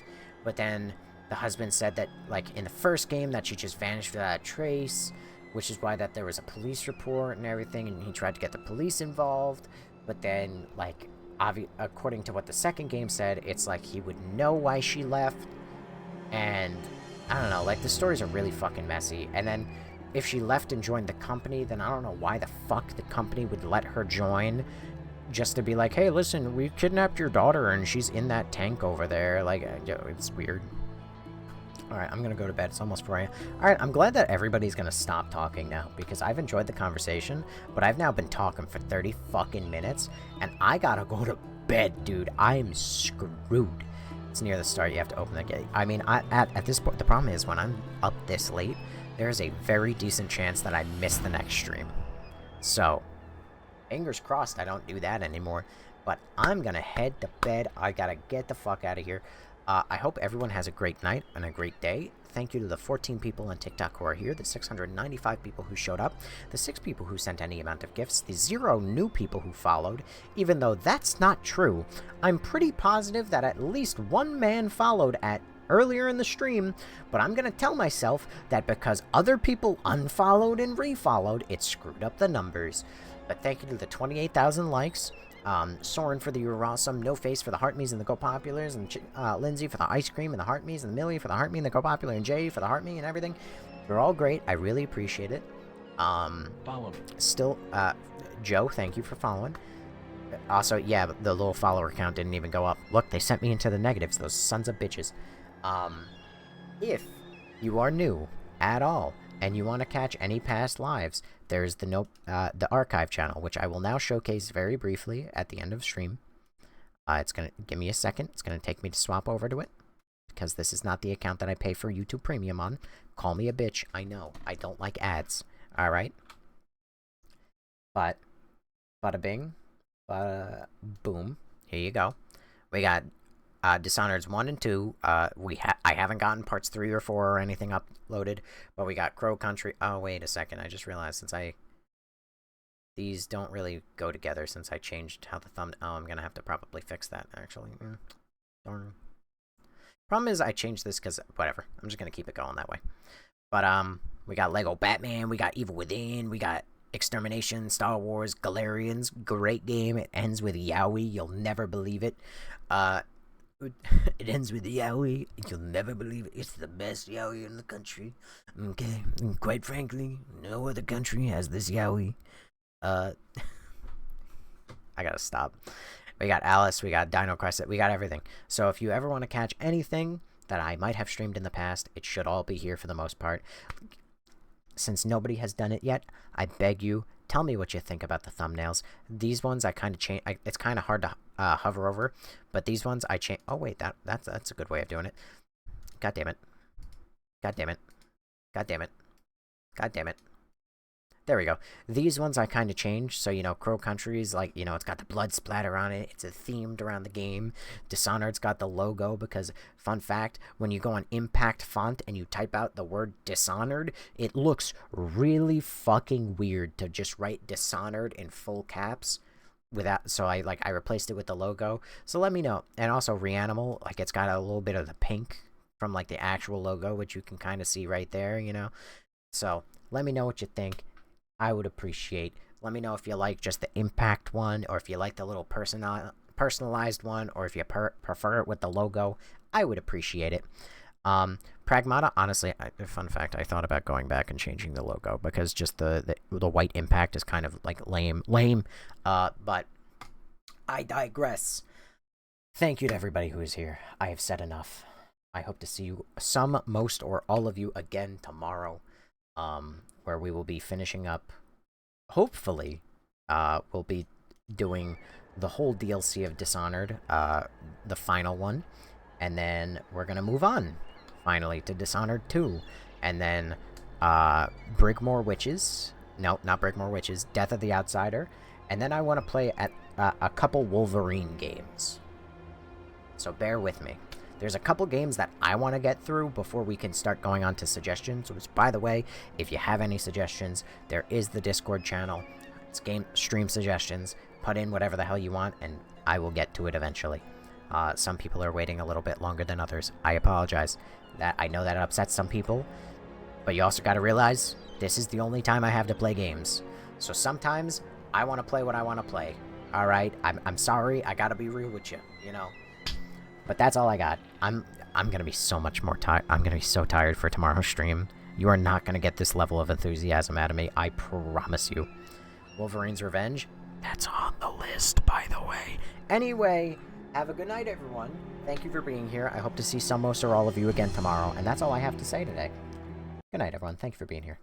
But then the husband said that, like, in the first game that she just vanished without a trace, which is why that there was a police report and everything, and he tried to get the police involved. But then, like, according to what the second game said, it's like he would know why she left. And I don't know, like, the stories are really fucking messy. And then if she left and joined the company, then I don't know why the fuck the company would let her join, just to be like, hey, listen, we kidnapped your daughter and she's in that tank over there. Like, it's weird. Alright, I'm gonna go to bed. It's almost 4 a.m. Alright, I'm glad that everybody's gonna stop talking now, because I've enjoyed the conversation, but I've now been talking for 30 fucking minutes, and I gotta go to bed, dude. I'm screwed. It's near the start. You have to open the gate. I mean, at this point, the problem is when I'm up this late, there's a very decent chance that I miss the next stream. So, fingers crossed I don't do that anymore. But I'm gonna head to bed. I gotta get the fuck out of here. I hope everyone has a great night and a great day. Thank you to the 14 people on TikTok who are here, the 695 people who showed up, the 6 people who sent any amount of gifts, the 0 new people who followed. Even though that's not true, I'm pretty positive that at least 1 man followed earlier in the stream, but I'm gonna tell myself that because other people unfollowed and refollowed, it screwed up the numbers. But thank you to the 28,000 likes, Soren for the You're Awesome, No Face for the Heart Me's and the Go Populars, and Lindsay for the Ice Cream and the Heart Me's, and Millie for the Heart Me and the Go Popular, and Jay for the Heart Me and everything. You're all great. I really appreciate it. Follow me. Still, Joe, thank you for following. Also, yeah, the little follower count didn't even go up. Look, they sent me into the negatives, those sons of bitches. If you are new at all, and you want to catch any past lives, there's the archive channel, which I will now showcase very briefly at the end of stream. It's gonna give me a second. It's gonna take me to swap over to it. because this is not the account that I pay for YouTube Premium on. Call me a bitch. I know. I don't like ads. Alright? But, bada bing, bada boom. Here you go. We got Dishonored's 1 and 2. I haven't gotten parts 3 or 4 or anything uploaded, but we got Crow Country. Oh, wait a second. I just realized these don't really go together since I changed how the thumb. Oh, I'm gonna have to probably fix that, actually. Darn. Problem is, I changed this because, whatever. I'm just gonna keep it going that way. But, we got Lego Batman, we got Evil Within, we got Extermination, Star Wars, Galarians. Great game. It ends with Yowie. You'll never believe it. It ends with Yowie. You'll never believe it. It's the best Yowie in the country. Okay. And quite frankly, no other country has this Yowie. I gotta stop. We got Alice, we got Dino Crisis, we got everything. So if you ever want to catch anything that I might have streamed in the past, it should all be here for the most part. Since nobody has done it yet, I beg you, tell me what you think about the thumbnails. These ones I kind of change. It's kind of hard to hover over, but these ones I change. Oh wait, that's a good way of doing it. God damn it. God damn it. God damn it. God damn it. There we go. These ones I kind of changed. So, you know, Crow Country's like, you know, it's got the blood splatter on it. It's themed around the game. Dishonored's got the logo because, fun fact, when you go on Impact Font and you type out the word Dishonored, it looks really fucking weird to just write Dishonored in full caps without. So I replaced it with the logo. So let me know. And also Reanimal, like it's got a little bit of the pink from like the actual logo, which you can kind of see right there, you know. So let me know what you think. I would appreciate. Let me know if you like just the Impact one, or if you like the little personalized one, or if you prefer it with the logo. I would appreciate it. Pragmata, honestly, fun fact, I thought about going back and changing the logo because just the white Impact is kind of like lame. But I digress. Thank you to everybody who is here. I have said enough. I hope to see you, some, most, or all of you again tomorrow. Where we will be finishing up, hopefully, we'll be doing the whole DLC of Dishonored, the final one, and then we're gonna move on, finally, to Dishonored 2, and then, Brigmore Witches, no, not Brigmore Witches, Death of the Outsider, and then I want to play at a couple Wolverine games, so bear with me. There's a couple games that I want to get through before we can start going on to suggestions, which, by the way, if you have any suggestions, there is the Discord channel. It's game stream suggestions. Put in whatever the hell you want, and I will get to it eventually. Some people are waiting a little bit longer than others. I apologize. I know that upsets some people, but you also got to realize this is the only time I have to play games. So sometimes I want to play what I want to play. All right? I'm sorry. I got to be real with you, you know? But that's all I got. I'm gonna be so much more tired. I'm gonna be so tired for tomorrow's stream. You are not gonna get this level of enthusiasm out of me. I promise you. Wolverine's Revenge. That's on the list, by the way. Anyway, have a good night, everyone. Thank you for being here. I hope to see some, most, or all of you again tomorrow. And that's all I have to say today. Good night, everyone. Thank you for being here.